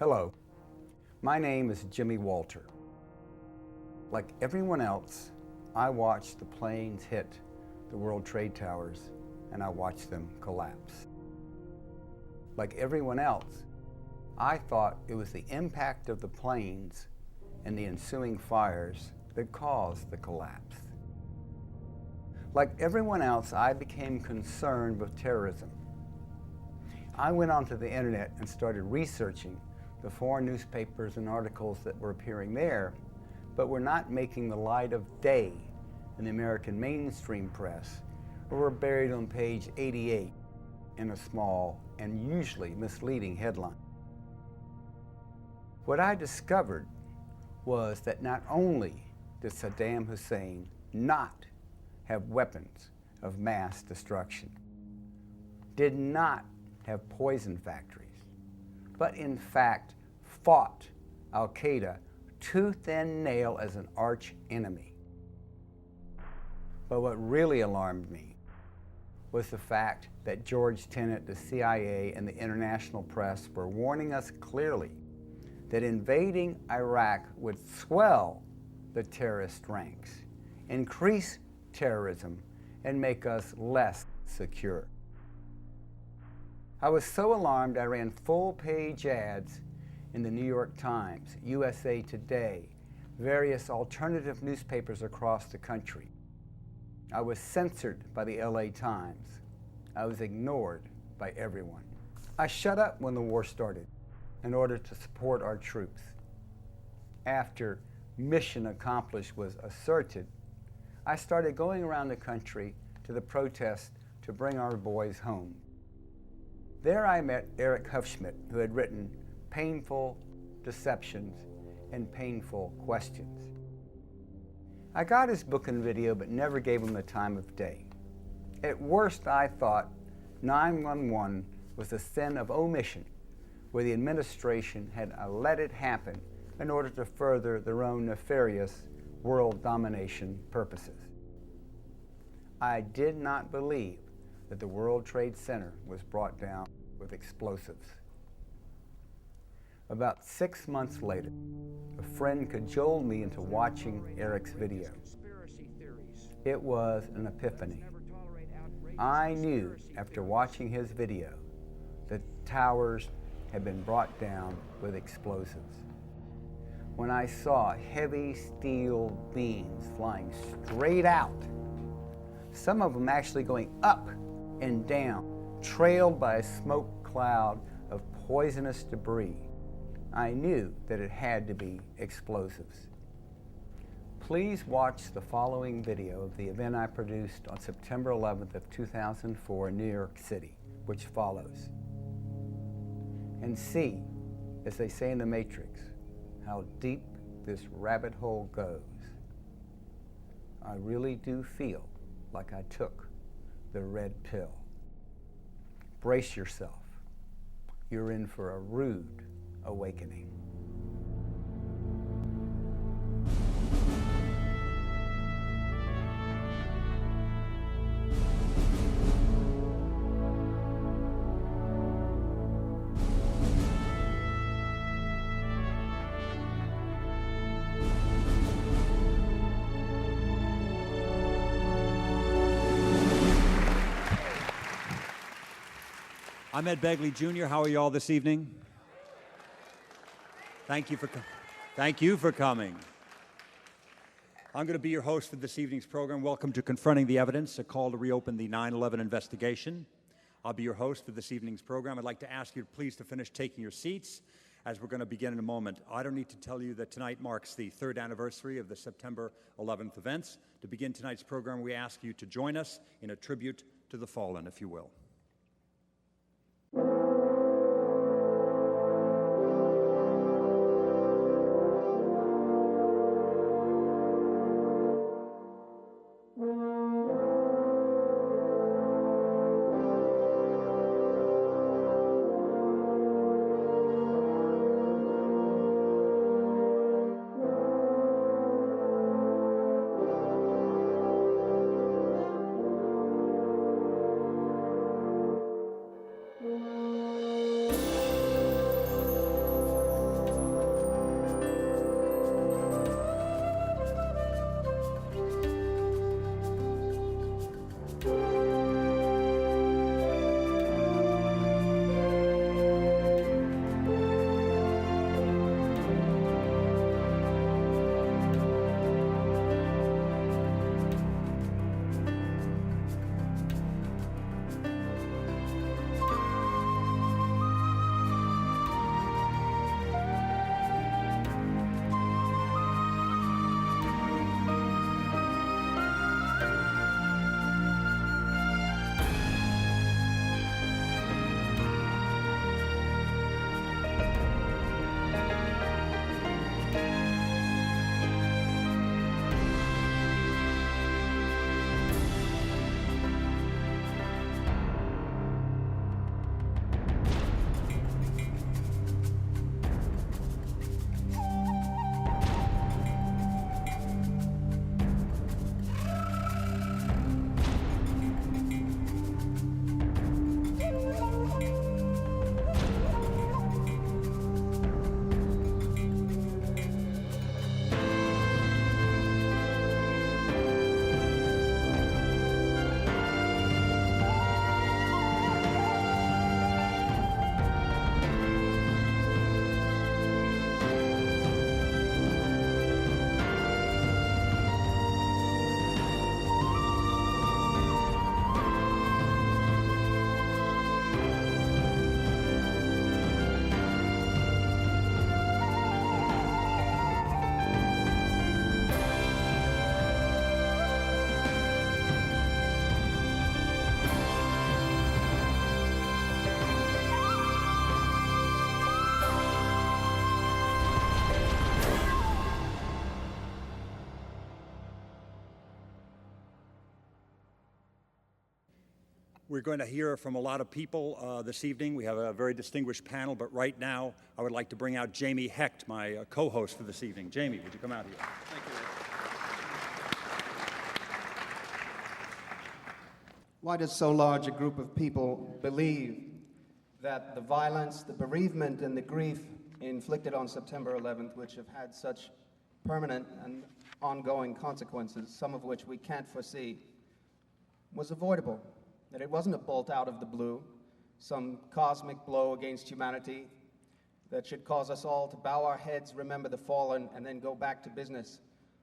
Hello, my name is Jimmy Walter. Like everyone else, I watched the planes hit the World Trade Towers and I watched them collapse. Like everyone else, I thought it was the impact of the planes and the ensuing fires that caused the collapse. Like everyone else, I became concerned with terrorism. I went onto the internet and started researching the foreign newspapers and articles that were appearing there, but were not making the light of day in the American mainstream press, or were buried on page 88 in a small and usually misleading headline. What I discovered was that not only did Saddam Hussein not have weapons of mass destruction, did not have poison factories, but in fact fought Al-Qaeda tooth and nail as an arch enemy. But what really alarmed me was the fact that George Tenet, the CIA, and the international press were warning us clearly that invading Iraq would swell the terrorist ranks, increase terrorism, and make us less secure. I was so alarmed I ran full-page ads in the New York Times, USA Today, various alternative newspapers across the country. I was censored by the LA Times. I was ignored by everyone. I shut up when the war started in order to support our troops. After mission accomplished was asserted, I started going around the country to the protests to bring our boys home. There I met Eric Hufschmid, who had written Painful Deceptions and Painful Questions. I got his book and video, but never gave him the time of day. At worst, I thought 911 was a sin of omission, where the administration had let it happen in order to further their own nefarious world domination purposes. I did not believe that the World Trade Center was brought down with explosives. About 6 months later, a friend cajoled me into watching Eric's video. It was an epiphany. I knew after watching his video that towers had been brought down with explosives. When I saw heavy steel beams flying straight out, some of them actually going up and down, trailed by a smoke cloud of poisonous debris, I knew that it had to be explosives. Please watch the following video of the event I produced on September 11th of 2004 in New York City, which follows, and see, as they say in the Matrix, how deep this rabbit hole goes. I really do feel like I took the red pill. Brace yourself. You're in for a rude awakening. I'm Ed Begley Jr. How are you all this evening? Thank you for coming. I'm going to be your host for this evening's program. Welcome to Confronting the Evidence, a call to reopen the 9/11 investigation. I'll be your host for this evening's program. I'd like to ask you please to finish taking your seats as we're going to begin in a moment. I don't need to tell you that tonight marks the 3rd anniversary of the September 11th events. To begin tonight's program, we ask you to join us in a tribute to the fallen, if you will. We're going to hear from a lot of people this evening. We have a very distinguished panel, but right now I would like to bring out Jamie Hecht, my co-host for this evening. Jamie, would you come out here? Thank you. Why does so large a group of people believe that the violence, the bereavement, and the grief inflicted on September 11th, which have had such permanent and ongoing consequences, some of which we can't foresee, was avoidable? That it wasn't a bolt out of the blue, some cosmic blow against humanity that should cause us all to bow our heads, remember the fallen, and then go back to business.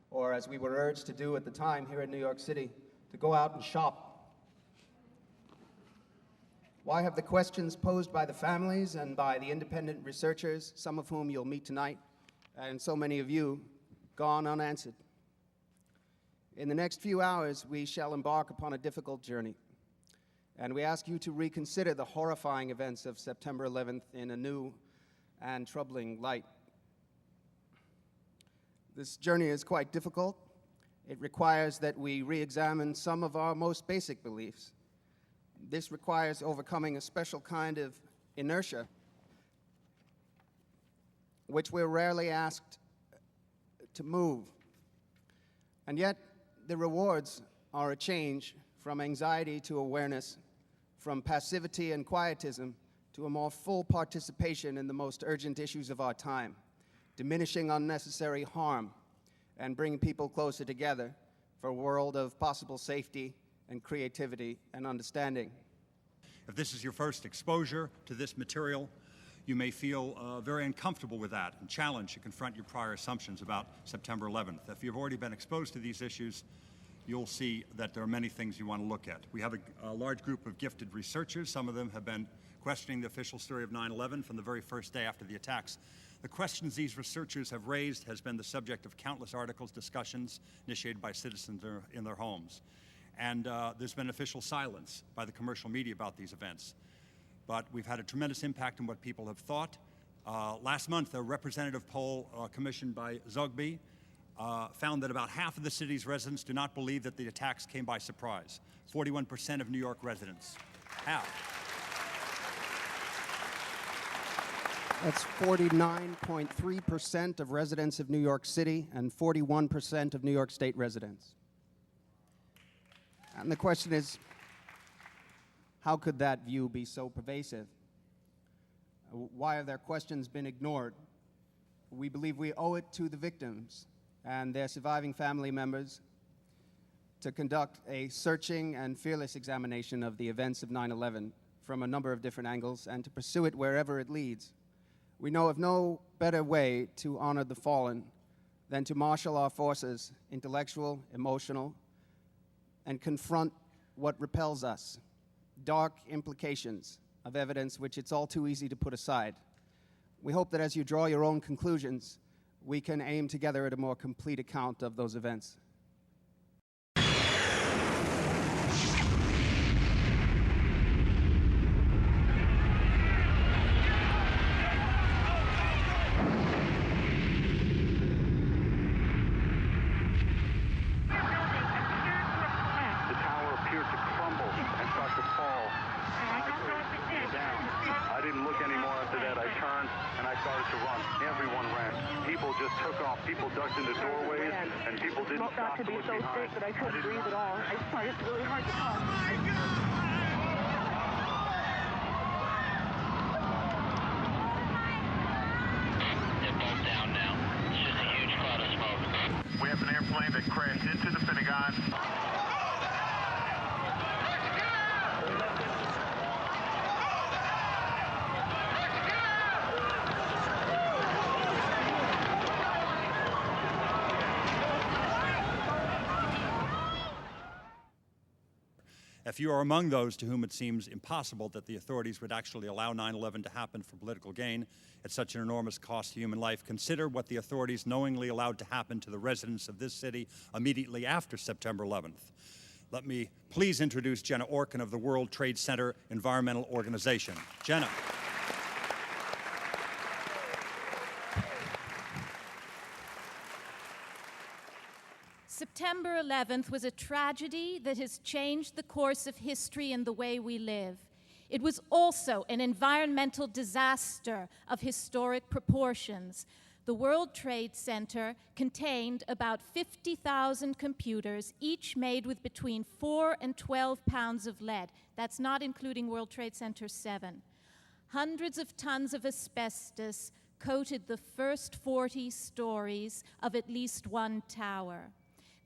Or, as we were urged to do at the time here in New York City, to go out and shop. Why have the questions posed by the families and by the independent researchers, some of whom you'll meet tonight, and so many of you, gone unanswered? In the next few hours, we shall embark upon a difficult journey. And we ask you to reconsider the horrifying events of September 11th in a new and troubling light. This journey is quite difficult. It requires that we re-examine some of our most basic beliefs. This requires overcoming a special kind of inertia, which we're rarely asked to move. And yet, the rewards are a change from anxiety to awareness, from passivity and quietism to a more full participation in the most urgent issues of our time, diminishing unnecessary harm and bringing people closer together for a world of possible safety and creativity and understanding. If this is your first exposure to this material, you may feel very uncomfortable with that and challenged to confront your prior assumptions about September 11th. If you've already been exposed to these issues, you'll see that there are many things you want to look at. We have a large group of gifted researchers. Some of them have been questioning the official story of 9/11 from the very first day after the attacks. The questions these researchers have raised has been the subject of countless articles, discussions initiated by citizens in their homes. And there's been official silence by the commercial media about these events. But we've had a tremendous impact on what people have thought. Last month, a representative poll commissioned by Zogby found that about half of the city's residents do not believe that the attacks came by surprise. 41% of New York residents. Half. That's 49.3% of residents of New York City and 41% of New York State residents. And the question is, how could that view be so pervasive? Why have their questions been ignored? We believe we owe it to the victims and their surviving family members to conduct a searching and fearless examination of the events of 9/11 from a number of different angles and to pursue it wherever it leads. We know of no better way to honor the fallen than to marshal our forces, intellectual, emotional, and confront what repels us, dark implications of evidence which it's all too easy to put aside. We hope that as you draw your own conclusions, we can aim together at a more complete account of those events. People ducked into doorways, and people didn't stop to be so sick that I couldn't breathe at all. I just find it really hard to talk. They're both down now. It's just a huge cloud of smoke. We have an airplane that crashed into the Pentagon. If you are among those to whom it seems impossible that the authorities would actually allow 9/11 to happen for political gain at such an enormous cost to human life, consider what the authorities knowingly allowed to happen to the residents of this city immediately after September 11th. Let me please introduce Jenna Orkin of the World Trade Center Environmental Organization. Jenna. September 11th was a tragedy that has changed the course of history and the way we live. It was also an environmental disaster of historic proportions. The World Trade Center contained about 50,000 computers, each made with between 4 and 12 pounds of lead. That's not including World Trade Center 7. Hundreds of tons of asbestos coated the first 40 stories of at least one tower.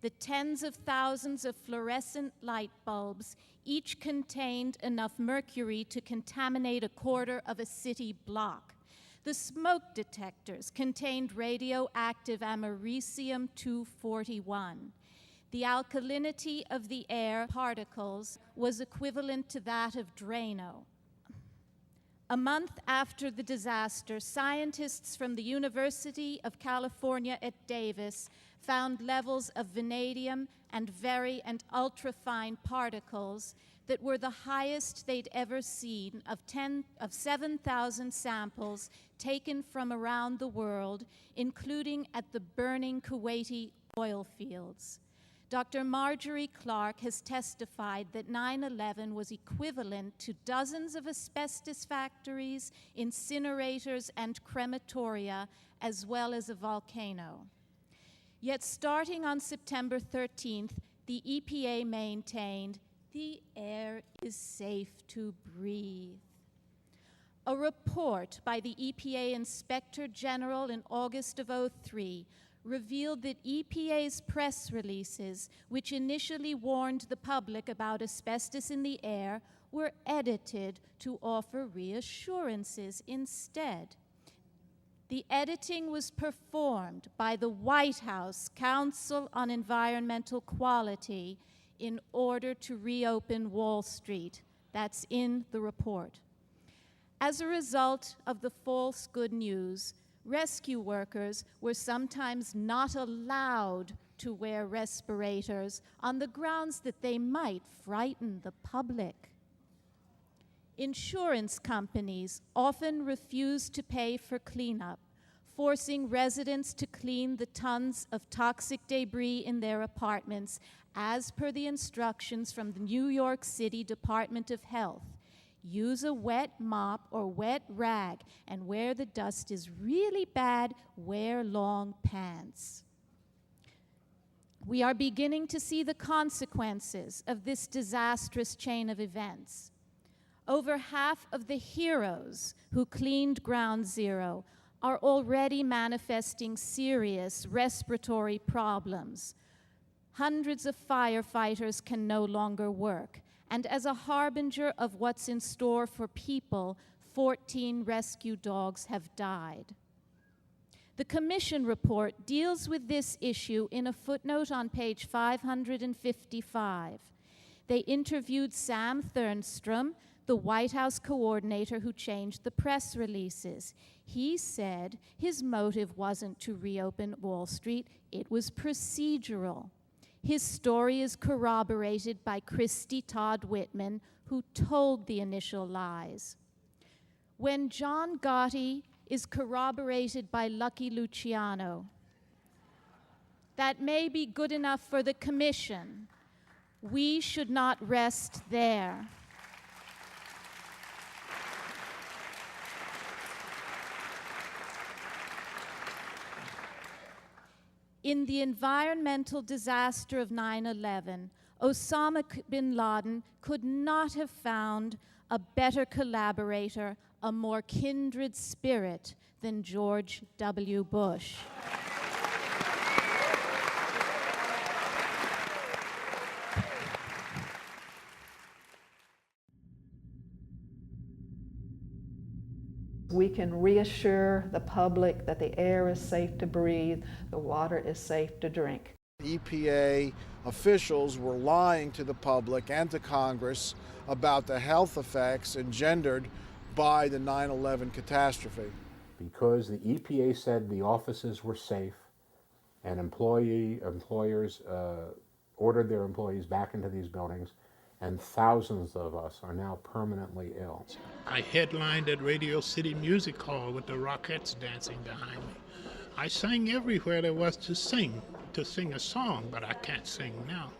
The tens of thousands of fluorescent light bulbs each contained enough mercury to contaminate a quarter of a city block. The smoke detectors contained radioactive americium-241. The alkalinity of the air particles was equivalent to that of Drano. A month after the disaster, scientists from the University of California at Davis found levels of vanadium and very and ultrafine particles that were the highest they'd ever seen of 7,000 samples taken from around the world, including at the burning Kuwaiti oil fields. Dr. Marjorie Clark has testified that 9/11 was equivalent to dozens of asbestos factories, incinerators, and crematoria, as well as a volcano. Yet starting on September 13th, the EPA maintained the air is safe to breathe. A report by the EPA Inspector General in August of 2003 revealed that EPA's press releases, which initially warned the public about asbestos in the air, were edited to offer reassurances instead. The editing was performed by the White House Council on Environmental Quality in order to reopen Wall Street. That's in the report. As a result of the false good news, rescue workers were sometimes not allowed to wear respirators on the grounds that they might frighten the public. Insurance companies often refused to pay for cleanup, forcing residents to clean the tons of toxic debris in their apartments, as per the instructions from the New York City Department of Health. Use a wet mop or wet rag, and where the dust is really bad, wear long pants. We are beginning to see the consequences of this disastrous chain of events. Over half of the heroes who cleaned Ground Zero are already manifesting serious respiratory problems. Hundreds of firefighters can no longer work. And as a harbinger of what's in store for people, 14 rescue dogs have died. The Commission report deals with this issue in a footnote on page 555. They interviewed Sam Thernstrom, the White House coordinator who changed the press releases. He said his motive wasn't to reopen Wall Street, it was procedural. His story is corroborated by Christy Todd Whitman, who told the initial lies. When John Gotti is corroborated by Lucky Luciano, that may be good enough for the Commission. We should not rest there. In the environmental disaster of 9/11, Osama bin Laden could not have found a better collaborator, a more kindred spirit than George W. Bush. We can reassure the public that the air is safe to breathe, the water is safe to drink. EPA officials were lying to the public and to Congress about the health effects engendered by the 9/11 catastrophe. Because the EPA said the offices were safe and employers ordered their employees back into these buildings, and thousands of us are now permanently ill. I headlined at Radio City Music Hall with the Rockettes dancing behind me. I sang everywhere there was to sing a song, but I can't sing now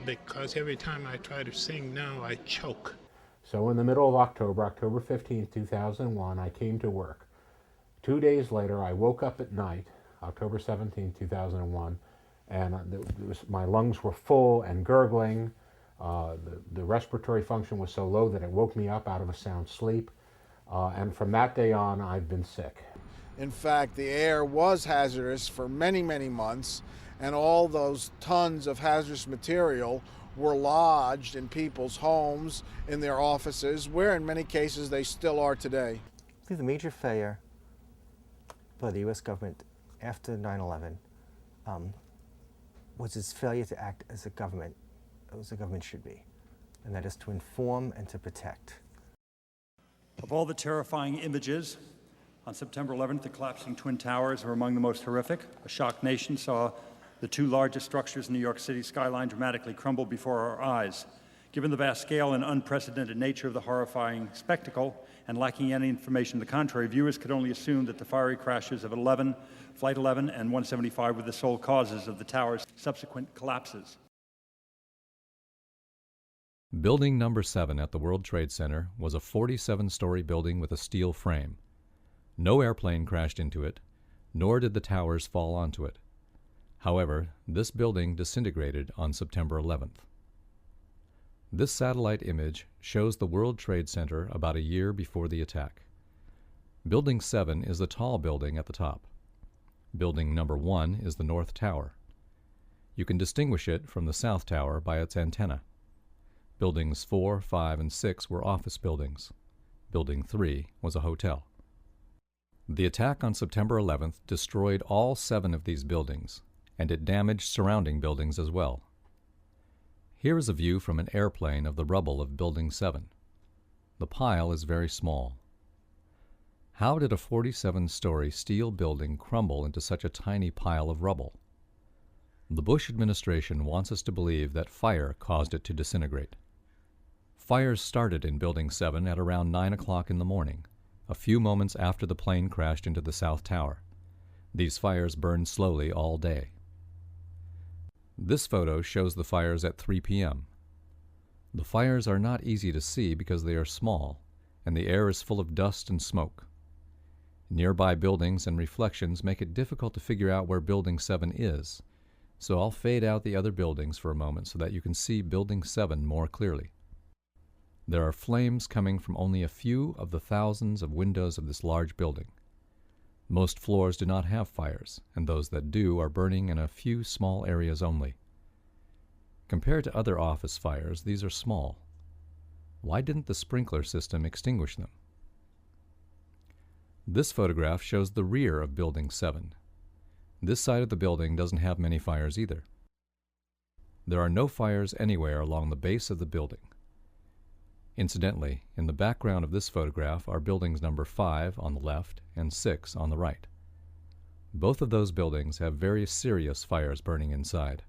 because every time I try to sing now, I choke. So in the middle of October, October 15, 2001, I came to work. 2 days later, I woke up at night, October 17, 2001, and my lungs were full and gurgling. The respiratory function was so low that it woke me up out of a sound sleep. And from that day on, I've been sick. In fact, the air was hazardous for many, many months, and all those tons of hazardous material were lodged in people's homes, in their offices, where in many cases they still are today. I think the major failure by the U.S. government after 9/11 was its failure to act as a government should be, and that is to inform and to protect. Of all the terrifying images, on September 11th, the collapsing Twin Towers were among the most horrific. A shocked nation saw the two largest structures in New York City skyline dramatically crumble before our eyes. Given the vast scale and unprecedented nature of the horrifying spectacle, and lacking any information to the contrary, viewers could only assume that the fiery crashes of Flight 11 and 175 were the sole causes of the tower's subsequent collapses. Building number 7 at the World Trade Center was a 47-story building with a steel frame. No airplane crashed into it, nor did the towers fall onto it. However, this building disintegrated on September 11th. This satellite image shows the World Trade Center about a year before the attack. Building 7 is the tall building at the top. Building number 1 is the North Tower. You can distinguish it from the South Tower by its antenna. Buildings 4, 5, and 6 were office buildings. Building 3 was a hotel. The attack on September 11th destroyed all 7 of these buildings, and it damaged surrounding buildings as well. Here is a view from an airplane of the rubble of Building 7. The pile is very small. How did a 47-story steel building crumble into such a tiny pile of rubble? The Bush administration wants us to believe that fire caused it to disintegrate. Fires started in Building 7 at around 9 o'clock in the morning, a few moments after the plane crashed into the South Tower. These fires burned slowly all day. This photo shows the fires at 3 p.m. The fires are not easy to see because they are small, and the air is full of dust and smoke. Nearby buildings and reflections make it difficult to figure out where Building 7 is, so I'll fade out the other buildings for a moment so that you can see Building 7 more clearly. There are flames coming from only a few of the thousands of windows of this large building. Most floors do not have fires, and those that do are burning in a few small areas only. Compared to other office fires, these are small. Why didn't the sprinkler system extinguish them? This photograph shows the rear of Building 7. This side of the building doesn't have many fires either. There are no fires anywhere along the base of the building. Incidentally, in the background of this photograph are buildings number 5 on the left and 6 on the right. Both of those buildings have very serious fires burning inside.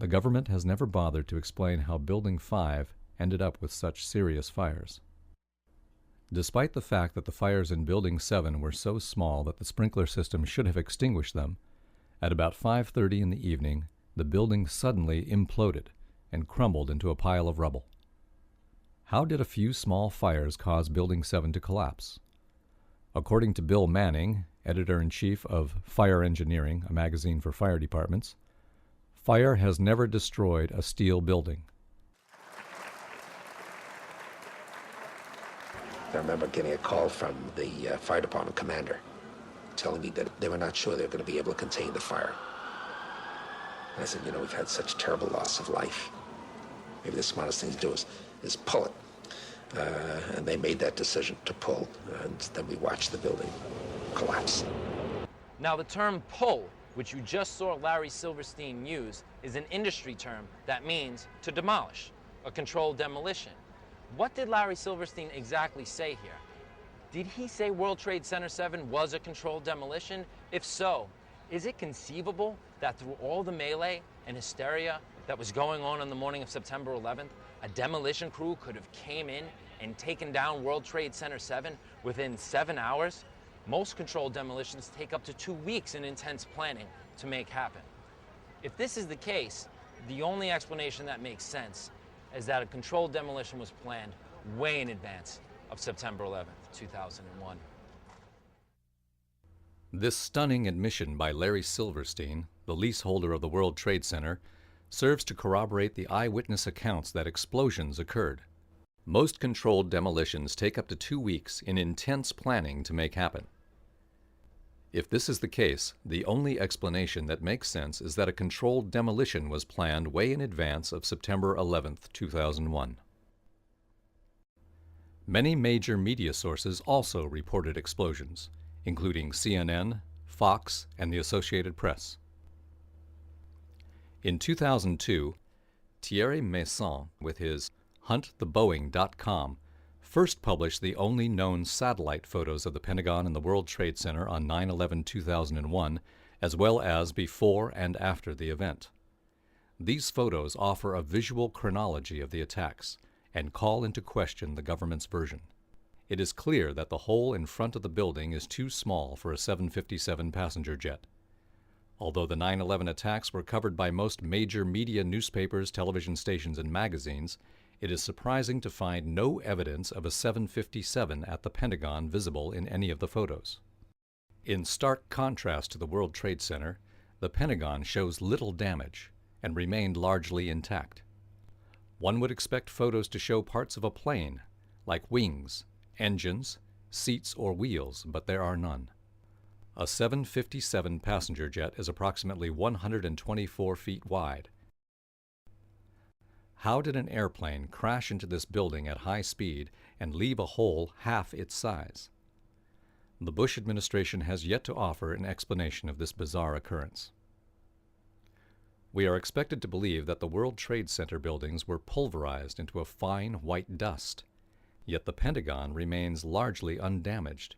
The government has never bothered to explain how Building 5 ended up with such serious fires. Despite the fact that the fires in Building 7 were so small that the sprinkler system should have extinguished them, at about 5:30 in the evening, the building suddenly imploded and crumbled into a pile of rubble. How did a few small fires cause Building 7 to collapse? According to Bill Manning, editor-in-chief of Fire Engineering, a magazine for fire departments, fire has never destroyed a steel building. I remember getting a call from the fire department commander telling me that they were not sure they were going to be able to contain the fire. And I said, we've had such terrible loss of life. Maybe the smartest thing to do is pull it. And they made that decision to pull, and then we watched the building collapse. Now, the term pull, which you just saw Larry Silverstein use, is an industry term that means to demolish, a controlled demolition. What did Larry Silverstein exactly say here? Did he say World Trade Center 7 was a controlled demolition? If so, is it conceivable that through all the melee and hysteria that was going on the morning of September 11th, a demolition crew could have came in and taken down World Trade Center 7 within 7 hours? Most controlled demolitions take up to 2 weeks in intense planning to make happen. If this is the case, the only explanation that makes sense is that a controlled demolition was planned way in advance of September 11th, 2001. This stunning admission by Larry Silverstein, the leaseholder of the World Trade Center, serves to corroborate the eyewitness accounts that explosions occurred. Most controlled demolitions take up to 2 weeks in intense planning to make happen. If this is the case, the only explanation that makes sense is that a controlled demolition was planned way in advance of September 11th, 2001. Many major media sources also reported explosions, including CNN, Fox, and the Associated Press. In 2002, Thierry Masson, with his HuntTheBoeing.com, first published the only known satellite photos of the Pentagon and the World Trade Center on 9/11/2001, as well as before and after the event. These photos offer a visual chronology of the attacks and call into question the government's version. It is clear that the hole in front of the building is too small for a 757 passenger jet. Although the 9/11 attacks were covered by most major media, newspapers, television stations, and magazines, it is surprising to find no evidence of a 757 at the Pentagon visible in any of the photos. In stark contrast to the World Trade Center, the Pentagon shows little damage and remained largely intact. One would expect photos to show parts of a plane, like wings, engines, seats, or wheels, but there are none. A 757 passenger jet is approximately 124 feet wide. How did an airplane crash into this building at high speed and leave a hole half its size? The Bush administration has yet to offer an explanation of this bizarre occurrence. We are expected to believe that the World Trade Center buildings were pulverized into a fine white dust, yet the Pentagon remains largely undamaged.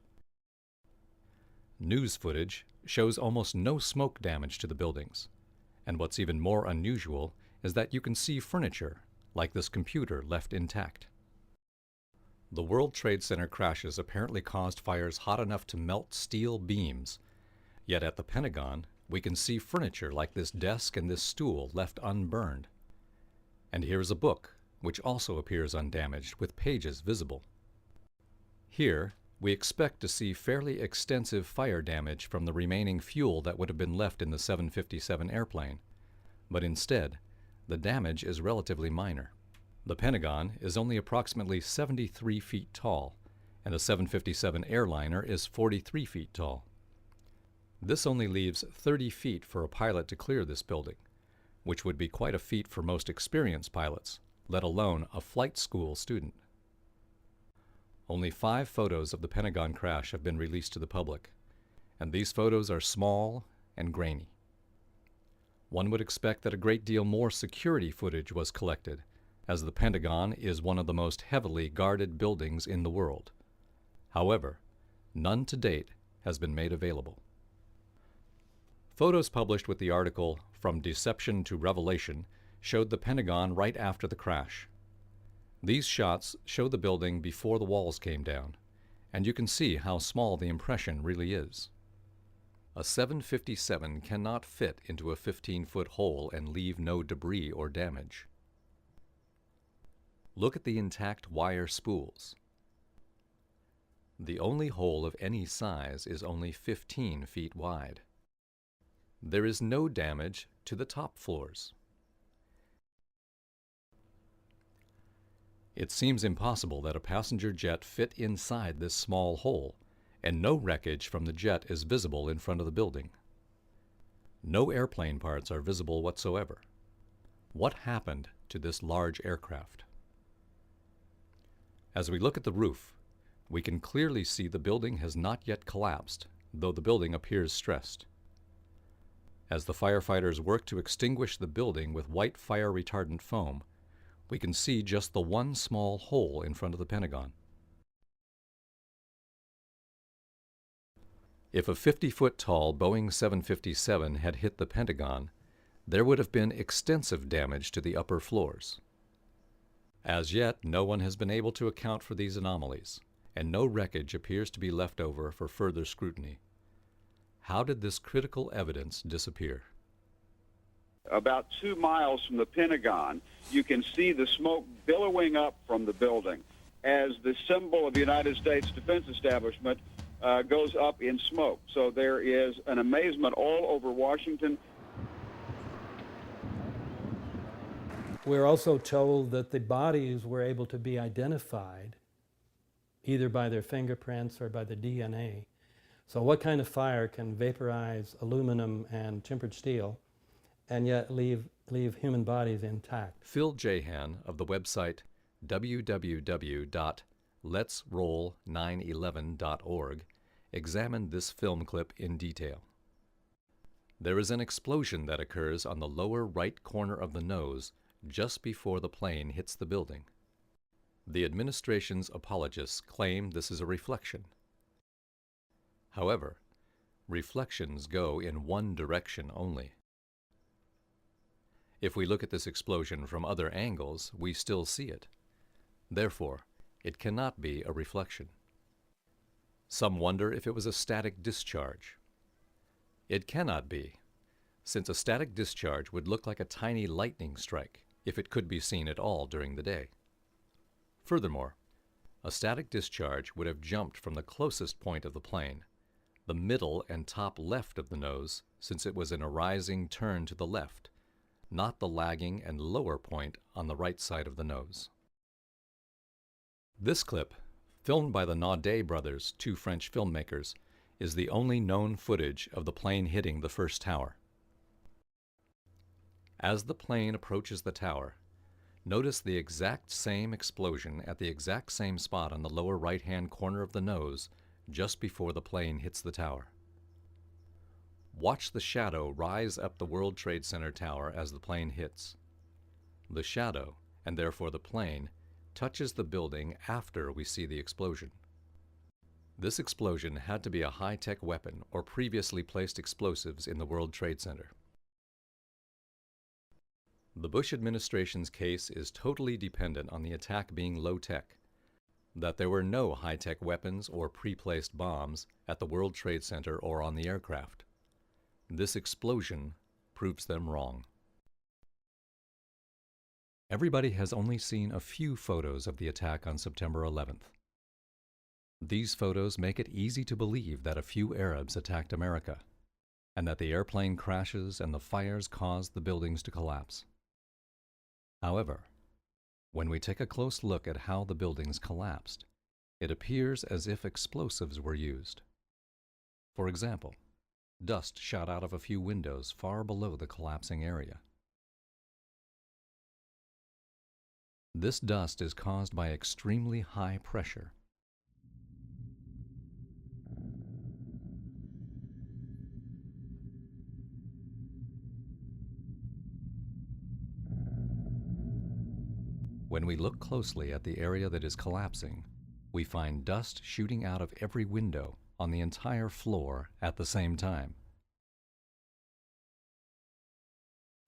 News footage shows almost no smoke damage to the buildings, and what's even more unusual is that you can see furniture, like this computer, left intact. The World Trade Center crashes apparently caused fires hot enough to melt steel beams, yet at the Pentagon we can see furniture like this desk and this stool left unburned. And here is a book, which also appears undamaged, with pages visible. Here, we expect to see fairly extensive fire damage from the remaining fuel that would have been left in the 757 airplane, but instead, the damage is relatively minor. The Pentagon is only approximately 73 feet tall, and a 757 airliner is 43 feet tall. This only leaves 30 feet for a pilot to clear this building, which would be quite a feat for most experienced pilots, let alone a flight school student. Only 5 photos of the Pentagon crash have been released to the public, and these photos are small and grainy. One would expect that a great deal more security footage was collected, as the Pentagon is one of the most heavily guarded buildings in the world. However, none to date has been made available. Photos published with the article From Deception to Revelation showed the Pentagon right after the crash. These shots show the building before the walls came down, and you can see how small the impression really is. A 757 cannot fit into a 15-foot hole and leave no debris or damage. Look at the intact wire spools. The only hole of any size is only 15 feet wide. There is no damage to the top floors. It seems impossible that a passenger jet fit inside this small hole, and no wreckage from the jet is visible in front of the building. No airplane parts are visible whatsoever. What happened to this large aircraft? As we look at the roof, we can clearly see the building has not yet collapsed, though the building appears stressed. As the firefighters work to extinguish the building with white fire retardant foam, we can see just the one small hole in front of the Pentagon. If a 50-foot tall Boeing 757 had hit the Pentagon, there would have been extensive damage to the upper floors. As yet, no one has been able to account for these anomalies, and no wreckage appears to be left over for further scrutiny. How did this critical evidence disappear? About 2 miles from the Pentagon, you can see the smoke billowing up from the building as the symbol of the United States Defense Establishment goes up in smoke. So there is an amazement all over Washington. We're also told that the bodies were able to be identified either by their fingerprints or by the DNA. So what kind of fire can vaporize aluminum and tempered steel and yet leave human bodies intact? Phil Jahan of the website www.letsroll911.org examined this film clip in detail. There is an explosion that occurs on the lower right corner of the nose just before the plane hits the building. The administration's apologists claim this is a reflection. However, reflections go in one direction only. If we look at this explosion from other angles, we still see it. Therefore, it cannot be a reflection. Some wonder if it was a static discharge. It cannot be, since a static discharge would look like a tiny lightning strike if it could be seen at all during the day. Furthermore, a static discharge would have jumped from the closest point of the plane, the middle and top left of the nose, since it was in a rising turn to the left, not the lagging and lower point on the right side of the nose. This clip, filmed by the Naudet brothers, 2 French filmmakers, is the only known footage of the plane hitting the first tower. As the plane approaches the tower, notice the exact same explosion at the exact same spot on the lower right-hand corner of the nose just before the plane hits the tower. Watch the shadow rise up the World Trade Center tower as the plane hits. The shadow, and therefore the plane, touches the building after we see the explosion. This explosion had to be a high-tech weapon or previously placed explosives in the World Trade Center. The Bush administration's case is totally dependent on the attack being low-tech, that there were no high-tech weapons or pre-placed bombs at the World Trade Center or on the aircraft. This explosion proves them wrong. Everybody has only seen a few photos of the attack on September 11th. These photos make it easy to believe that a few Arabs attacked America, and that the airplane crashes and the fires caused the buildings to collapse. However, when we take a close look at how the buildings collapsed, it appears as if explosives were used. For example, dust shot out of a few windows far below the collapsing area. This dust is caused by extremely high pressure. When we look closely at the area that is collapsing, we find dust shooting out of every window on the entire floor at the same time.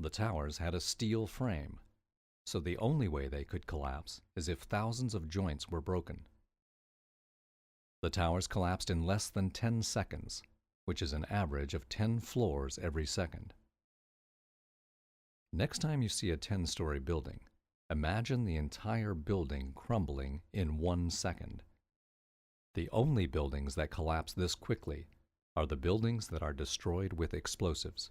The towers had a steel frame, so the only way they could collapse is if thousands of joints were broken. The towers collapsed in less than 10 seconds, which is an average of 10 floors every second. Next time you see a 10-story building, imagine the entire building crumbling in 1 second. The only buildings that collapse this quickly are the buildings that are destroyed with explosives.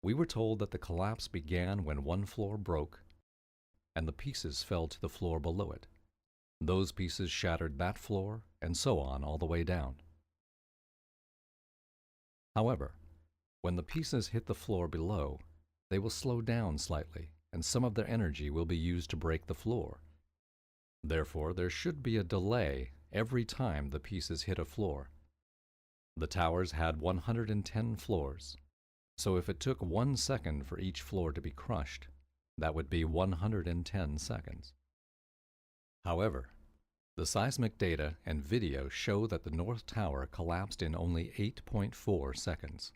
We were told that the collapse began when one floor broke and the pieces fell to the floor below it. Those pieces shattered that floor and so on all the way down. However, when the pieces hit the floor below, they will slow down slightly and some of their energy will be used to break the floor. Therefore, there should be a delay every time the pieces hit a floor. The towers had 110 floors, so if it took 1 second for each floor to be crushed, that would be 110 seconds. However, the seismic data and video show that the North Tower collapsed in only 8.4 seconds.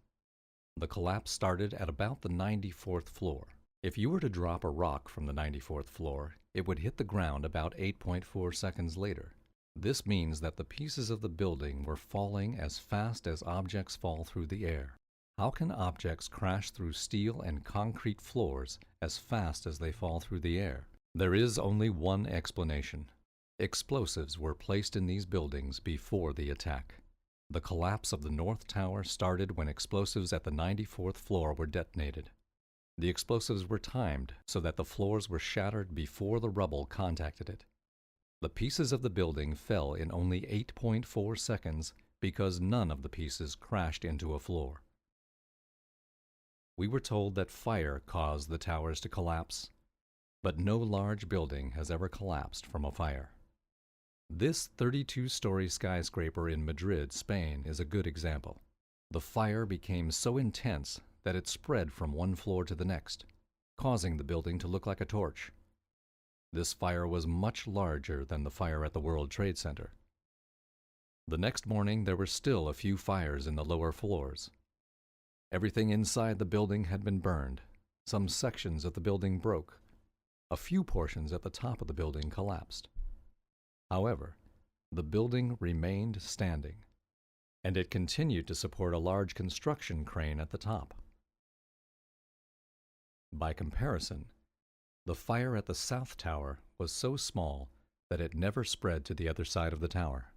The collapse started at about the 94th floor. If you were to drop a rock from the 94th floor, it would hit the ground about 8.4 seconds later. This means that the pieces of the building were falling as fast as objects fall through the air. How can objects crash through steel and concrete floors as fast as they fall through the air? There is only one explanation. Explosives were placed in these buildings before the attack. The collapse of the North Tower started when explosives at the 94th floor were detonated. The explosives were timed so that the floors were shattered before the rubble contacted it. The pieces of the building fell in only 8.4 seconds because none of the pieces crashed into a floor. We were told that fire caused the towers to collapse, but no large building has ever collapsed from a fire. This 32-story skyscraper in Madrid, Spain, is a good example. The fire became so intense that it spread from one floor to the next, causing the building to look like a torch. This fire was much larger than the fire at the World Trade Center. The next morning, there were still a few fires in the lower floors. Everything inside the building had been burned. Some sections of the building broke. A few portions at the top of the building collapsed. However, the building remained standing, and it continued to support a large construction crane at the top. By comparison, the fire at the South Tower was so small that it never spread to the other side of the tower.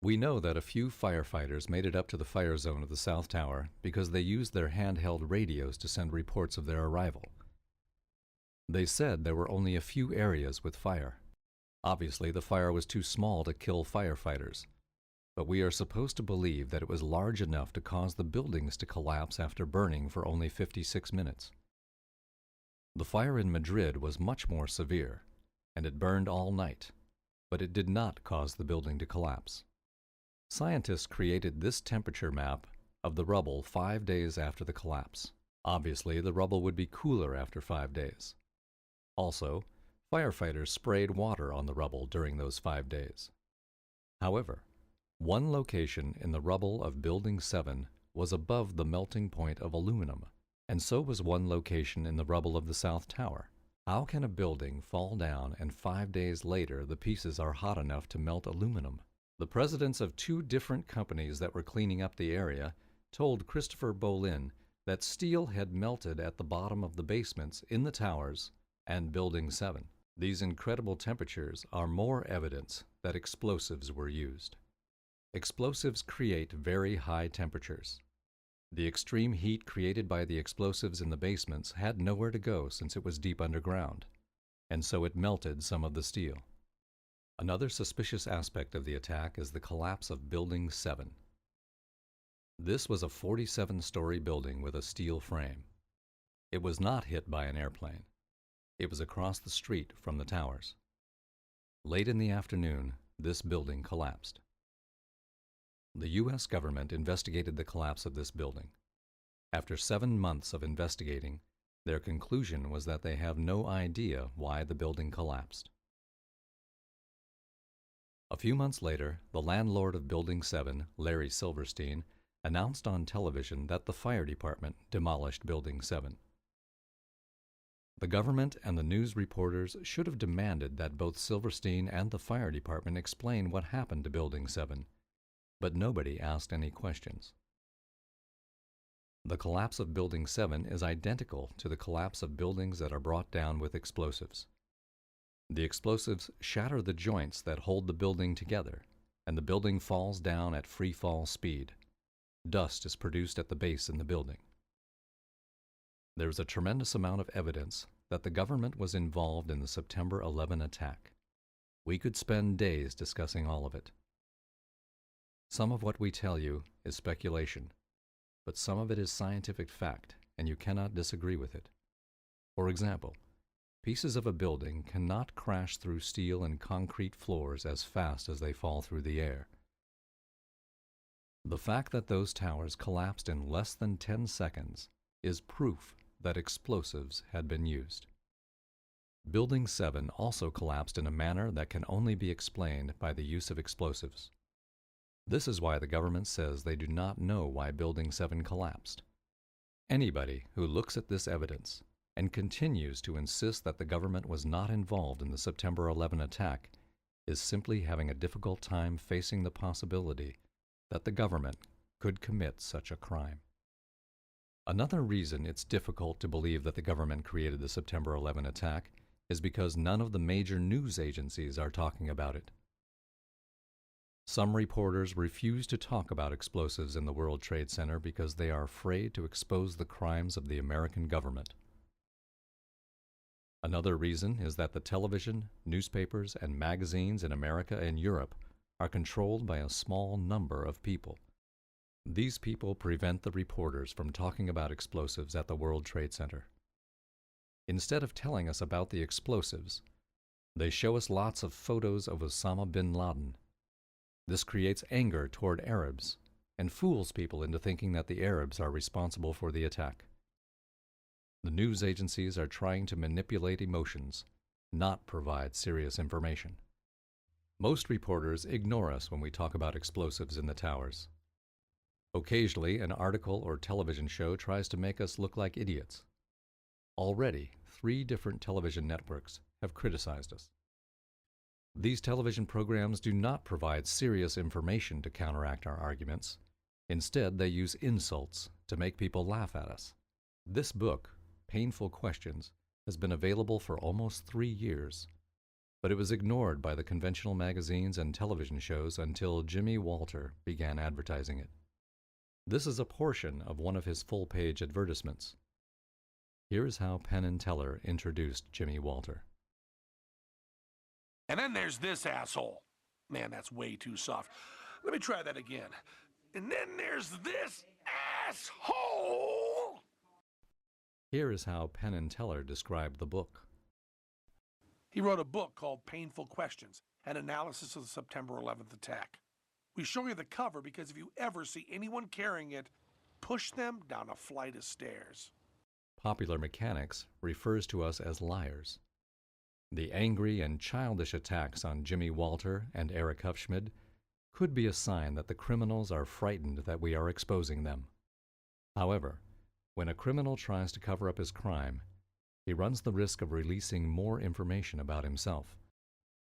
We know that a few firefighters made it up to the fire zone of the South Tower because they used their handheld radios to send reports of their arrival. They said there were only a few areas with fire. Obviously, the fire was too small to kill firefighters, but we are supposed to believe that it was large enough to cause the buildings to collapse after burning for only 56 minutes. The fire in Madrid was much more severe, and it burned all night, but it did not cause the building to collapse. Scientists created this temperature map of the rubble 5 days after the collapse. Obviously, the rubble would be cooler after 5 days. Also, firefighters sprayed water on the rubble during those 5 days. However, one location in the rubble of Building 7 was above the melting point of aluminum, and so was one location in the rubble of the South Tower. How can a building fall down and 5 days later the pieces are hot enough to melt aluminum? The presidents of 2 different companies that were cleaning up the area told Christopher Bolin that steel had melted at the bottom of the basements in the towers and Building 7. These incredible temperatures are more evidence that explosives were used. Explosives create very high temperatures. The extreme heat created by the explosives in the basements had nowhere to go since it was deep underground, and so it melted some of the steel. Another suspicious aspect of the attack is the collapse of Building 7. This was a 47-story building with a steel frame. It was not hit by an airplane. It was across the street from the towers. Late in the afternoon, this building collapsed. The U.S. government investigated the collapse of this building. After 7 months of investigating, their conclusion was that they have no idea why the building collapsed. A few months later, the landlord of Building 7, Larry Silverstein, announced on television that the fire department demolished Building 7. The government and the news reporters should have demanded that both Silverstein and the fire department explain what happened to Building 7, but nobody asked any questions. The collapse of Building 7 is identical to the collapse of buildings that are brought down with explosives. The explosives shatter the joints that hold the building together, and the building falls down at free fall speed. Dust is produced at the base in the building. There is a tremendous amount of evidence that the government was involved in the September 11 attack. We could spend days discussing all of it. Some of what we tell you is speculation, but some of it is scientific fact, and you cannot disagree with it. For example, pieces of a building cannot crash through steel and concrete floors as fast as they fall through the air. The fact that those towers collapsed in less than 10 seconds is proof that explosives had been used. Building 7 also collapsed in a manner that can only be explained by the use of explosives. This is why the government says they do not know why Building 7 collapsed. Anybody who looks at this evidence and continues to insist that the government was not involved in the September 11 attack is simply having a difficult time facing the possibility that the government could commit such a crime. Another reason it's difficult to believe that the government created the September 11 attack is because none of the major news agencies are talking about it. Some reporters refuse to talk about explosives in the World Trade Center because they are afraid to expose the crimes of the American government. Another reason is that the television, newspapers, and magazines in America and Europe are controlled by a small number of people. These people prevent the reporters from talking about explosives at the World Trade Center. Instead of telling us about the explosives, they show us lots of photos of Osama bin Laden. This creates anger toward Arabs and fools people into thinking that the Arabs are responsible for the attack. The news agencies are trying to manipulate emotions, not provide serious information. Most reporters ignore us when we talk about explosives in the towers. Occasionally, an article or television show tries to make us look like idiots. Already, 3 different television networks have criticized us. These television programs do not provide serious information to counteract our arguments. Instead, they use insults to make people laugh at us. This book, Painful Questions, has been available for almost 3 years, but it was ignored by the conventional magazines and television shows until Jimmy Walter began advertising it. This is a portion of one of his full-page advertisements. Here is how Penn and Teller introduced Jimmy Walter. And then there's this asshole. Man, that's way too soft. Let me try that again. And then there's this asshole. Here is how Penn and Teller described the book. He wrote a book called Painful Questions, an analysis of the September 11th attack. We show you the cover because if you ever see anyone carrying it, push them down a flight of stairs. Popular Mechanics refers to us as liars. The angry and childish attacks on Jimmy Walter and Eric Hufschmid could be a sign that the criminals are frightened that we are exposing them. However, when a criminal tries to cover up his crime, he runs the risk of releasing more information about himself.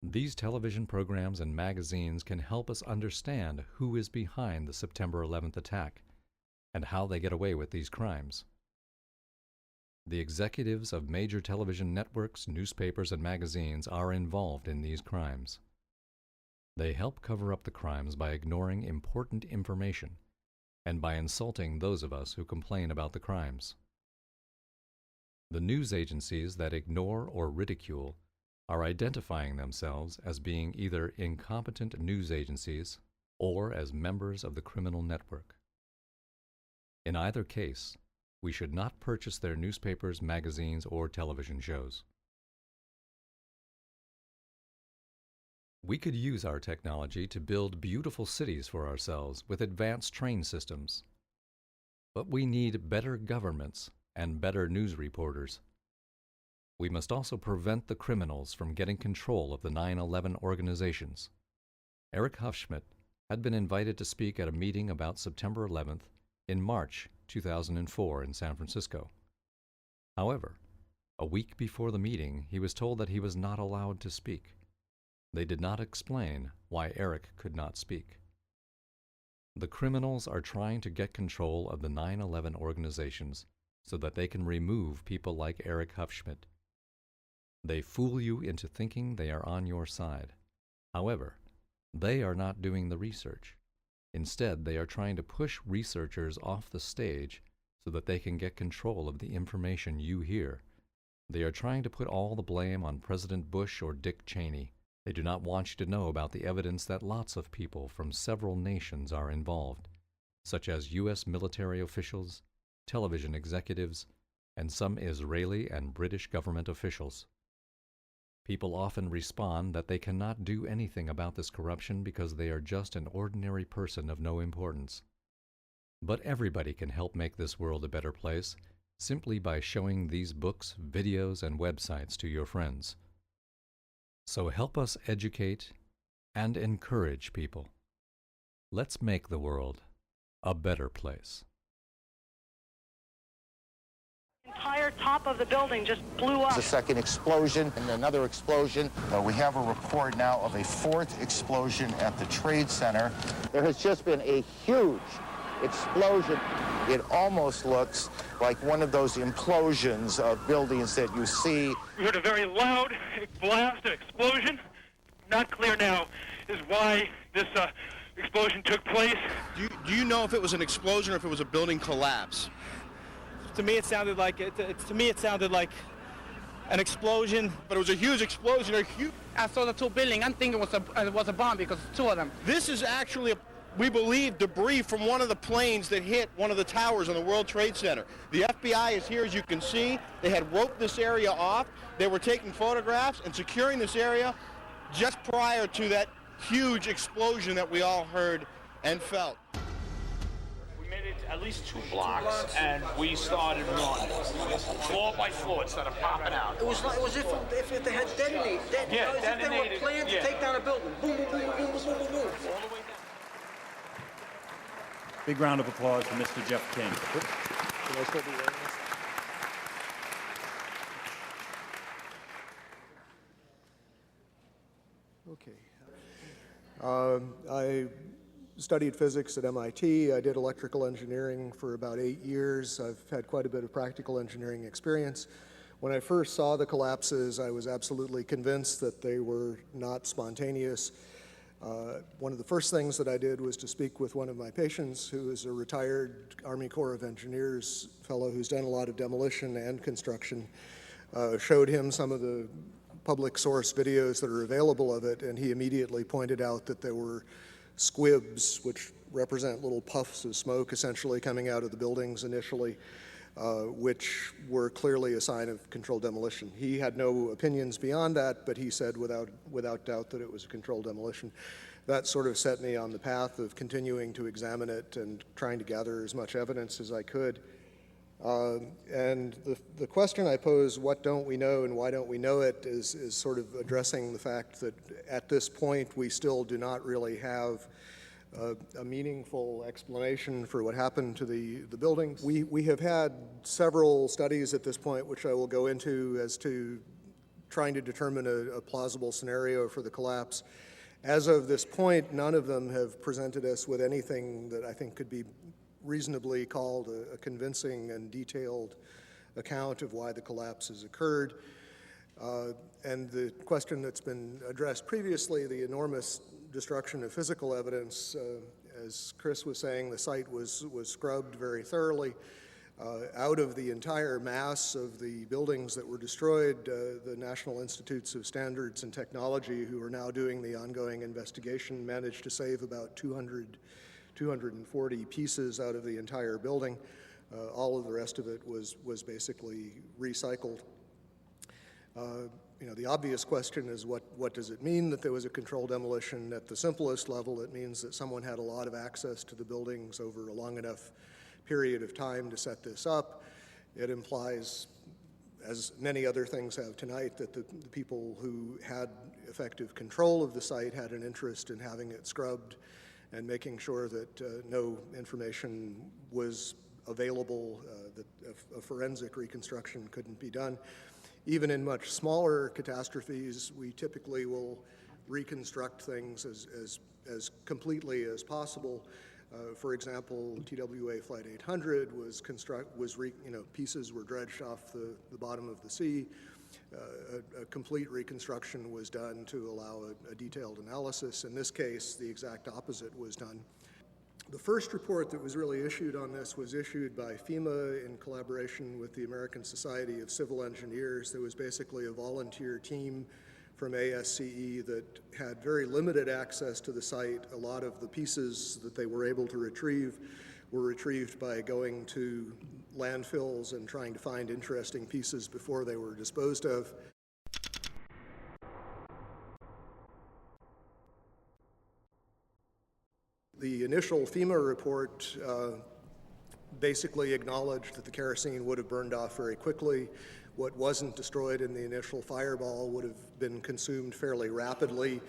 These television programs and magazines can help us understand who is behind the September 11th attack and how they get away with these crimes. The executives of major television networks, newspapers, and magazines are involved in these crimes. They help cover up the crimes by ignoring important information and by insulting those of us who complain about the crimes. The news agencies that ignore or ridicule are identifying themselves as being either incompetent news agencies or as members of the criminal network. In either case, we should not purchase their newspapers, magazines, or television shows. We could use our technology to build beautiful cities for ourselves with advanced train systems. But we need better governments and better news reporters. We must also prevent the criminals from getting control of the 9/11 organizations. Eric Hufschmid had been invited to speak at a meeting about September 11th in March 2004 in San Francisco. However, a week before the meeting, he was told that he was not allowed to speak. They did not explain why Eric could not speak. The criminals are trying to get control of the 9/11 organizations so that they can remove people like Eric Hufschmid. They fool you into thinking they are on your side. However, they are not doing the research. Instead, they are trying to push researchers off the stage so that they can get control of the information you hear. They are trying to put all the blame on President Bush or Dick Cheney. They do not want you to know about the evidence that lots of people from several nations are involved, such as U.S. military officials, television executives, and some Israeli and British government officials. People often respond that they cannot do anything about this corruption because they are just an ordinary person of no importance. But everybody can help make this world a better place simply by showing these books, videos, and websites to your friends. So help us educate and encourage people. Let's make the world a better place. The entire top of the building just blew up. The second explosion and another explosion. We have a report now of a fourth explosion at the Trade Center. There has just been a huge explosion. It almost looks like one of those implosions of buildings that you see. We heard a very loud blast, an explosion. Not clear now is why this explosion took place. Do you know if it was an explosion or if it was a building collapse? To me, it sounded like an explosion. But it was a huge explosion. I saw the two buildings. I'm thinking it was a bomb because it's two of them. This is actually, we believe, debris from one of the planes that hit one of the towers on the World Trade Center. The FBI is here, as you can see. They had roped this area off. They were taking photographs and securing this area just prior to that huge explosion that we all heard and felt. We made it at least 2 blocks, and we started running. Floor by floor, it started popping out. It was if they had detonated. Yeah, as detonated. If they were planned to take down a building. Boom, boom, boom, boom, boom, boom, boom, boom. All the way down. Big round of applause for Mr. Jeff King. Can I still be wearing this? Okay. I studied physics at MIT. I did electrical engineering for about 8 years. I've had quite a bit of practical engineering experience. When I first saw the collapses, I was absolutely convinced that they were not spontaneous. One of the first things that I did was to speak with one of my patients, who is a retired Army Corps of Engineers fellow who's done a lot of demolition and construction. Showed him some of the public source videos that are available of it, and he immediately pointed out that there were squibs, which represent little puffs of smoke essentially coming out of the buildings initially, which were clearly a sign of controlled demolition. He had no opinions beyond that, but he said without doubt that it was a controlled demolition. That sort of set me on the path of continuing to examine it and trying to gather as much evidence as I could. And the question I pose, what don't we know and why don't we know it, is sort of addressing the fact that at this point we still do not really have a meaningful explanation for what happened to the building. We have had several studies at this point, which I will go into, as to trying to determine a plausible scenario for the collapse. As of this point, none of them have presented us with anything that I think could be reasonably called a convincing and detailed account of why the collapse has occurred. And the question that's been addressed previously, the enormous destruction of physical evidence, as Chris was saying, the site was scrubbed very thoroughly. Out of the entire mass of the buildings that were destroyed, the National Institutes of Standards and Technology, who are now doing the ongoing investigation, managed to save about 240 pieces out of the entire building. All of the rest of it was basically recycled. The obvious question is what does it mean that there was a controlled demolition? At the simplest level, it means that someone had a lot of access to the buildings over a long enough period of time to set this up. It implies, as many other things have tonight, that the people who had effective control of the site had an interest in having it scrubbed and making sure that no information was available, that a forensic reconstruction couldn't be done. Even in much smaller catastrophes, we typically will reconstruct things as completely as possible. For example, TWA Flight 800 pieces were dredged off the bottom of the sea. A complete reconstruction was done to allow a detailed analysis. In this case, the exact opposite was done. The first report that was really issued on this was issued by FEMA in collaboration with the American Society of Civil Engineers. There was basically a volunteer team from ASCE that had very limited access to the site. A lot of the pieces that they were able to retrieve were retrieved by going to landfills and trying to find interesting pieces before they were disposed of. The initial FEMA report basically acknowledged that the kerosene would have burned off very quickly. What wasn't destroyed in the initial fireball would have been consumed fairly rapidly,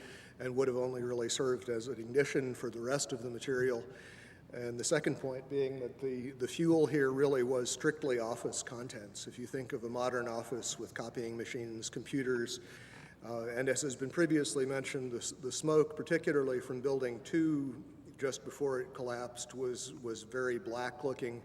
and would have only really served as an ignition for the rest of the material. And the second point being that the fuel here really was strictly office contents. If you think of a modern office with copying machines, computers, and as has been previously mentioned, the smoke, particularly from Building 2, just before it collapsed, was very black looking.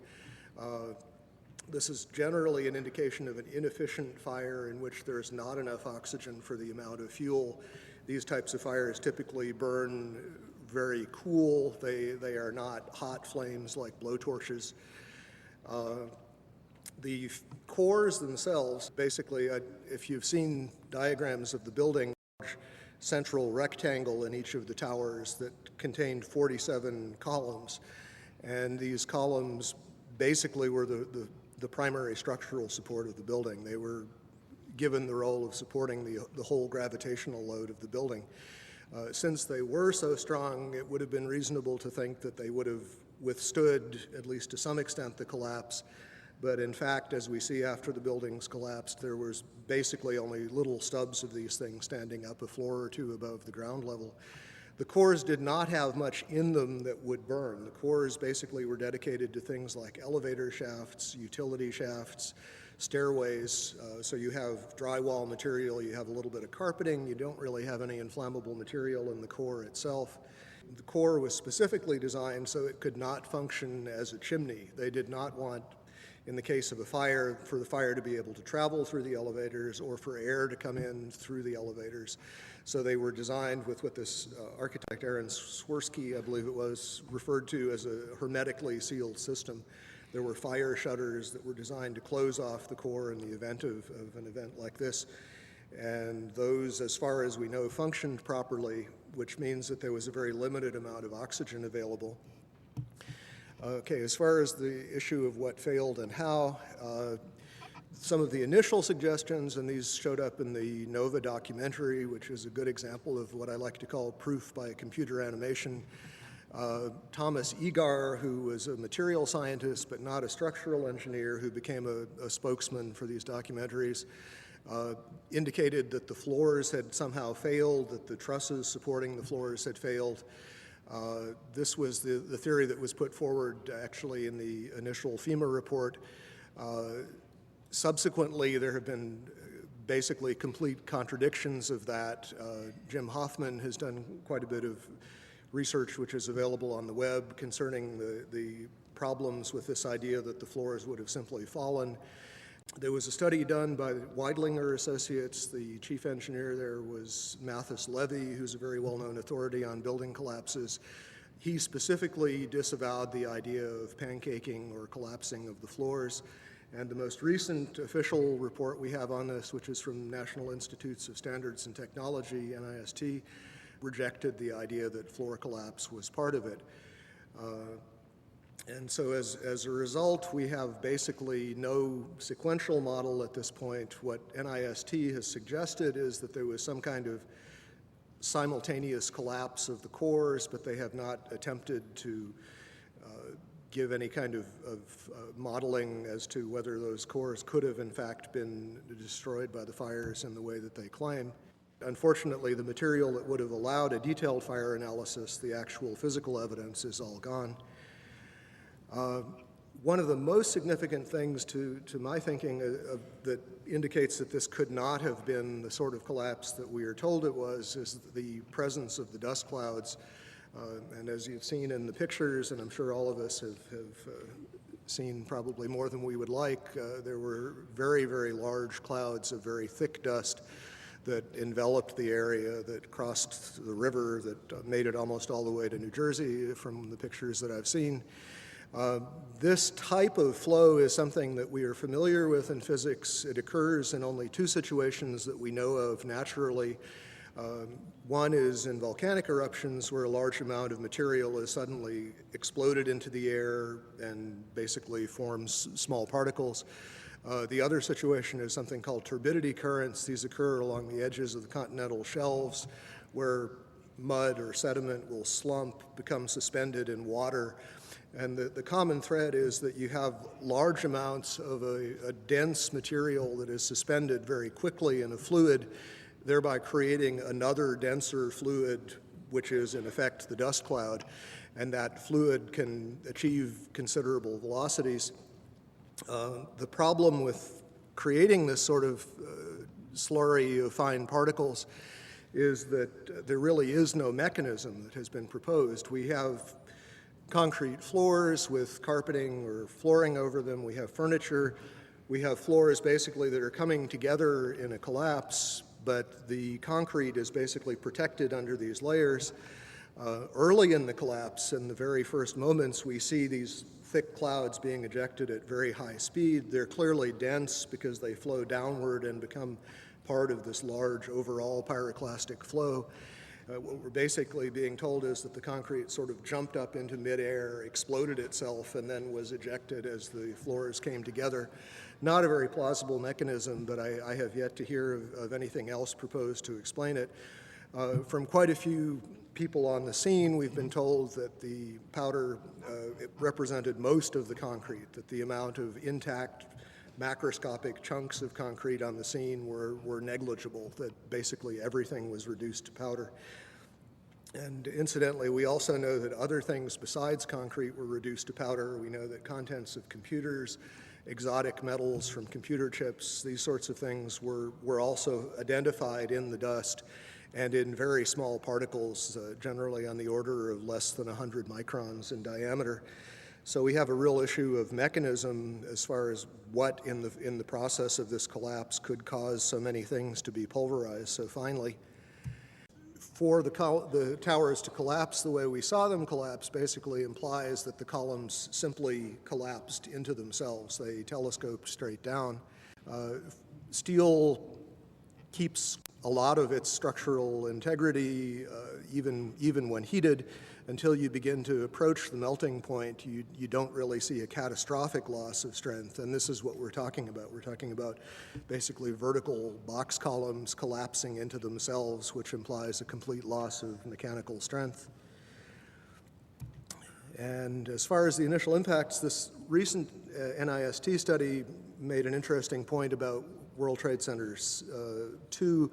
This is generally an indication of an inefficient fire in which there's not enough oxygen for the amount of fuel. These types of fires typically burn very cool. They are not hot flames like blowtorches. The cores themselves, basically, if you've seen diagrams of the building, central rectangle in each of the towers that contained 47 columns, and these columns basically were the primary structural support of the building. They were given the role of supporting the whole gravitational load of the building. Since they were so strong, it would have been reasonable to think that they would have withstood, at least to some extent, the collapse. But in fact, as we see after the buildings collapsed, there was basically only little stubs of these things standing up a floor or two above the ground level. The cores did not have much in them that would burn. The cores basically were dedicated to things like elevator shafts, utility shafts, stairways. So you have drywall material, you have a little bit of carpeting, you don't really have any inflammable material in the core itself. The core was specifically designed so it could not function as a chimney. They did not want, in the case of a fire, for the fire to be able to travel through the elevators or for air to come in through the elevators. So they were designed with what this architect, Aaron Swirsky, I believe it was, referred to as a hermetically sealed system. There were fire shutters that were designed to close off the core in the event of an event like this. And those, as far as we know, functioned properly, which means that there was a very limited amount of oxygen available. Okay, as far as the issue of what failed and how, some of the initial suggestions, and these showed up in the NOVA documentary, which is a good example of what I like to call proof by computer animation. Thomas Egar, who was a material scientist but not a structural engineer, who became a spokesman for these documentaries, indicated that the floors had somehow failed, that the trusses supporting the floors had failed. This was the theory that was put forward actually in the initial FEMA report. Subsequently, there have been basically complete contradictions of that. Jim Hoffman has done quite a bit of research which is available on the web concerning the problems with this idea that the floors would have simply fallen. There was a study done by Weidlinger Associates. The chief engineer there was Mathis Levy, who's a very well-known authority on building collapses. He specifically disavowed the idea of pancaking or collapsing of the floors. And the most recent official report we have on this, which is from National Institutes of Standards and Technology, NIST, rejected the idea that floor collapse was part of it. And so as a result, we have basically no sequential model at this point. What NIST has suggested is that there was some kind of simultaneous collapse of the cores, but they have not attempted to give any kind of modeling as to whether those cores could have in fact been destroyed by the fires in the way that they claim. Unfortunately, the material that would have allowed a detailed fire analysis, the actual physical evidence, is all gone. One of the most significant things to my thinking that indicates that this could not have been the sort of collapse that we are told it was is the presence of the dust clouds. And as you've seen in the pictures, and I'm sure all of us have seen probably more than we would like, there were very, very large clouds of very thick dust that enveloped the area, that crossed the river, that made it almost all the way to New Jersey from the pictures that I've seen. This type of flow is something that we are familiar with in physics. It occurs in only two situations that we know of naturally. One is in volcanic eruptions where a large amount of material is suddenly exploded into the air and basically forms small particles. The other situation is something called turbidity currents. These occur along the edges of the continental shelves where mud or sediment will slump, become suspended in water. And the common thread is that you have large amounts of a dense material that is suspended very quickly in a fluid thereby creating another denser fluid, which is in effect the dust cloud, and that fluid can achieve considerable velocities. The problem with creating this sort of slurry of fine particles is that there really is no mechanism that has been proposed. We have concrete floors with carpeting or flooring over them. We have furniture. We have floors basically that are coming together in a collapse, but the concrete is basically protected under these layers. Early in the collapse, in the very first moments, we see these thick clouds being ejected at very high speed. They're clearly dense because they flow downward and become part of this large overall pyroclastic flow. What we're basically being told is that the concrete sort of jumped up into midair, exploded itself, and then was ejected as the floors came together. Not a very plausible mechanism, but I have yet to hear of anything else proposed to explain it. From quite a few people on the scene, we've been told that the powder it represented most of the concrete, that the amount of intact macroscopic chunks of concrete on the scene were negligible, that basically everything was reduced to powder. And incidentally, we also know that other things besides concrete were reduced to powder. We know that contents of computers, exotic metals from computer chips, these sorts of things were also identified in the dust and in very small particles, generally on the order of less than 100 microns in diameter. So we have a real issue of mechanism as far as what in the process of this collapse could cause so many things to be pulverized so finely. For the towers to collapse the way we saw them collapse basically implies that the columns simply collapsed into themselves. They telescoped straight down. Steel keeps a lot of its structural integrity, even when heated. Until you begin to approach the melting point, you don't really see a catastrophic loss of strength, and this is what we're talking about. We're talking about basically vertical box columns collapsing into themselves, which implies a complete loss of mechanical strength. And as far as the initial impacts, this recent NIST study made an interesting point about World Trade Centers 2.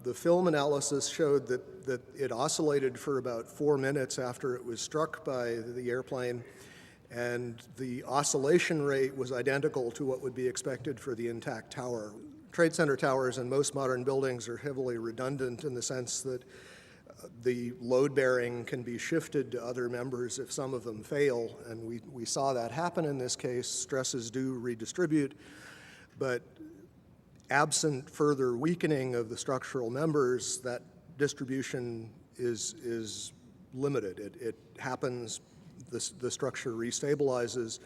The film analysis showed that it oscillated for about 4 minutes after it was struck by the airplane, and the oscillation rate was identical to what would be expected for the intact tower. Trade Center towers in most modern buildings are heavily redundant in the sense that the load bearing can be shifted to other members if some of them fail, and we saw that happen in this case. Stresses do redistribute, but absent further weakening of the structural members, that distribution is limited. It happens, the structure restabilizes,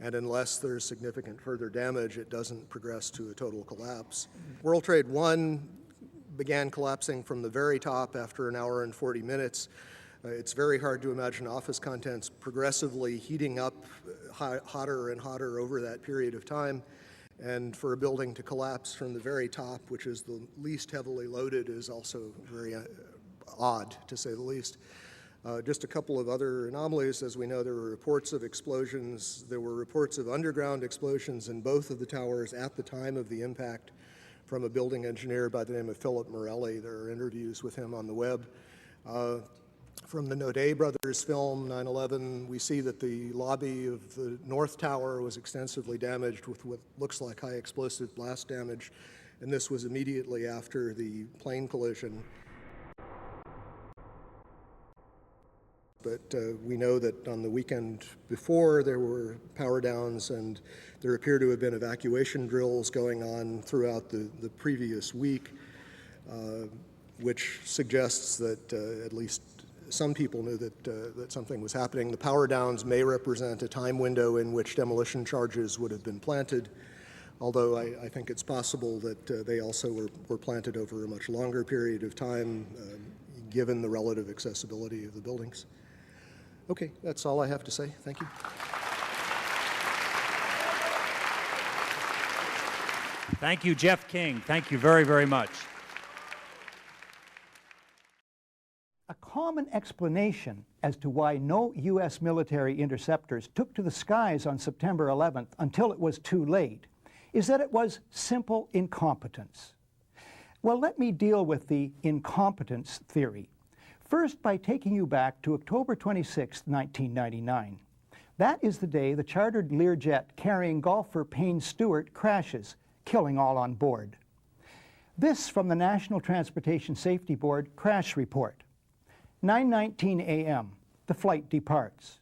and unless there's significant further damage, it doesn't progress to a total collapse. World Trade 1 began collapsing from the very top after 1 hour and 40 minutes. It's very hard to imagine office contents progressively heating up hotter and hotter over that period of time. And for a building to collapse from the very top, which is the least heavily loaded, is also very odd, to say the least. Just a couple of other anomalies. As we know, there were reports of explosions. There were reports of underground explosions in both of the towers at the time of the impact from a building engineer by the name of Philip Morelli. There are interviews with him on the web. From the Naudet brothers film, 9/11, we see that the lobby of the North Tower was extensively damaged with what looks like high explosive blast damage, and this was immediately after the plane collision. But we know that on the weekend before, there were power downs, and there appear to have been evacuation drills going on throughout the previous week, which suggests that at least some people knew that something was happening. The power downs may represent a time window in which demolition charges would have been planted, although I think it's possible that they also were planted over a much longer period of time, given the relative accessibility of the buildings. Okay, that's all I have to say. Thank you. Thank you, Jeff King. Thank you very, very much. A common explanation as to why no U.S. military interceptors took to the skies on September 11th until it was too late is that it was simple incompetence. Well, let me deal with the incompetence theory. First, by taking you back to October 26, 1999. That is the day the chartered Learjet carrying golfer Payne Stewart crashes, killing all on board. This from the National Transportation Safety Board crash report. 9:19 a.m., the flight departs.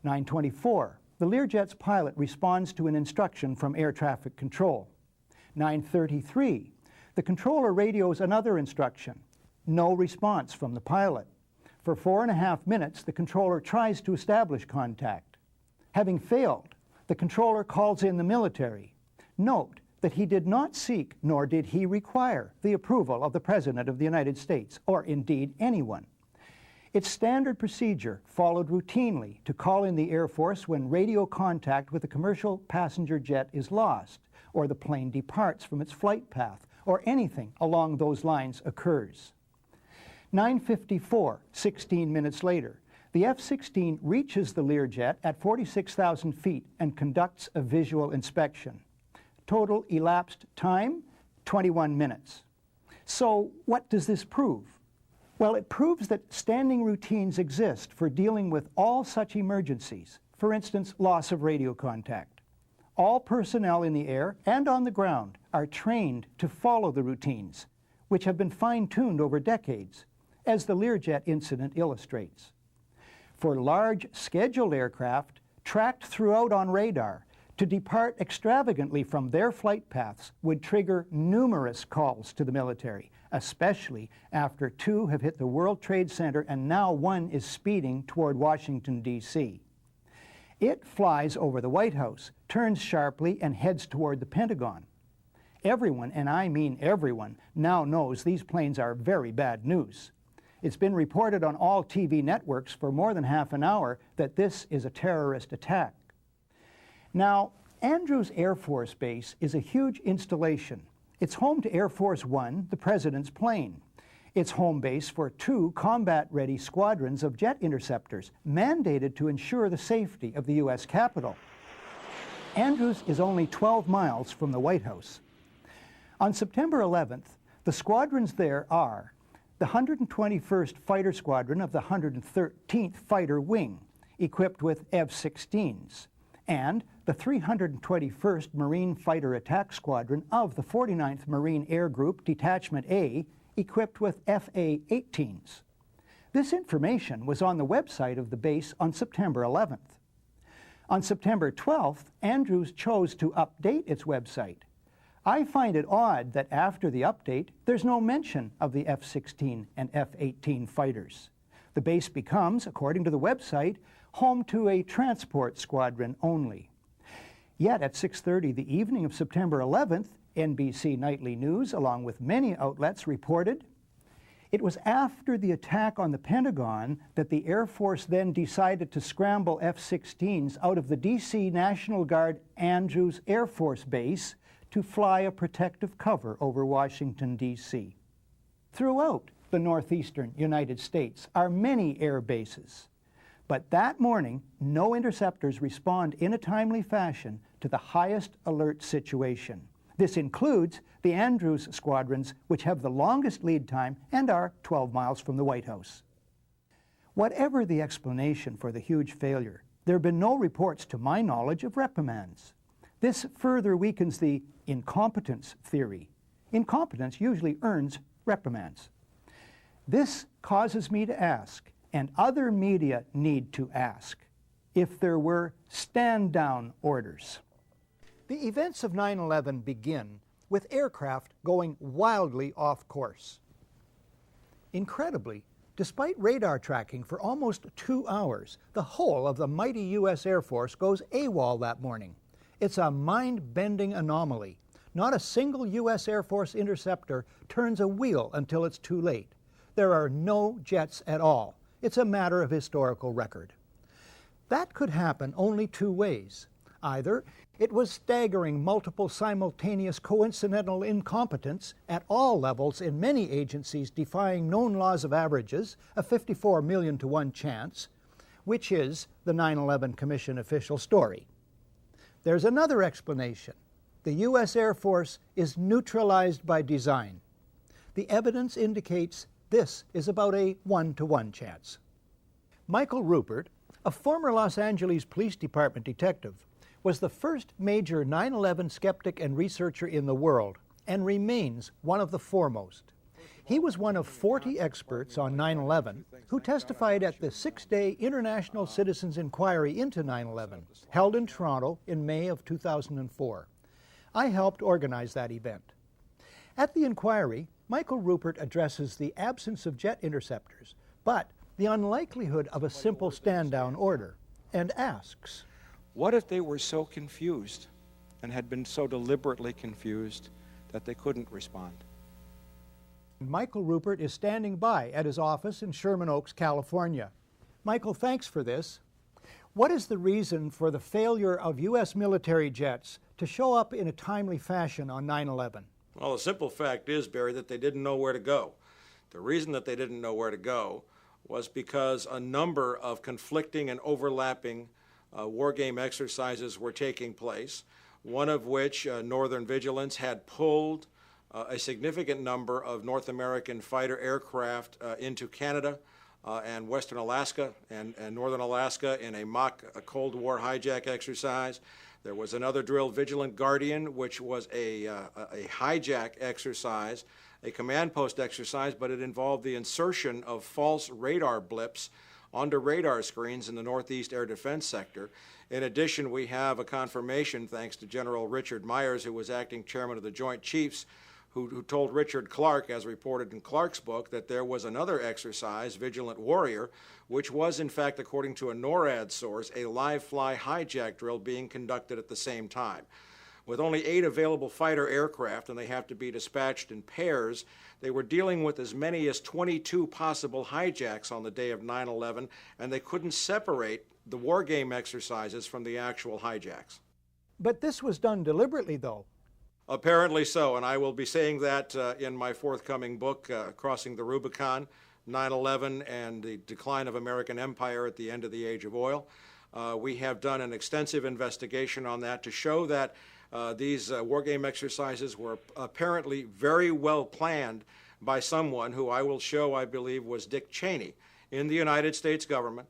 9:24, the Learjet's pilot responds to an instruction from air traffic control. 9:33, the controller radios another instruction. No response from the pilot. For 4.5 minutes, the controller tries to establish contact. Having failed, the controller calls in the military. Note that he did not seek, nor did he require, the approval of the President of the United States, or indeed anyone. It's standard procedure, followed routinely, to call in the Air Force when radio contact with a commercial passenger jet is lost, or the plane departs from its flight path, or anything along those lines occurs. 9:54, 16 minutes later, the F-16 reaches the Learjet at 46,000 feet and conducts a visual inspection. Total elapsed time, 21 minutes. So what does this prove? Well, it proves that standing routines exist for dealing with all such emergencies, for instance, loss of radio contact. All personnel in the air and on the ground are trained to follow the routines, which have been fine-tuned over decades, as the Learjet incident illustrates. For large scheduled aircraft tracked throughout on radar, to depart extravagantly from their flight paths would trigger numerous calls to the military, especially after 2 have hit the World Trade Center and now 1 is speeding toward Washington, D.C. It flies over the White House, turns sharply, and heads toward the Pentagon. Everyone, and I mean everyone, now knows these planes are very bad news. It's been reported on all TV networks for more than half an hour that this is a terrorist attack. Now, Andrews Air Force Base is a huge installation. It's home to Air Force One, the President's plane. It's home base for 2 combat-ready squadrons of jet interceptors, mandated to ensure the safety of the U.S. Capitol. Andrews is only 12 miles from the White House. On September 11th, the squadrons there are the 121st Fighter Squadron of the 113th Fighter Wing, equipped with F-16s, and the 321st Marine Fighter Attack Squadron of the 49th Marine Air Group Detachment A, equipped with FA-18s. This information was on the website of the base on September 11th. On September 12th, Andrews chose to update its website. I find it odd that after the update, there's no mention of the F-16 and F-18 fighters. The base becomes, according to the website, home to a transport squadron only. Yet at 6:30 the evening of September 11th, NBC Nightly News, along with many outlets, reported, it was after the attack on the Pentagon that the Air Force then decided to scramble F-16s out of the D.C. National Guard Andrews Air Force Base to fly a protective cover over Washington, D.C. Throughout the northeastern United States are many air bases. But that morning, no interceptors respond in a timely fashion to the highest alert situation. This includes the Andrews squadrons, which have the longest lead time and are 12 miles from the White House. Whatever the explanation for the huge failure, there have been no reports to my knowledge of reprimands. This further weakens the incompetence theory. Incompetence usually earns reprimands. This causes me to ask, and other media need to ask, if there were stand-down orders. The events of 9/11 begin with aircraft going wildly off course. Incredibly, despite radar tracking for almost 2 hours, the whole of the mighty U.S. Air Force goes AWOL that morning. It's a mind-bending anomaly. Not a single U.S. Air Force interceptor turns a wheel until it's too late. There are no jets at all. It's a matter of historical record. That could happen only 2 ways. Either it was staggering multiple simultaneous coincidental incompetence at all levels in many agencies defying known laws of averages, a 54 million to 1 chance, which is the 9/11 Commission official story. There's another explanation. The U.S. Air Force is neutralized by design. The evidence indicates this is about a 1-to-1 chance. Michael Rupert, a former Los Angeles Police Department detective, was the first major 9/11 skeptic and researcher in the world and remains one of the foremost. He was one of 40 experts on 9/11 who testified at the 6-day International Citizens Inquiry into 9/11, held in Toronto in May of 2004. I helped organize that event. At the inquiry, Michael Rupert addresses the absence of jet interceptors, but the unlikelihood of a simple stand-down order, and asks, what if they were so confused and had been so deliberately confused that they couldn't respond? Michael Rupert is standing by at his office in Sherman Oaks, California. Michael, thanks for this. What is the reason for the failure of U.S. military jets to show up in a timely fashion on 9/11? Well, the simple fact is, Barry, that they didn't know where to go. The reason that they didn't know where to go was because a number of conflicting and overlapping war game exercises were taking place, one of which, Northern Vigilance, had pulled a significant number of North American fighter aircraft into Canada and Western Alaska and Northern Alaska in a mock Cold War hijack exercise. There was another drill, Vigilant Guardian, which was a hijack exercise, a command post exercise, but it involved the insertion of false radar blips onto radar screens in the Northeast Air Defense Sector. In addition, we have a confirmation, thanks to General Richard Myers, who was acting chairman of the Joint Chiefs, who told Richard Clark, as reported in Clark's book, that there was another exercise, Vigilant Warrior, which was, in fact, according to a NORAD source, a live-fly hijack drill being conducted at the same time. With only 8 available fighter aircraft, and they have to be dispatched in pairs, they were dealing with as many as 22 possible hijacks on the day of 9/11, and they couldn't separate the war game exercises from the actual hijacks. But this was done deliberately, though. Apparently so, and I will be saying that in my forthcoming book, Crossing the Rubicon, 9/11 and the Decline of American Empire at the End of the Age of Oil. We have done an extensive investigation on that to show that these war game exercises were apparently very well planned by someone who I will show, I believe, was Dick Cheney in the United States government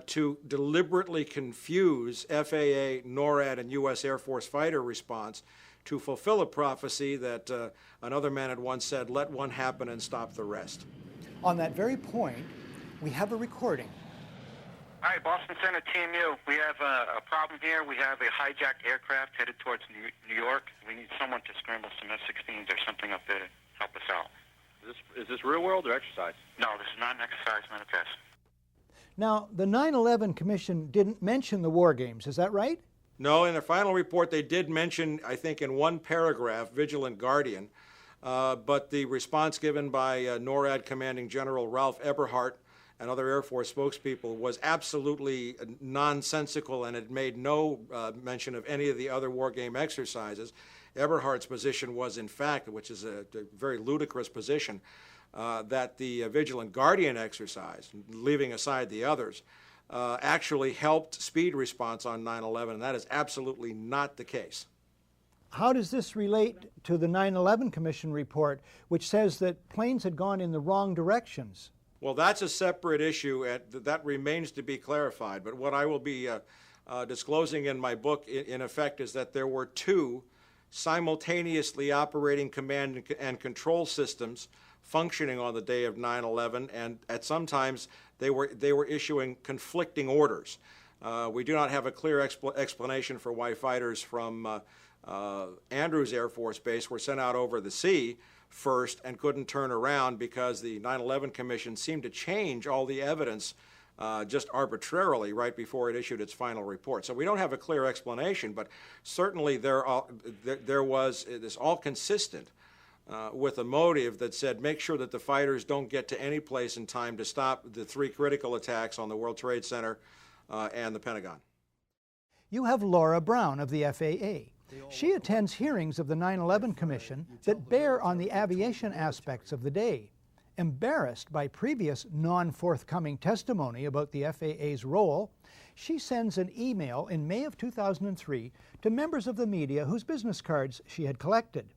to deliberately confuse FAA, NORAD, and U.S. Air Force fighter response to fulfill a prophecy that another man had once said, let one happen and stop the rest. On that very point, we have a recording. Hi, Boston Center, Team U. We have a problem here. We have a hijacked aircraft headed towards New York. We need someone to scramble some F-16s or something up there to help us out. Is this real world or exercise? No, this is not an exercise, not a test. Now, the 9/11 Commission didn't mention the war games, is that right? No, in their final report they did mention, I think in one paragraph, Vigilant Guardian, but the response given by NORAD Commanding General Ralph Eberhardt and other Air Force spokespeople was absolutely nonsensical, and it made no mention of any of the other war game exercises. Eberhardt's position was, in fact, which is a very ludicrous position, that the Vigilant Guardian exercise, leaving aside the others, actually helped speed response on 9/11, and that is absolutely not the case. How does this relate to the 9/11 Commission report, which says that planes had gone in the wrong directions? Well, that's a separate issue, and that remains to be clarified. But what I will be disclosing in my book, in effect, is that there were 2 simultaneously operating command and control systems functioning on the day of 9/11, and at sometimes they were issuing conflicting orders. We do not have a clear explanation for why fighters from Andrews Air Force Base were sent out over the sea first and couldn't turn around, because the 9/11 Commission seemed to change all the evidence just arbitrarily right before it issued its final report. So we don't have a clear explanation, but certainly there was this all consistent with a motive that said make sure that the fighters don't get to any place in time to stop the 3 critical attacks on the World Trade Center and the Pentagon. You have Laura Brown of the FAA. She attends hearings of the 9/11 Commission that bear on the aviation aspects of the day. Embarrassed by previous non-forthcoming testimony about the FAA's role, she sends an email in May of 2003 to members of the media whose business cards she had collected.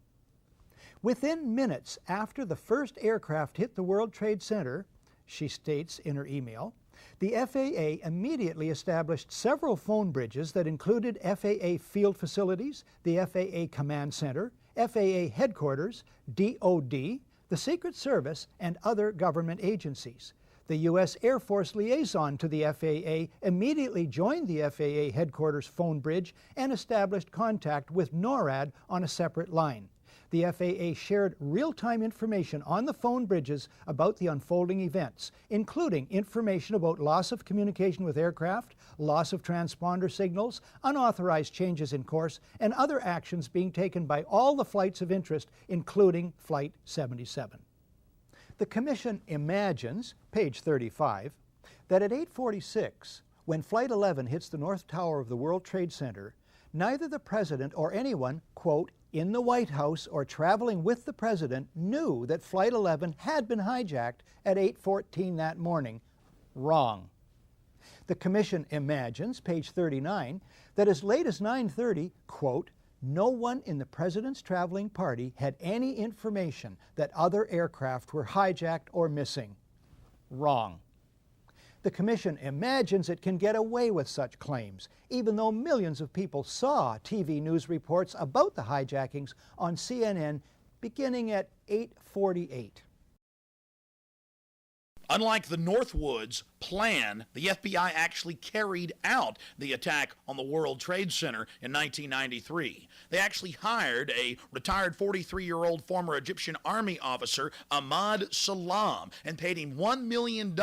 Within minutes after the first aircraft hit the World Trade Center, she states in her email, the FAA immediately established several phone bridges that included FAA field facilities, the FAA Command Center, FAA Headquarters, DOD, the Secret Service, and other government agencies. The U.S. Air Force liaison to the FAA immediately joined the FAA Headquarters phone bridge and established contact with NORAD on a separate line. The FAA shared real-time information on the phone bridges about the unfolding events, including information about loss of communication with aircraft, loss of transponder signals, unauthorized changes in course, and other actions being taken by all the flights of interest, including Flight 77. The Commission imagines, page 35, that at 8:46, when Flight 11 hits the North Tower of the World Trade Center, neither the President or anyone, quote, in the White House or traveling with the President knew that Flight 11 had been hijacked at 8:14 that morning. Wrong. The Commission imagines, page 39, that as late as 9:30, quote, no one in the President's traveling party had any information that other aircraft were hijacked or missing. Wrong. The Commission imagines it can get away with such claims, even though millions of people saw TV news reports about the hijackings on CNN beginning at 8:48. Unlike the Northwoods plan, the FBI actually carried out the attack on the World Trade Center in 1993. They actually hired a retired 43-year-old former Egyptian army officer, Ahmad Salam, and paid him $1 million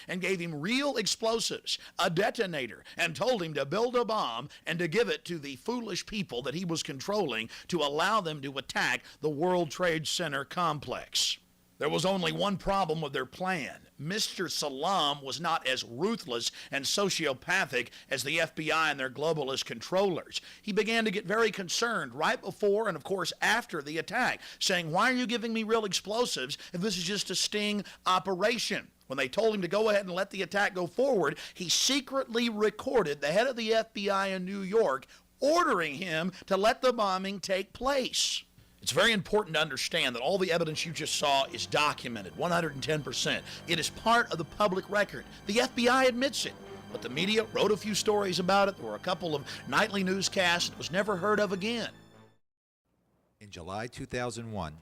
and gave him real explosives, a detonator, and told him to build a bomb and to give it to the foolish people that he was controlling to allow them to attack the World Trade Center complex. There was only one problem with their plan. Mr. Salam was not as ruthless and sociopathic as the FBI and their globalist controllers. He began to get very concerned right before and, of course, after the attack, saying, why are you giving me real explosives if this is just a sting operation? When they told him to go ahead and let the attack go forward, he secretly recorded the head of the FBI in New York ordering him to let the bombing take place. It's very important to understand that all the evidence you just saw is documented, 110%. It is part of the public record. The FBI admits it, but the media wrote a few stories about it. There were a couple of nightly newscasts. It was never heard of again. In July 2001,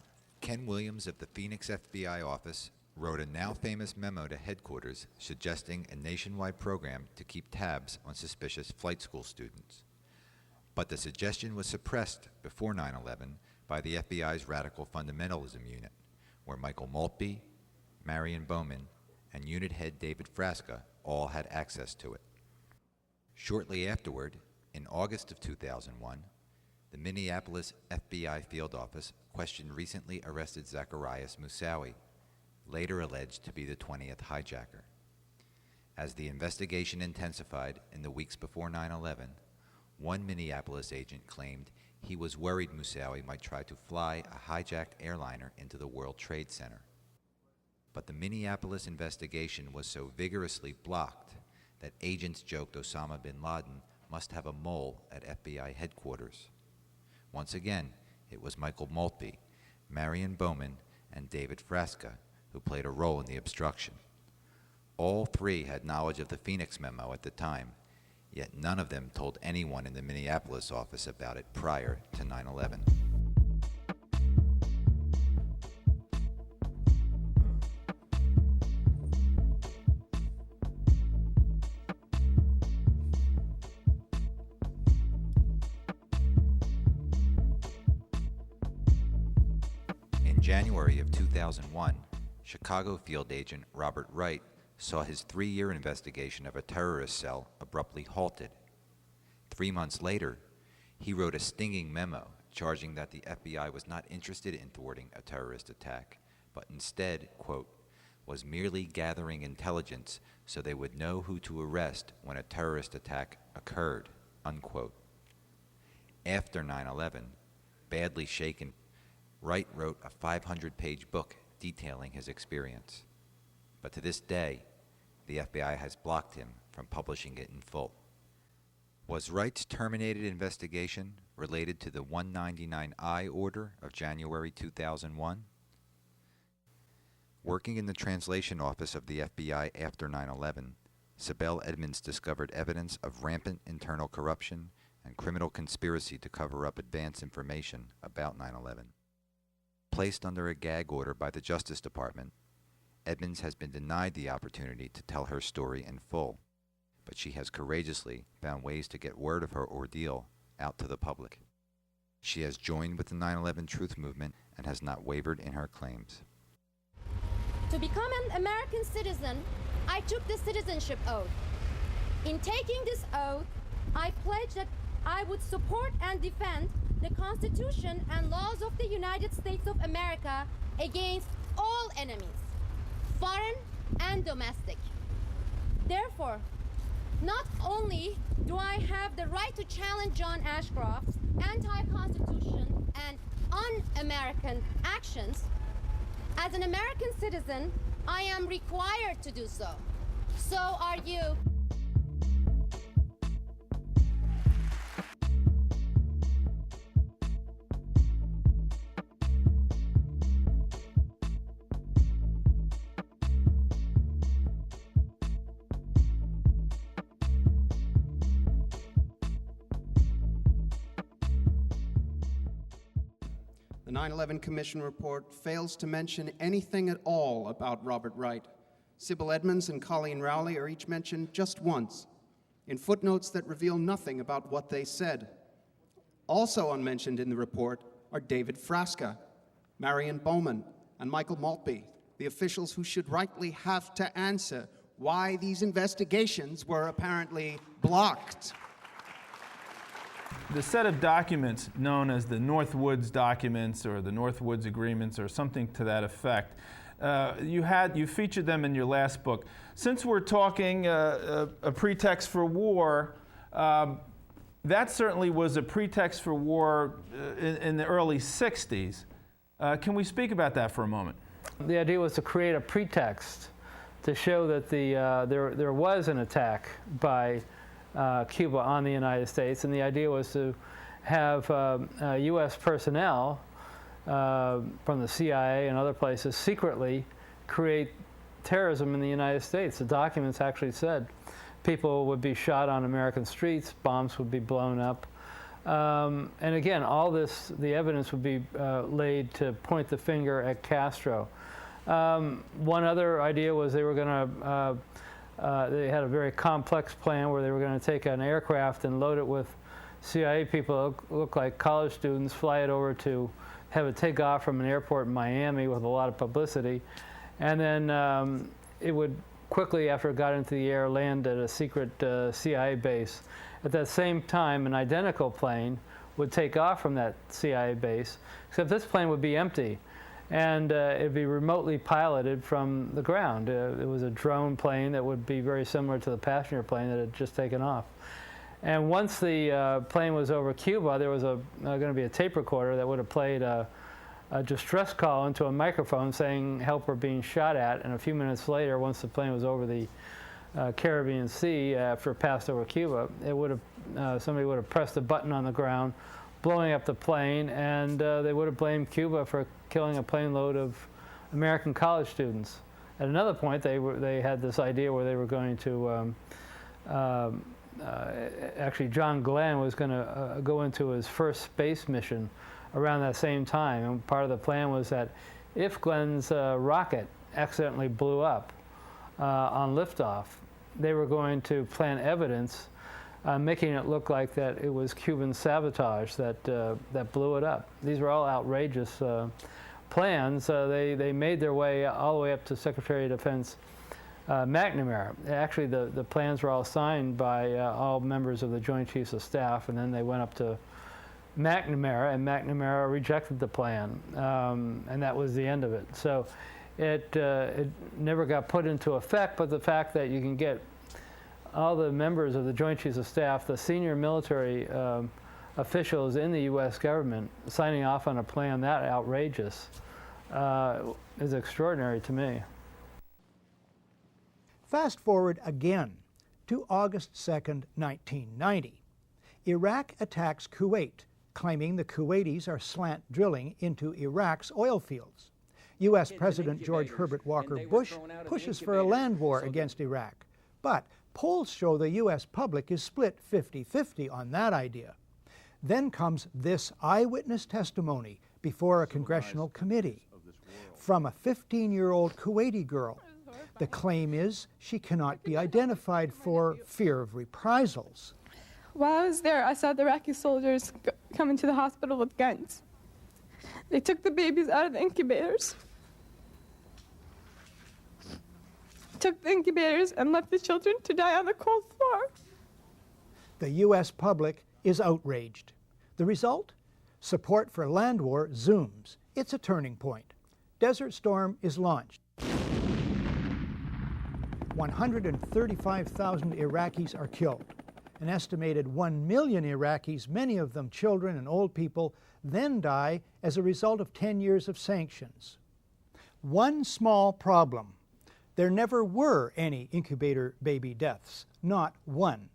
Ken Williams of the Phoenix FBI office wrote a now famous memo to headquarters suggesting a nationwide program to keep tabs on suspicious flight school students. But the suggestion was suppressed before 9/11 by the FBI's Radical Fundamentalism Unit, where Michael Maltby, Marion Bowman, and unit head David Frasca all had access to it. Shortly afterward, in August of 2001, the Minneapolis FBI field office questioned recently arrested Zacarias Moussaoui, later alleged to be the 20th hijacker. As the investigation intensified in the weeks before 9/11, one Minneapolis agent claimed he was worried Moussaoui might try to fly a hijacked airliner into the World Trade Center. But the Minneapolis investigation was so vigorously blocked that agents joked Osama bin Laden must have a mole at FBI headquarters. Once again, it was Michael Maltby, Marion Bowman, and David Frasca who played a role in the obstruction. All three had knowledge of the Phoenix memo at the time, yet none of them told anyone in the Minneapolis office about it prior to 9/11. In January of 2001, Chicago field agent Robert Wright saw his 3-year investigation of a terrorist cell abruptly halted. 3 months later, he wrote a stinging memo charging that the FBI was not interested in thwarting a terrorist attack, but instead, quote, was merely gathering intelligence so they would know who to arrest when a terrorist attack occurred, unquote. After 9/11, badly shaken, Wright wrote a 500-page book detailing his experience. But to this day, the FBI has blocked him from publishing it in full. Was Wright's terminated investigation related to the 199I order of January 2001? Working in the translation office of the FBI after 9/11, Sibel Edmonds discovered evidence of rampant internal corruption and criminal conspiracy to cover up advance information about 9/11. Placed under a gag order by the Justice Department, Edmonds has been denied the opportunity to tell her story in full, but she has courageously found ways to get word of her ordeal out to the public. She has joined with the 9/11 Truth Movement and has not wavered in her claims. To become an American citizen, I took the citizenship oath. In taking this oath, I pledged that I would support and defend the Constitution and laws of the United States of America against all enemies, foreign and domestic. Therefore, not only do I have the right to challenge John Ashcroft's anti-Constitution and un-American actions, as an American citizen, I am required to do so. So are you. The 9/11 Commission report fails to mention anything at all about Robert Wright. Sibel Edmonds and Colleen Rowley are each mentioned just once, in footnotes that reveal nothing about what they said. Also unmentioned in the report are David Frasca, Marion Bowman, and Michael Maltby, the officials who should rightly have to answer why these investigations were apparently blocked. The set of documents known as the Northwoods documents or the Northwoods agreements or something to that effect, you featured them in your last book. Since we're talking a pretext for war, that certainly was a pretext for war in the early 60s. Can we speak about that for a moment? The idea was to create a pretext to show that there was an attack by Cuba on the United States, and the idea was to have U.S. personnel from the CIA and other places secretly create terrorism in the United States. The documents actually said people would be shot on American streets, bombs would be blown up, and again, all this, the evidence would be laid to point the finger at Castro. One other idea was they were going to they had a very complex plan where they were going to take an aircraft and load it with CIA people who looked like college students, fly it over to have it take off from an airport in Miami with a lot of publicity, and then it would quickly, after it got into the air, land at a secret CIA base. At that same time, an identical plane would take off from that CIA base, except this plane would be empty. And it'd be remotely piloted from the ground. It was a drone plane that would be very similar to the passenger plane that had just taken off. And once the plane was over Cuba, there was going to be a tape recorder that would have played a distress call into a microphone saying help were being shot at. And a few minutes later, once the plane was over the Caribbean Sea, after it passed over Cuba, it would have somebody would have pressed a button on the ground, blowing up the plane, and they would have blamed Cuba for killing a plane load of American college students. At another point, they had this idea where they were going to actually John Glenn was going to go into his first space mission around that same time, and part of the plan was that if Glenn's rocket accidentally blew up on liftoff, they were going to plant evidence making it look like that it was Cuban sabotage that blew it up. These were all outrageous plans. They made their way all the way up to Secretary of Defense McNamara. Actually, the plans were all signed by all members of the Joint Chiefs of Staff, and then they went up to McNamara, and McNamara rejected the plan, and that was the end of it. So it never got put into effect, but the fact that you can get all the members of the Joint Chiefs of Staff, the senior military officials in the U.S. government signing off on a plan that outrageous is extraordinary to me. Fast forward again to August 2nd, 1990. Iraq attacks Kuwait claiming the Kuwaitis are slant drilling into Iraq's oil fields. U.S. President George Herbert Walker Bush pushes for a land war against Iraq. But polls show the U.S. public is split 50-50 on that idea. Then comes this eyewitness testimony before a congressional committee from a 15-year-old Kuwaiti girl. The claim is she cannot be identified for fear of reprisals. While I was there, I saw the Iraqi soldiers come into the hospital with guns. They took the babies out of the incubators, and left the children to die on the cold floor. The U.S. public is outraged. The result? Support for land war zooms. It's a turning point. Desert Storm is launched. 135,000 Iraqis are killed. An estimated 1 million Iraqis, many of them children and old people, then die as a result of 10 years of sanctions. One small problem. There never were any incubator baby deaths, not one.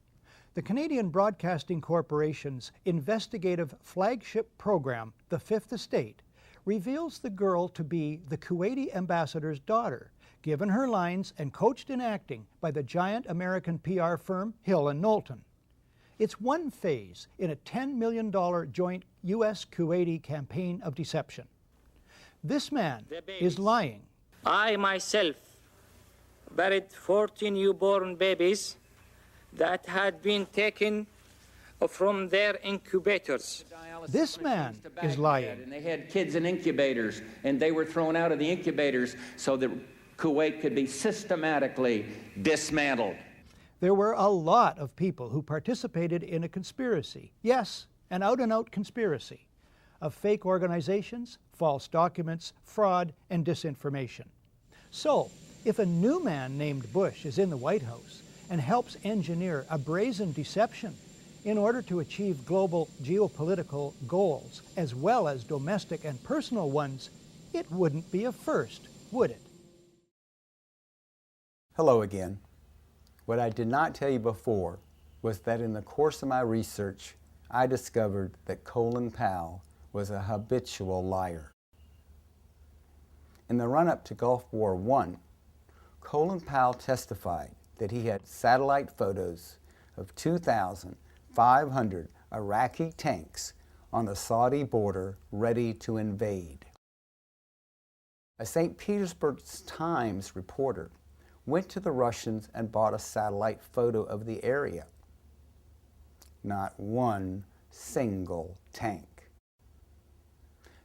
The Canadian Broadcasting Corporation's investigative flagship program, The Fifth Estate, reveals the girl to be the Kuwaiti ambassador's daughter, given her lines and coached in acting by the giant American PR firm Hill & Knowlton. It's one phase in a $10 million joint U.S.-Kuwaiti campaign of deception. This man is lying. I myself buried 14 newborn babies that had been taken from their incubators. This man is lying. And they had kids in incubators, and they were thrown out of the incubators so that Kuwait could be systematically dismantled. There were a lot of people who participated in a conspiracy. Yes, an out-and-out conspiracy of fake organizations, false documents, fraud, and disinformation. So, if a new man named Bush is in the White House and helps engineer a brazen deception in order to achieve global geopolitical goals, as well as domestic and personal ones, it wouldn't be a first, would it? Hello again. What I did not tell you before was that in the course of my research, I discovered that Colin Powell was a habitual liar. In the run-up to Gulf War I, Colin Powell testified that he had satellite photos of 2,500 Iraqi tanks on the Saudi border ready to invade. A St. Petersburg Times reporter went to the Russians and bought a satellite photo of the area. Not one single tank.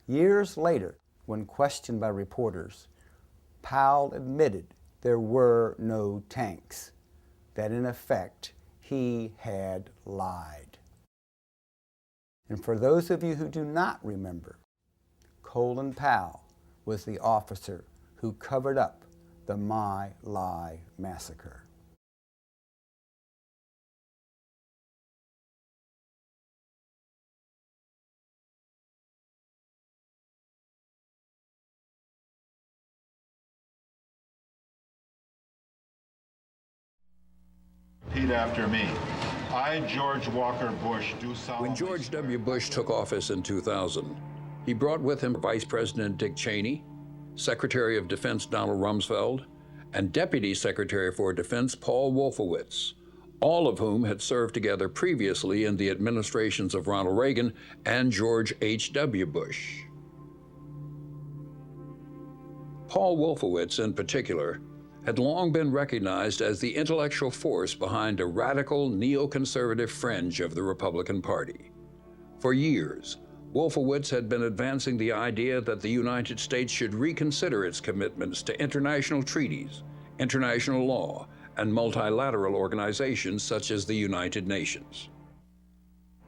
Years later, when questioned by reporters, Powell admitted there were no tanks, that in effect he had lied. And for those of you who do not remember, Colin Powell was the officer who covered up the My Lai massacre. Repeat after me. I, George Walker Bush, do solemnly. When George W. Bush took office in 2000, he brought with him Vice President Dick Cheney, Secretary of Defense Donald Rumsfeld, and Deputy Secretary for Defense Paul Wolfowitz, all of whom had served together previously in the administrations of Ronald Reagan and George H.W. Bush. Paul Wolfowitz, in particular, had long been recognized as the intellectual force behind a radical neoconservative fringe of the Republican Party. For years, Wolfowitz had been advancing the idea that the United States should reconsider its commitments to international treaties, international law, and multilateral organizations such as the United Nations.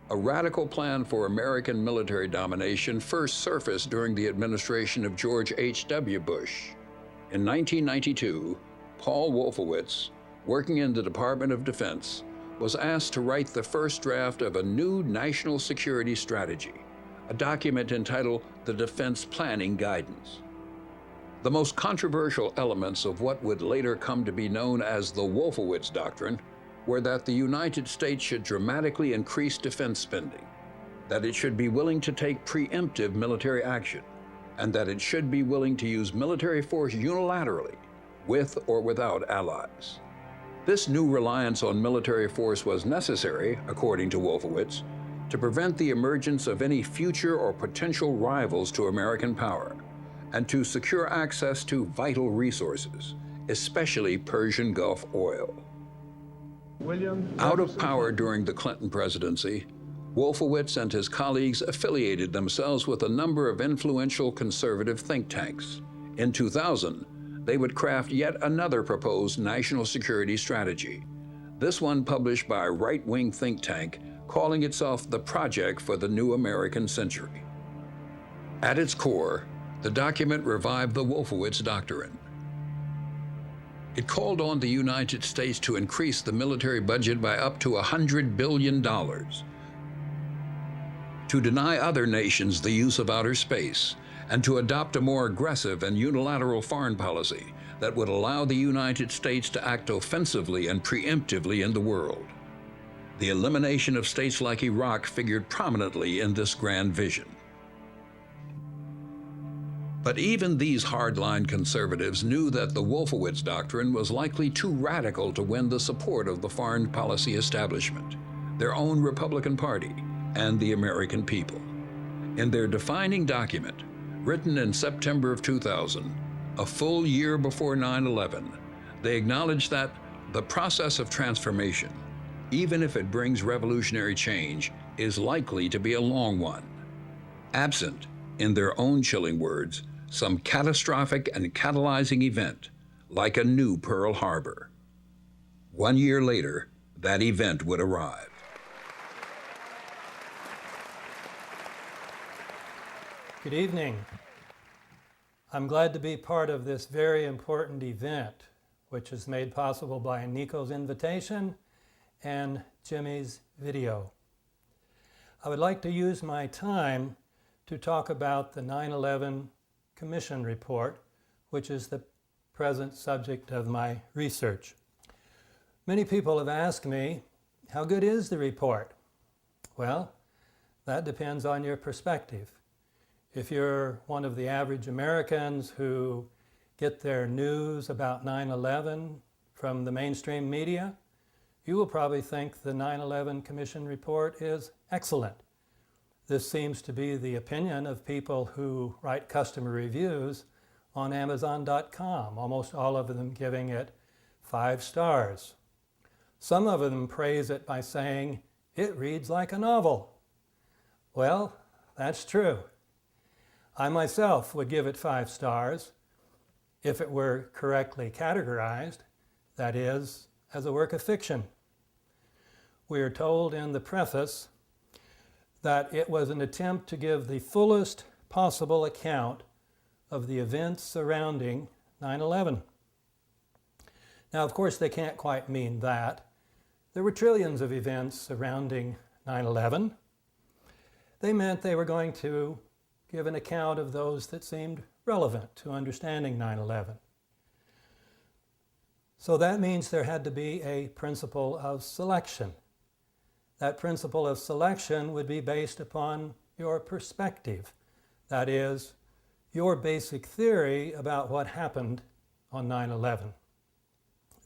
A radical plan for American military domination first surfaced during the administration of George H.W. Bush. In 1992, Paul Wolfowitz, working in the Department of Defense, was asked to write the first draft of a new national security strategy, a document entitled the Defense Planning Guidance. The most controversial elements of what would later come to be known as the Wolfowitz Doctrine were that the United States should dramatically increase defense spending, that it should be willing to take preemptive military action, and that it should be willing to use military force unilaterally, with or without allies. This new reliance on military force was necessary, according to Wolfowitz, to prevent the emergence of any future or potential rivals to American power, and to secure access to vital resources, especially Persian Gulf oil. Out of power during the Clinton presidency, Wolfowitz and his colleagues affiliated themselves with a number of influential conservative think tanks. In 2000, they would craft yet another proposed national security strategy, this one published by a right-wing think tank calling itself the Project for the New American Century. At its core, the document revived the Wolfowitz Doctrine. It called on the United States to increase the military budget by up to $100 billion, to deny other nations the use of outer space, and to adopt a more aggressive and unilateral foreign policy that would allow the United States to act offensively and preemptively in the world. The elimination of states like Iraq figured prominently in this grand vision. But even these hardline conservatives knew that the Wolfowitz Doctrine was likely too radical to win the support of the foreign policy establishment, their own Republican Party, and the American people. In their defining document, written in September of 2000, a full year before 9/11, they acknowledged that the process of transformation, even if it brings revolutionary change, is likely to be a long one. Absent, in their own chilling words, some catastrophic and catalyzing event, like a new Pearl Harbor. 1 year later, that event would arrive. Good evening. I'm glad to be part of this very important event, which is made possible by Nico's invitation and Jimmy's video. I would like to use my time to talk about the 9/11 Commission report, which is the present subject of my research. Many people have asked me, how good is the report? Well, that depends on your perspective. If you're one of the average Americans who get their news about 9/11 from the mainstream media, you will probably think the 9/11 Commission report is excellent. This seems to be the opinion of people who write customer reviews on Amazon.com, almost all of them giving it 5 stars. Some of them praise it by saying, it reads like a novel. Well, that's true. I myself would give it 5 stars if it were correctly categorized, that is, as a work of fiction. We are told in the preface that it was an attempt to give the fullest possible account of the events surrounding 9/11. Now, of course, they can't quite mean that. There were trillions of events surrounding 9/11. They meant they were going to give an account of those that seemed relevant to understanding 9/11. So that means there had to be a principle of selection. That principle of selection would be based upon your perspective. That is, your basic theory about what happened on 9/11.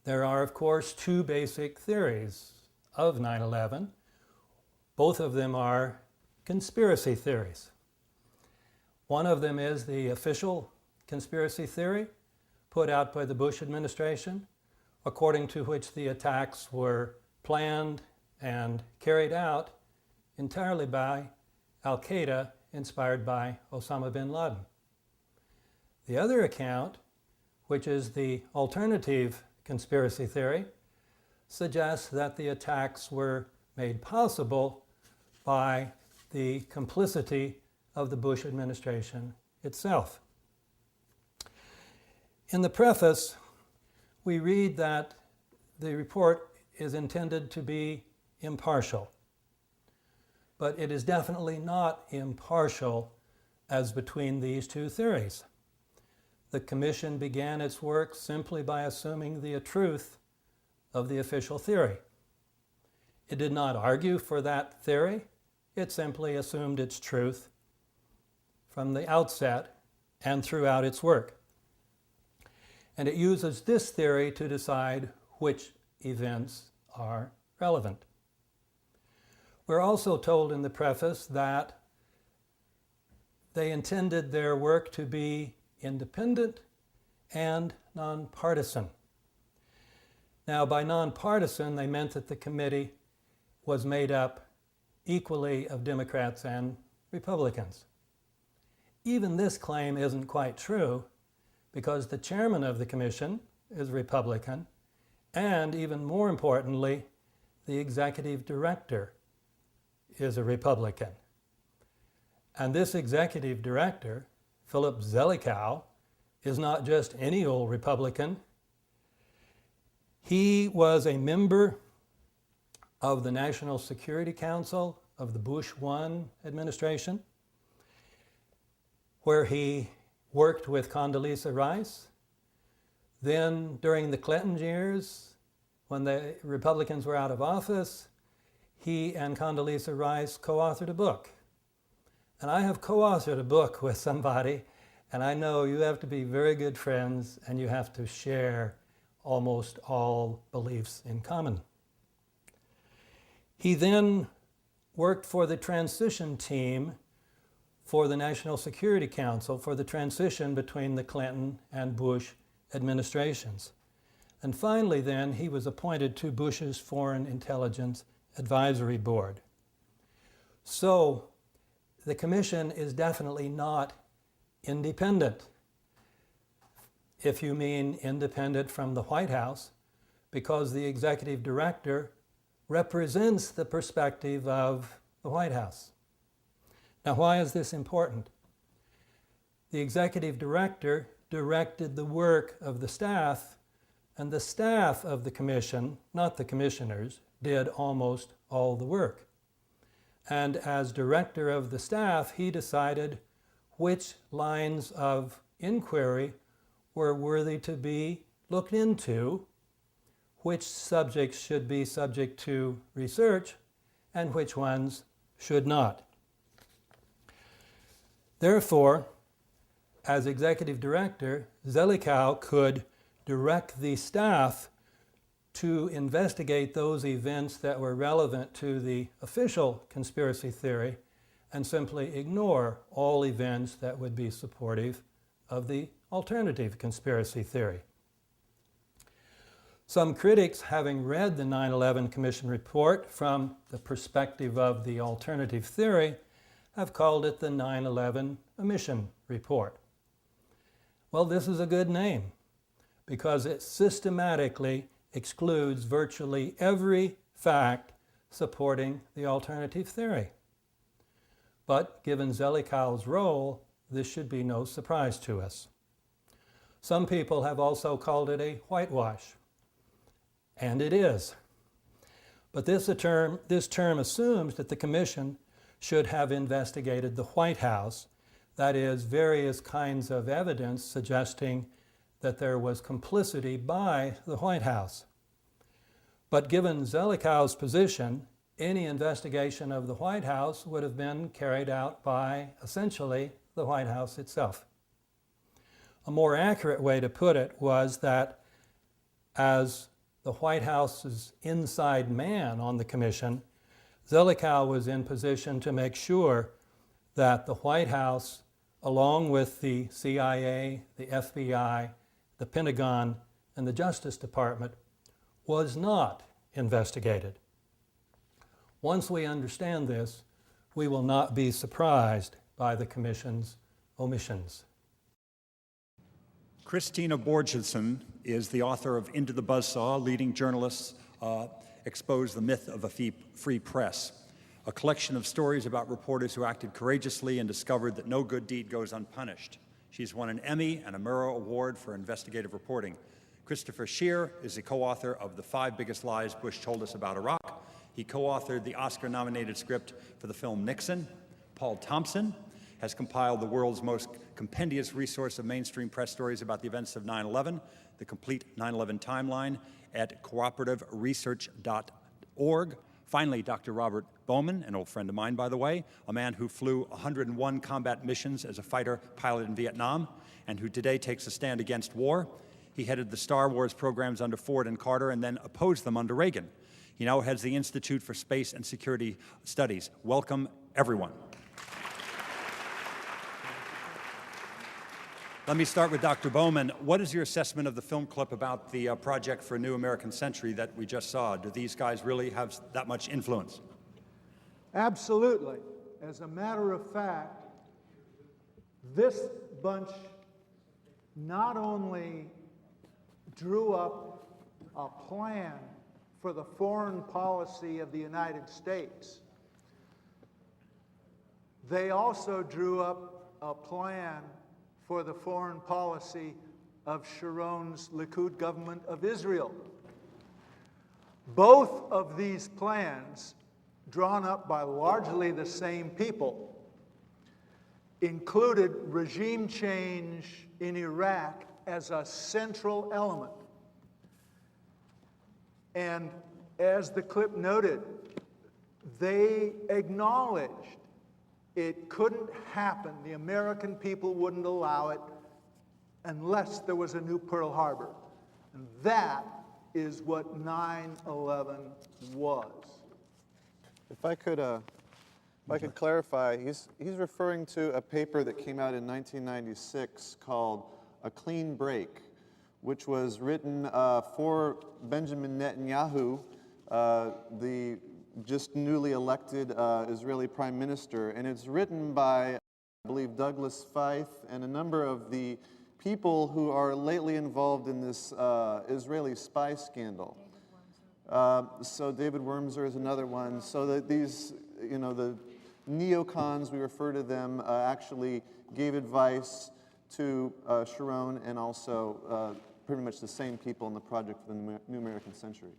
There are, of course, 2 basic theories of 9/11. Both of them are conspiracy theories. One of them is the official conspiracy theory put out by the Bush administration, according to which the attacks were planned and carried out entirely by Al-Qaeda, inspired by Osama bin Laden. The other account, which is the alternative conspiracy theory, suggests that the attacks were made possible by the complicity of the Bush administration itself. In the preface, we read that the report is intended to be impartial, but it is definitely not impartial as between these 2 theories. The Commission began its work simply by assuming the truth of the official theory. It did not argue for that theory. it simply assumed its truth from the outset and throughout its work. And it uses this theory to decide which events are relevant. We're also told in the preface that they intended their work to be independent and nonpartisan. Now, by nonpartisan, they meant that the committee was made up equally of Democrats and Republicans. Even this claim isn't quite true, because the chairman of the commission is Republican, and even more importantly, the executive director is a Republican. And this executive director, Philip Zelikow, is not just any old Republican. He was a member of the National Security Council of the Bush I administration, where he worked with Condoleezza Rice. Then, during the Clinton years, when the Republicans were out of office, he and Condoleezza Rice co-authored a book. And I have co-authored a book with somebody, and I know you have to be very good friends and you have to share almost all beliefs in common. He then worked for the transition team for the National Security Council for the transition between the Clinton and Bush administrations. And finally then, he was appointed to Bush's Foreign Intelligence Advisory Board. So the commission is definitely not independent, if you mean independent from the White House, because the executive director represents the perspective of the White House. Now, why is this important? The executive director directed the work of the staff, and the staff of the commission, not the commissioners, did almost all the work. And as director of the staff, he decided which lines of inquiry were worthy to be looked into, which subjects should be subject to research, and which ones should not. Therefore, as executive director, Zelikow could direct the staff to investigate those events that were relevant to the official conspiracy theory and simply ignore all events that would be supportive of the alternative conspiracy theory. Some critics, having read the 9/11 Commission report from the perspective of the alternative theory, have called it the 9/11 Omission Report. Well, this is a good name because it systematically excludes virtually every fact supporting the alternative theory. But given Zelikow's role, this should be no surprise to us. Some people have also called it a whitewash, and it is. But this term assumes that the commission should have investigated the White House, that is, various kinds of evidence suggesting that there was complicity by the White House. But given Zelikow's position, any investigation of the White House would have been carried out by, essentially, the White House itself. A more accurate way to put it was that as the White House's inside man on the commission, Zelikow was in position to make sure that the White House, along with the CIA, the FBI, the Pentagon, and the Justice Department, was not investigated. Once we understand this, we will not be surprised by the Commission's omissions. Christina Borgerson is the author of Into the Buzzsaw, Leading Journalists Expose the Myth of a Free Press, a collection of stories about reporters who acted courageously and discovered that no good deed goes unpunished. She's won an Emmy and a Murrow Award for investigative reporting. Christopher Scheer is the co-author of The 5 Biggest Lies Bush Told Us About Iraq. He co-authored the Oscar-nominated script for the film Nixon. Paul Thompson has compiled the world's most compendious resource of mainstream press stories about the events of 9/11, the complete 9/11 timeline, at cooperativeresearch.org. Finally, Dr. Robert Bowman, an old friend of mine, by the way, a man who flew 101 combat missions as a fighter pilot in Vietnam and who today takes a stand against war. He headed the Star Wars programs under Ford and Carter and then opposed them under Reagan. He now heads the Institute for Space and Security Studies. Welcome, everyone. Let me start with Dr. Bowman. What is your assessment of the film clip about the Project for a New American Century that we just saw? Do these guys really have that much influence? Absolutely. As a matter of fact, this bunch not only drew up a plan for the foreign policy of the United States, they also drew up a plan for the foreign policy of Sharon's Likud government of Israel. Both of these plans, drawn up by largely the same people, included regime change in Iraq as a central element. And as the clip noted, they acknowledged it couldn't happen. The American people wouldn't allow it unless there was a new Pearl Harbor. And that is what 9/11 was. If I could clarify, he's referring to a paper that came out in 1996 called A Clean Break, which was written for Benjamin Netanyahu, the just newly elected Israeli prime minister, and it's written by, I believe, Douglas Feith and a number of the people who are lately involved in this Israeli spy scandal. So David Wormser is another one. So that these, the neocons, we refer to them, actually gave advice to Sharon and also pretty much the same people in the Project for the New American Century.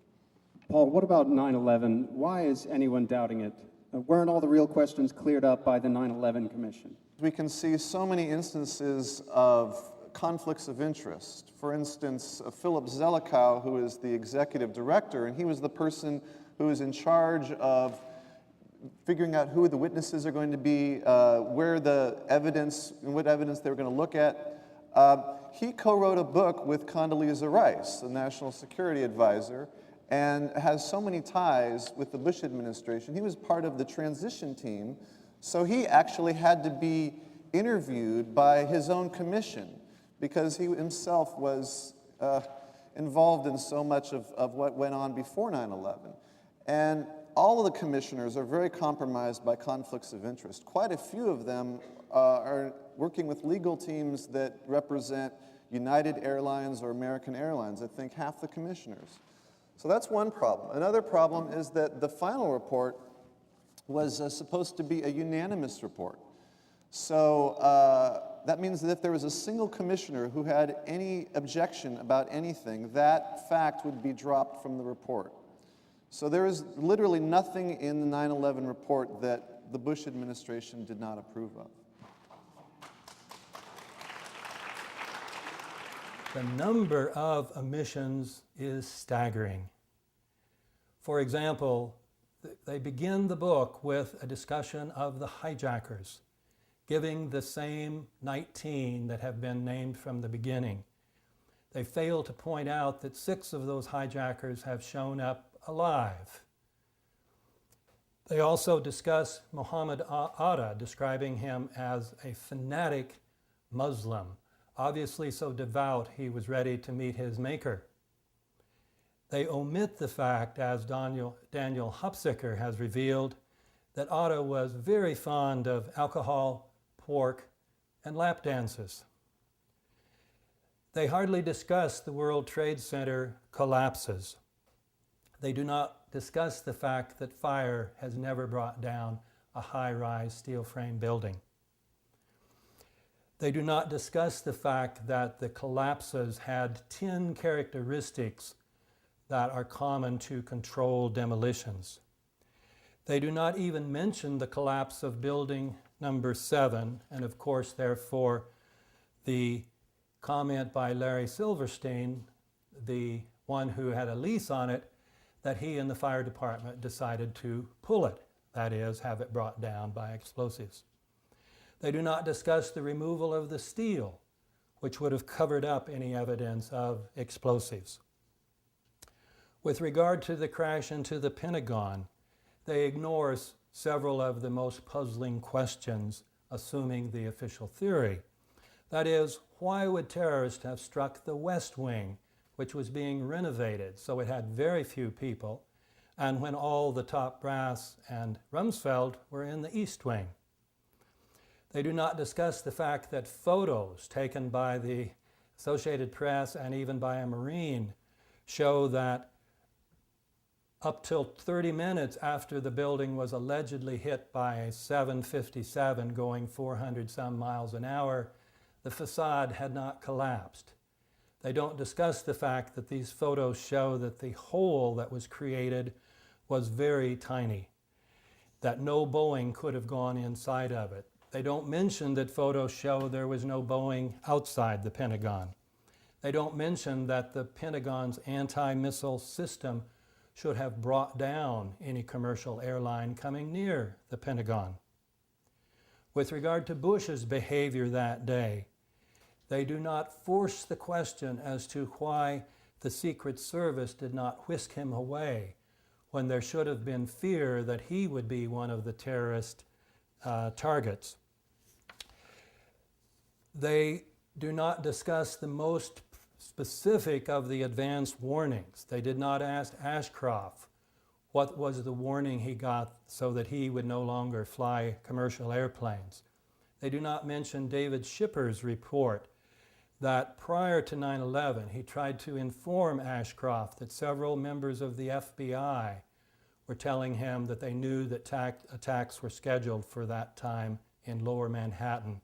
Paul, what about 9/11? Why is anyone doubting it? Weren't all the real questions cleared up by the 9/11 Commission? We can see so many instances of conflicts of interest. For instance, Philip Zelikow, who is the executive director, and he was the person who is in charge of figuring out who the witnesses are going to be, where the evidence, and what evidence they were going to look at. He co-wrote a book with Condoleezza Rice, the national security advisor, and has so many ties with the Bush administration. He was part of the transition team, so he actually had to be interviewed by his own commission because he himself was involved in so much of what went on before 9/11. And all of the commissioners are very compromised by conflicts of interest. Quite a few of them are working with legal teams that represent United Airlines or American Airlines. I think half the commissioners. So that's one problem. Another problem is that the final report was supposed to be a unanimous report. So that means that if there was a single commissioner who had any objection about anything, that fact would be dropped from the report. So there is literally nothing in the 9/11 report that the Bush administration did not approve of. The number of omissions is staggering. For example, they begin the book with a discussion of the hijackers, giving the same 19 that have been named from the beginning. They fail to point out that 6 of those hijackers have shown up alive. They also discuss Muhammad Atta, describing him as a fanatic Muslim, obviously so devout he was ready to meet his maker. They omit the fact, as Daniel Hufschmid has revealed, that Atta was very fond of alcohol, pork, and lap dances. They hardly discuss the World Trade Center collapses. They do not discuss the fact that fire has never brought down a high-rise steel frame building. They do not discuss the fact that the collapses had 10 characteristics that are common to controlled demolitions. They do not even mention the collapse of building number 7, and of course, therefore, the comment by Larry Silverstein, the one who had a lease on it, that he and the fire department decided to pull it, that is, have it brought down by explosives. They do not discuss the removal of the steel, which would have covered up any evidence of explosives. With regard to the crash into the Pentagon, they ignore several of the most puzzling questions, assuming the official theory. That is, why would terrorists have struck the West Wing, which was being renovated, so it had very few people, and when all the top brass and Rumsfeld were in the East Wing? They do not discuss the fact that photos taken by the Associated Press and even by a Marine show that up till 30 minutes after the building was allegedly hit by a 757 going 400 some miles an hour, the facade had not collapsed. They don't discuss the fact that these photos show that the hole that was created was very tiny, that no Boeing could have gone inside of it. They don't mention that photos show there was no Boeing outside the Pentagon. They don't mention that the Pentagon's anti-missile system should have brought down any commercial airline coming near the Pentagon. With regard to Bush's behavior that day, they do not force the question as to why the Secret Service did not whisk him away when there should have been fear that he would be one of the terrorist targets. They do not discuss the most specific of the advance warnings. They did not ask Ashcroft what was the warning he got so that he would no longer fly commercial airplanes. They do not mention David Schipper's report that prior to 9/11 he tried to inform Ashcroft that several members of the FBI were telling him that they knew that attacks were scheduled for that time in Lower Manhattan.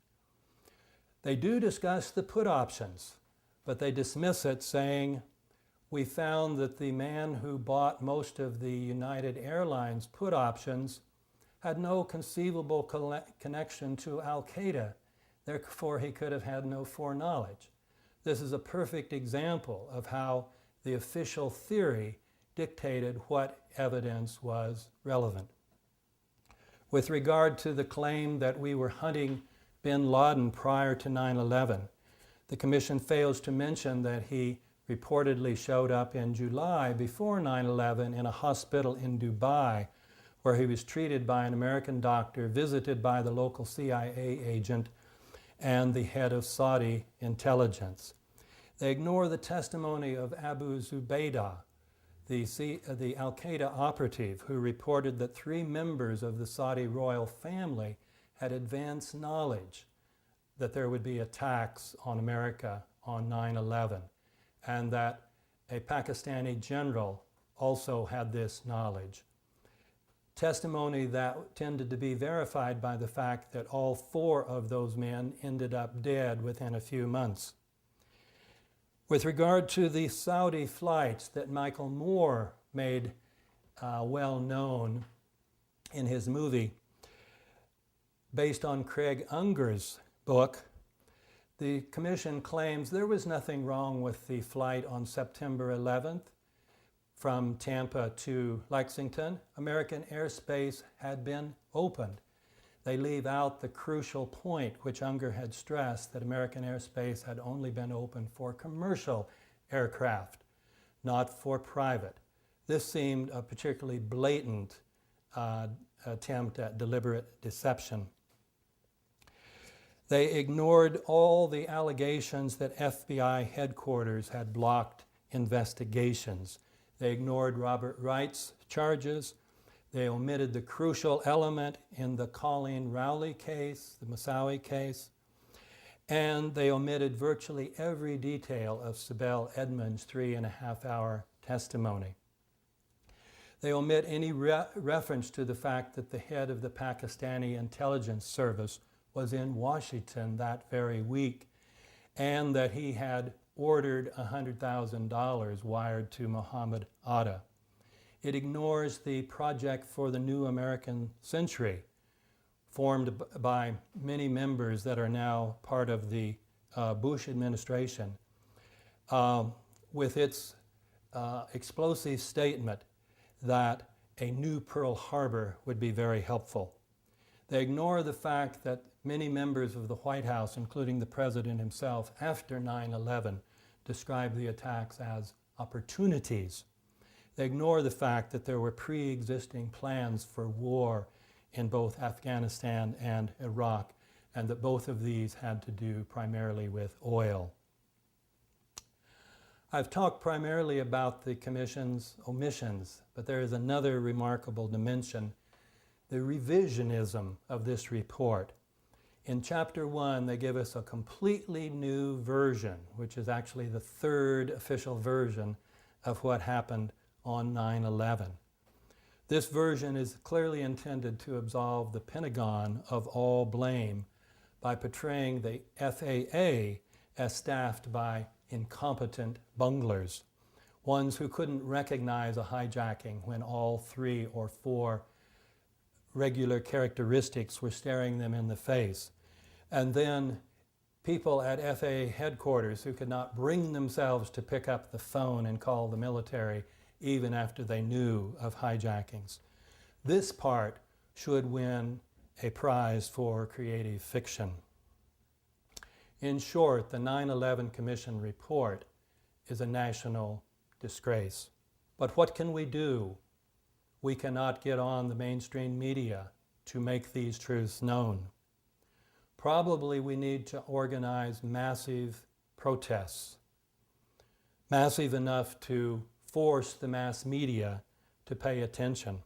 They do discuss the put options, but they dismiss it, saying, "We found that the man who bought most of the United Airlines put options had no conceivable connection to Al-Qaeda, therefore he could have had no foreknowledge." This is a perfect example of how the official theory dictated what evidence was relevant. With regard to the claim that we were hunting bin Laden prior to 9/11, the Commission fails to mention that he reportedly showed up in July before 9/11 in a hospital in Dubai, where he was treated by an American doctor, visited by the local CIA agent, and the head of Saudi intelligence. They ignore the testimony of Abu Zubaydah, the Al-Qaeda operative who reported that 3 members of the Saudi royal family had advanced knowledge that there would be attacks on America on 9/11, and that a Pakistani general also had this knowledge. Testimony that tended to be verified by the fact that all 4 of those men ended up dead within a few months. With regard to the Saudi flights that Michael Moore made well known in his movie, based on Craig Unger's book, the Commission claims there was nothing wrong with the flight on September 11th from Tampa to Lexington. American airspace had been opened. They leave out the crucial point, which Unger had stressed, that American airspace had only been open for commercial aircraft, not for private. This seemed a particularly blatant attempt at deliberate deception. They ignored all the allegations that FBI headquarters had blocked investigations. They ignored Robert Wright's charges. They omitted the crucial element in the Colleen Rowley case, the Moussaoui case, and they omitted virtually every detail of Sibel Edmonds' 3.5-hour testimony. They omit any reference to the fact that the head of the Pakistani intelligence service was in Washington that very week, and that he had ordered $100,000 wired to Mohammed Atta. It ignores the Project for the New American Century, formed by many members that are now part of the Bush administration, with its explosive statement that a new Pearl Harbor would be very helpful. They ignore the fact that many members of the White House, including the President himself, after 9/11, described the attacks as opportunities. They ignore the fact that there were pre-existing plans for war in both Afghanistan and Iraq, and that both of these had to do primarily with oil. I've talked primarily about the Commission's omissions, but there is another remarkable dimension, the revisionism of this report. In Chapter 1, they give us a completely new version, which is actually the third official version of what happened on 9/11. This version is clearly intended to absolve the Pentagon of all blame by portraying the FAA as staffed by incompetent bunglers, ones who couldn't recognize a hijacking when all 3 or 4 regular characteristics were staring them in the face. And then people at FAA headquarters who could not bring themselves to pick up the phone and call the military even after they knew of hijackings. This part should win a prize for creative fiction. In short, the 9/11 Commission report is a national disgrace. But what can we do? We cannot get on the mainstream media to make these truths known. Probably we need to organize massive protests, massive enough to force the mass media to pay attention.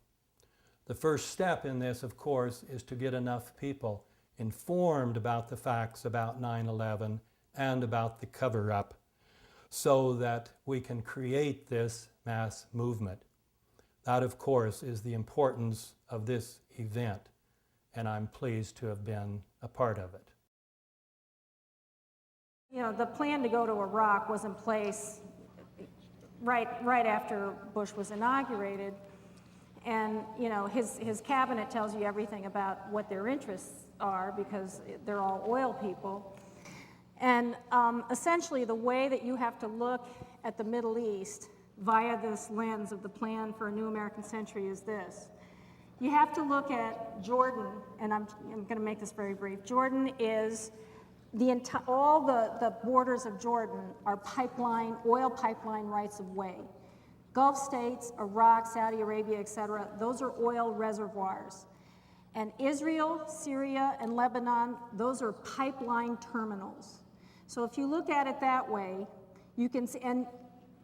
The first step in this, of course, is to get enough people informed about the facts about 9/11 and about the cover-up so that we can create this mass movement. That, of course, is the importance of this event, and I'm pleased to have been a part of it. You know, the plan to go to Iraq was in place right after Bush was inaugurated, and you know, his cabinet tells you everything about what their interests are because they're all oil people. And essentially the way that you have to look at the Middle East via this lens of the plan for a new American century is this. You have to look at Jordan, and I'm going to make this very brief. Jordan is all the borders of Jordan are oil pipeline rights of way. Gulf states, Iraq, Saudi Arabia, etc., those are oil reservoirs. And Israel, Syria, and Lebanon, those are pipeline terminals. So if you look at it that way, you can see, and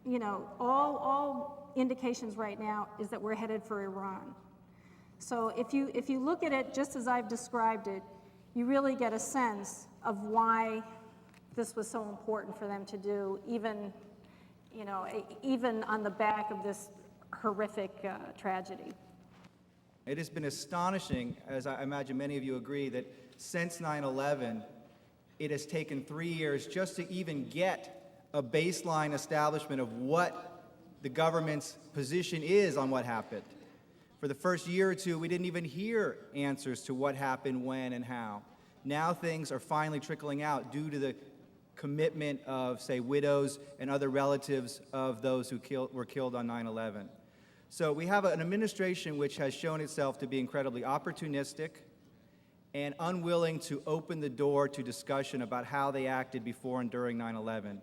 you know, all indications right now is that we're headed for Iran. So if you look at it just as I've described it, you really get a sense of why this was so important for them to do, even on the back of this horrific tragedy. It has been astonishing, as I imagine many of you agree, that since 9/11, it has taken 3 years just to even get a baseline establishment of what the government's position is on what happened. For the first year or two, we didn't even hear answers to what happened, when, and how. Now things are finally trickling out due to the commitment of, say, widows and other relatives of those who were killed on 9/11. So we have an administration which has shown itself to be incredibly opportunistic and unwilling to open the door to discussion about how they acted before and during 9/11,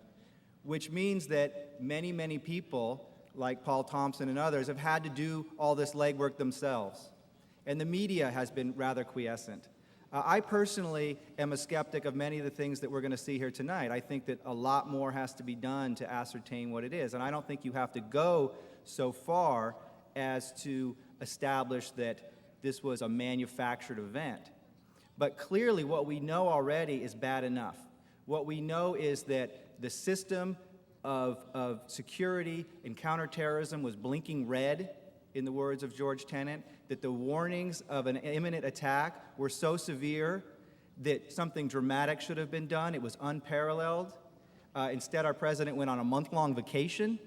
which means that many, many people, like Paul Thompson and others, have had to do all this legwork themselves. And the media has been rather quiescent. I personally am a skeptic of many of the things that we're going to see here tonight. I think that a lot more has to be done to ascertain what it is. And I don't think you have to go so far as to establish that this was a manufactured event. But clearly what we know already is bad enough. What we know is that the system of security and counterterrorism was blinking red, in the words of George Tenet, that the warnings of an imminent attack were so severe that something dramatic should have been done. It was unparalleled. Instead, our president went on a month-long vacation.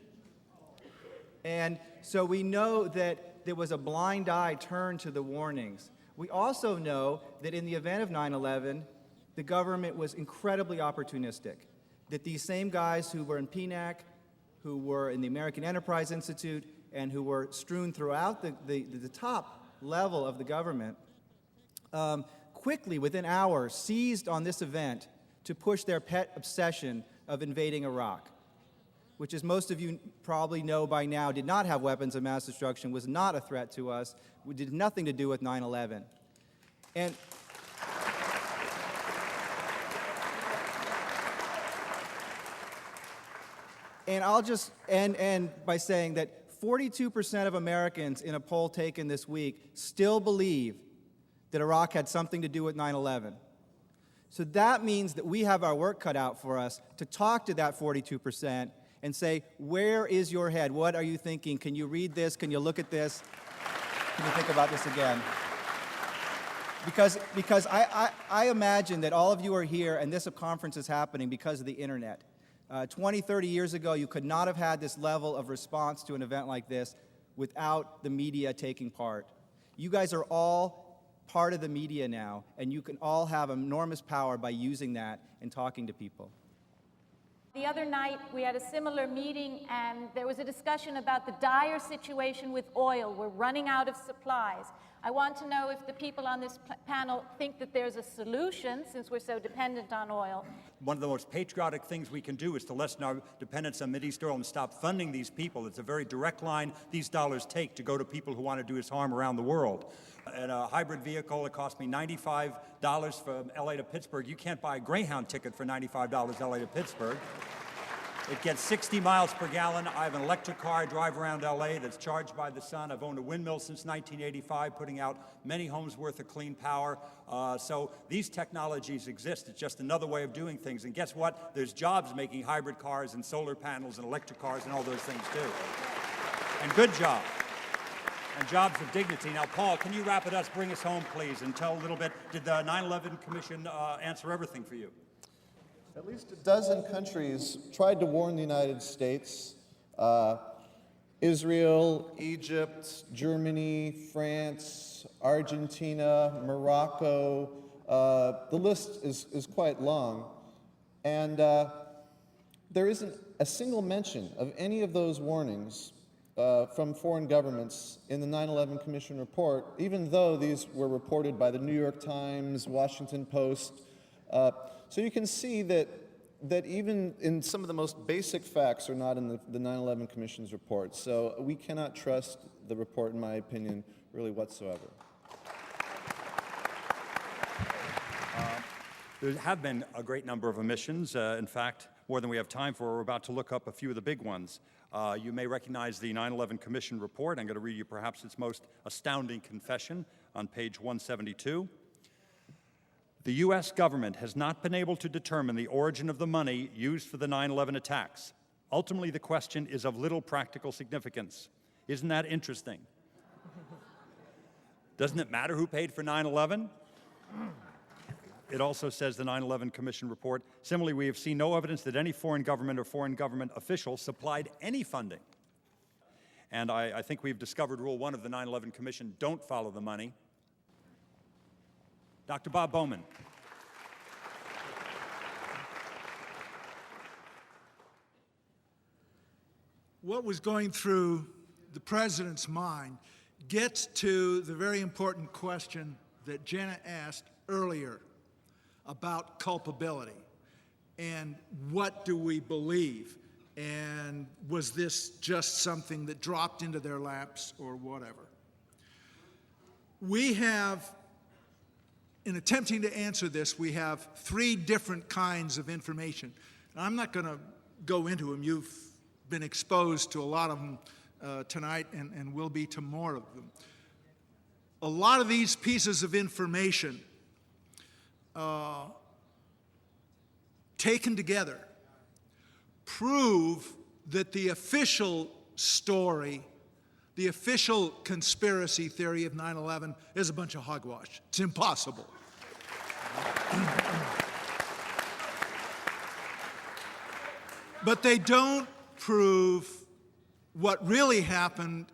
And so we know that there was a blind eye turned to the warnings. We also know that in the event of 9/11, the government was incredibly opportunistic, that these same guys who were in PNAC, who were in the American Enterprise Institute, and who were strewn throughout the top level of the government, quickly, within hours, seized on this event to push their pet obsession of invading Iraq, which, as most of you probably know by now, did not have weapons of mass destruction, was not a threat to us, did nothing to do with 9/11. And I'll just end by saying that 42% of Americans in a poll taken this week still believe that Iraq had something to do with 9/11. So that means that we have our work cut out for us to talk to that 42% and say, where is your head? What are you thinking? Can you read this? Can you look at this? Can you think about this again? Because I imagine that all of you are here and this conference is happening because of the internet. 20, 30 years ago, you could not have had this level of response to an event like this without the media taking part. You guys are all part of the media now, and you can all have enormous power by using that and talking to people. The other night, we had a similar meeting, and there was a discussion about the dire situation with oil. We're running out of supplies. I want to know if the people on this panel think that there's a solution, since we're so dependent on oil. One of the most patriotic things we can do is to lessen our dependence on Mideast oil and stop funding these people. It's a very direct line these dollars take to go to people who want to do us harm around the world. And a hybrid vehicle, it cost me $95 from LA to Pittsburgh. You can't buy a Greyhound ticket for $95 LA to Pittsburgh. It gets 60 miles per gallon. I have an electric car. I drive around LA that's charged by the sun. I've owned a windmill since 1985, putting out many homes worth of clean power. So these technologies exist. It's just another way of doing things. And guess what? There's jobs making hybrid cars and solar panels and electric cars and all those things too. And good jobs. And jobs of dignity. Now, Paul, can you wrap it up, bring us home, please, and tell a little bit, did the 9/11 Commission answer everything for you? At least a dozen countries tried to warn the United States. Israel, Egypt, Germany, France, Argentina, Morocco. The list is quite long. And there isn't a single mention of any of those warnings from foreign governments in the 9/11 Commission report, even though these were reported by the New York Times, Washington Post. So you can see that even in some of the most basic facts are not in the 9/11 Commission's report. So we cannot trust the report, in my opinion, really whatsoever. There have been a great number of omissions. In fact, more than we have time for. We're about to look up a few of the big ones. You may recognize the 9/11 Commission report. I'm going to read you perhaps its most astounding confession on page 172. The U.S. government has not been able to determine the origin of the money used for the 9/11 attacks. Ultimately, the question is of little practical significance. Isn't that interesting? Doesn't it matter who paid for 9/11? It also says, the 9/11 Commission report, similarly, we have seen no evidence that any foreign government or foreign government official supplied any funding. And I think we've discovered rule 1 of the 9/11 Commission: don't follow the money. Dr. Bob Bowman. What was going through the president's mind gets to the very important question that Jenna asked earlier about culpability and what do we believe, and was this just something that dropped into their laps or whatever. We have, in attempting to answer this, we have 3 different kinds of information. And I'm not going to go into them. You've been exposed to a lot of them tonight and will be to more of them. A lot of these pieces of information taken together prove that the official story, the official conspiracy theory of 9/11 is a bunch of hogwash. It's impossible. But they don't prove what really happened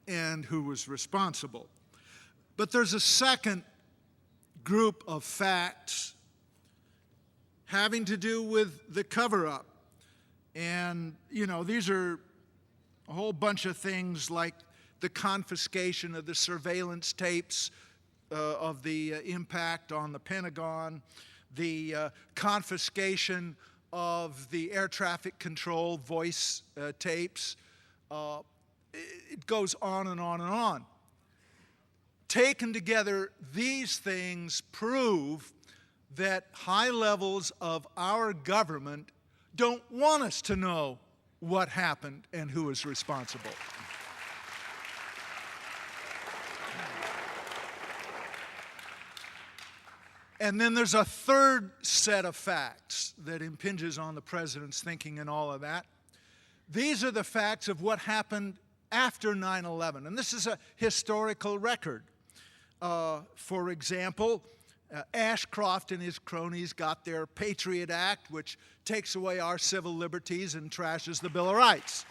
and who was responsible. But there's a second group of facts having to do with the cover-up. And, you know, these are a whole bunch of things like the confiscation of the surveillance tapes of the impact on the Pentagon, the confiscation of the air traffic control voice tapes. It goes on and on and on. Taken together, these things prove that high levels of our government don't want us to know what happened and who is responsible. And then there's a third set of facts that impinges on the president's thinking and all of that. These are the facts of what happened after 9/11, and this is a historical record. For example, Ashcroft and his cronies got their Patriot Act, which takes away our civil liberties and trashes the Bill of Rights.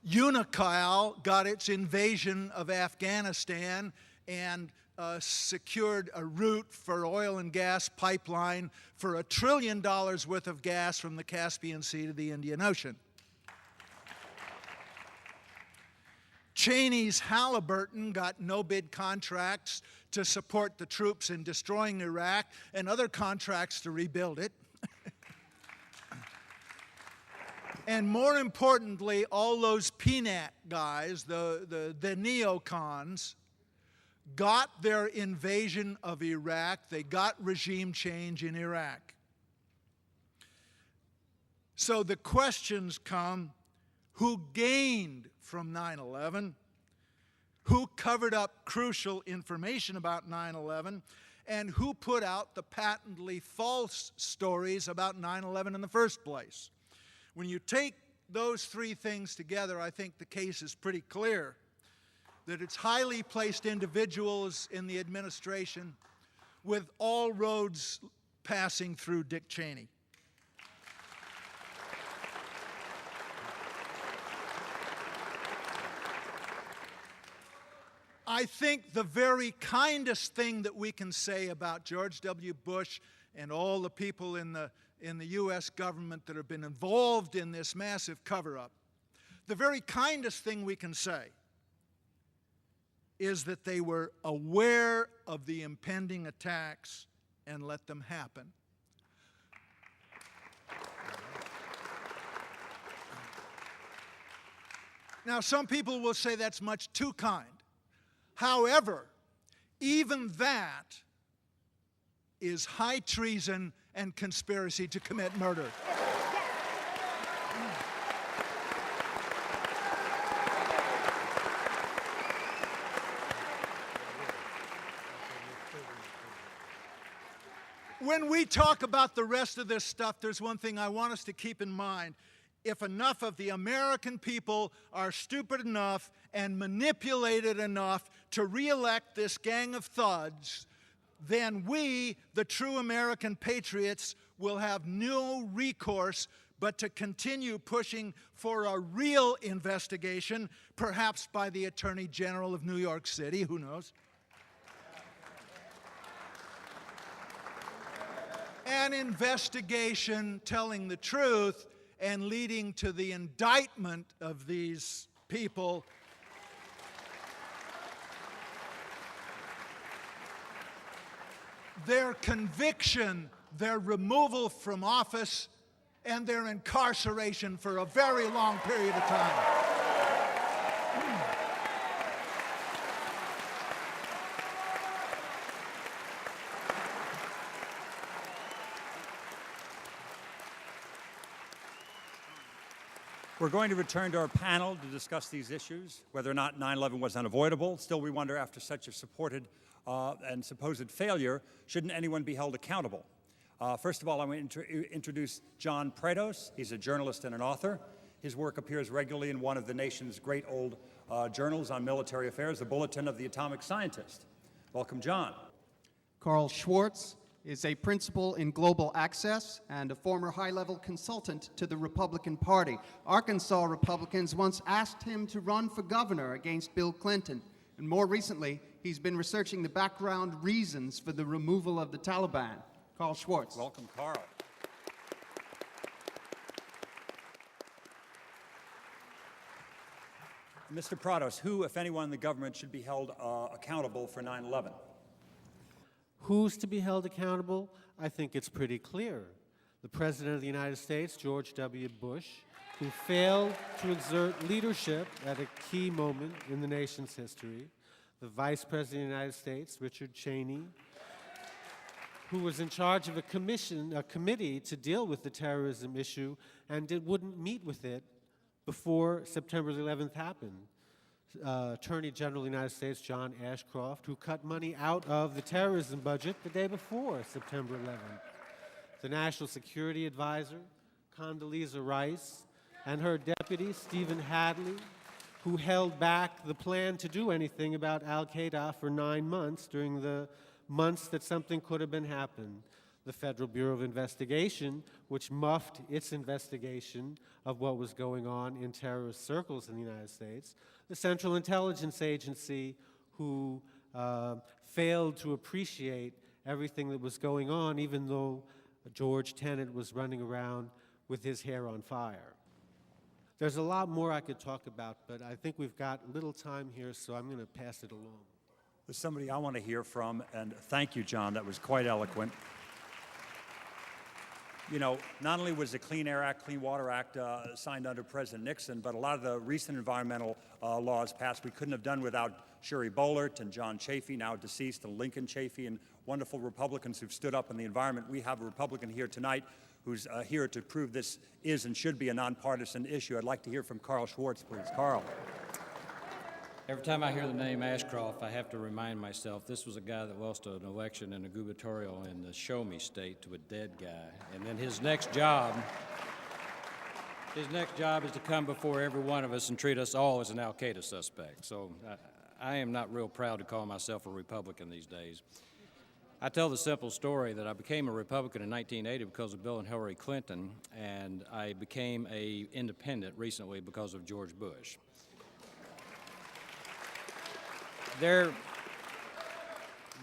UNICAL got its invasion of Afghanistan and secured a route for oil and gas pipeline for $1 trillion worth of gas from the Caspian Sea to the Indian Ocean. Cheney's Halliburton got no-bid contracts to support the troops in destroying Iraq and other contracts to rebuild it. And more importantly, all those PNAC guys, the neocons, got their invasion of Iraq. They got regime change in Iraq. So the questions come, who gained from 9/11? Who covered up crucial information about 9/11? And who put out the patently false stories about 9/11 in the first place? When you take those three things together, I think the case is pretty clear that it's highly placed individuals in the administration with all roads passing through Dick Cheney. I think the very kindest thing that we can say about George W. Bush and all the people in the U.S. government that have been involved in this massive cover-up, the very kindest thing we can say is that they were aware of the impending attacks and let them happen. Now, some people will say that's much too kind. However, even that is high treason and conspiracy to commit murder. When we talk about the rest of this stuff, there's one thing I want us to keep in mind. If enough of the American people are stupid enough and manipulated enough to re-elect this gang of thugs, then we, the true American patriots, will have no recourse but to continue pushing for a real investigation, perhaps by the Attorney General of New York City, who knows? An investigation telling the truth and leading to the indictment of these people. Their conviction, their removal from office, and their incarceration for a very long period of time. We're going to return to our panel to discuss these issues, whether or not 9/11 was unavoidable. Still, we wonder, after such a supported and supposed failure, shouldn't anyone be held accountable? First of all, I'm going to introduce John Prados. He's a journalist and an author. His work appears regularly in one of the nation's great old journals on military affairs, the Bulletin of the Atomic Scientist. Welcome, John. Carl Schwartz is a principal in global access and a former high-level consultant to the Republican Party. Arkansas Republicans once asked him to run for governor against Bill Clinton, and more recently, he's been researching the background reasons for the removal of the Taliban. Carl Schwartz. Welcome, Carl. Mr. Prados, who, if anyone in the government, should be held accountable for 9/11? Who's to be held accountable? I think it's pretty clear. The President of the United States, George W. Bush, who failed to exert leadership at a key moment in the nation's history. The Vice President of the United States, Richard Cheney, who was in charge of a committee to deal with the terrorism issue and wouldn't meet with it before September 11th happened. Attorney General of the United States, John Ashcroft, who cut money out of the terrorism budget the day before September 11th. The National Security Advisor, Condoleezza Rice, and her deputy, Stephen Hadley, who held back the plan to do anything about al-Qaeda for 9 months during the months that something could have been happened. The Federal Bureau of Investigation, which muffed its investigation of what was going on in terrorist circles in the United States. The Central Intelligence Agency, who failed to appreciate everything that was going on, even though George Tenet was running around with his hair on fire. There's a lot more I could talk about, but I think we've got little time here, so I'm going to pass it along. There's somebody I want to hear from, and thank you, John. That was quite eloquent. You know, not only was the Clean Air Act, Clean Water Act signed under President Nixon, but a lot of the recent environmental laws passed we couldn't have done without Sheri Boehlert and John Chafee, now deceased, and Lincoln Chafee, and wonderful Republicans who've stood up in the environment. We have a Republican here tonight who's here to prove this is and should be a nonpartisan issue. I'd like to hear from Carl Schwartz, please. Carl. Every time I hear the name Ashcroft, I have to remind myself this was a guy that lost an election and a gubernatorial in the Show Me state to a dead guy. And then his next job is to come before every one of us and treat us all as an al-Qaeda suspect. So I am not real proud to call myself a Republican these days. I tell the simple story that I became a Republican in 1980 because of Bill and Hillary Clinton, and I became an independent recently because of George Bush. There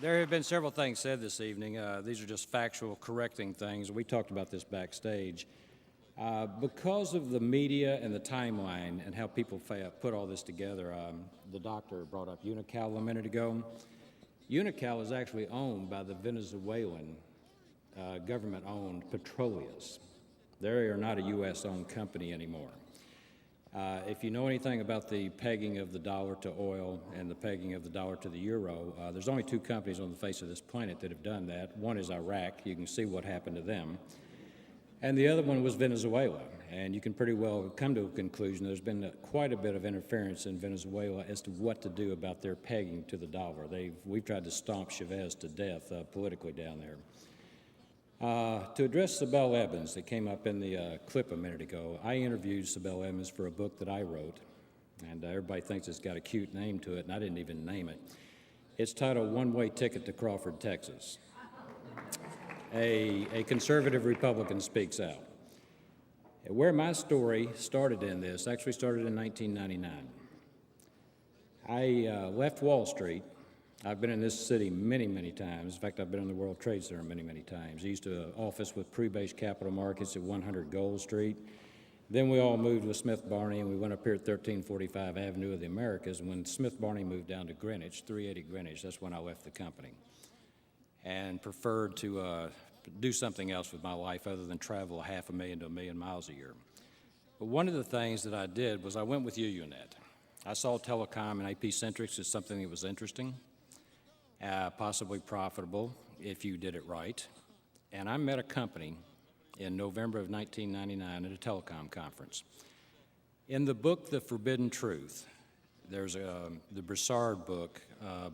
have been several things said this evening. These are just factual, correcting things. We talked about this backstage. Because of the media and the timeline and how people put all this together, the doctor brought up Unocal a minute ago. Unocal is actually owned by the Venezuelan government-owned Petroleus. They are not a U.S.-owned company anymore. If you know anything about the pegging of the dollar to oil and the pegging of the dollar to the euro, there's only two companies on the face of this planet that have done that. One is Iraq. You can see what happened to them. And the other one was Venezuela. And you can pretty well come to a conclusion there's been quite a bit of interference in Venezuela as to what to do about their pegging to the dollar. We've tried to stomp Chavez to death politically down there. To address Sibel Evans, that came up in the clip a minute ago, I interviewed Sibel Evans for a book that I wrote, and everybody thinks it's got a cute name to it, and I didn't even name it. It's titled One-Way Ticket to Crawford, Texas. A conservative Republican speaks out. Where my story started in this actually started in 1999. I left Wall Street. I've been in this city many, many times. In fact, I've been in the World Trade Center many, many times. I used to office with Pre-Base Capital Markets at 100 Gold Street. Then we all moved with Smith Barney, and we went up here at 1345 Avenue of the Americas. When Smith Barney moved down to Greenwich, 380 Greenwich, that's when I left the company and preferred to do something else with my life other than travel 500,000 to 1 million miles a year. But one of the things that I did was I went with UUNet. I saw telecom and AP-centrics as something that was interesting, possibly profitable if you did it right. And I met a company in November of 1999 at a telecom conference. In the book, The Forbidden Truth, there's the Broussard book,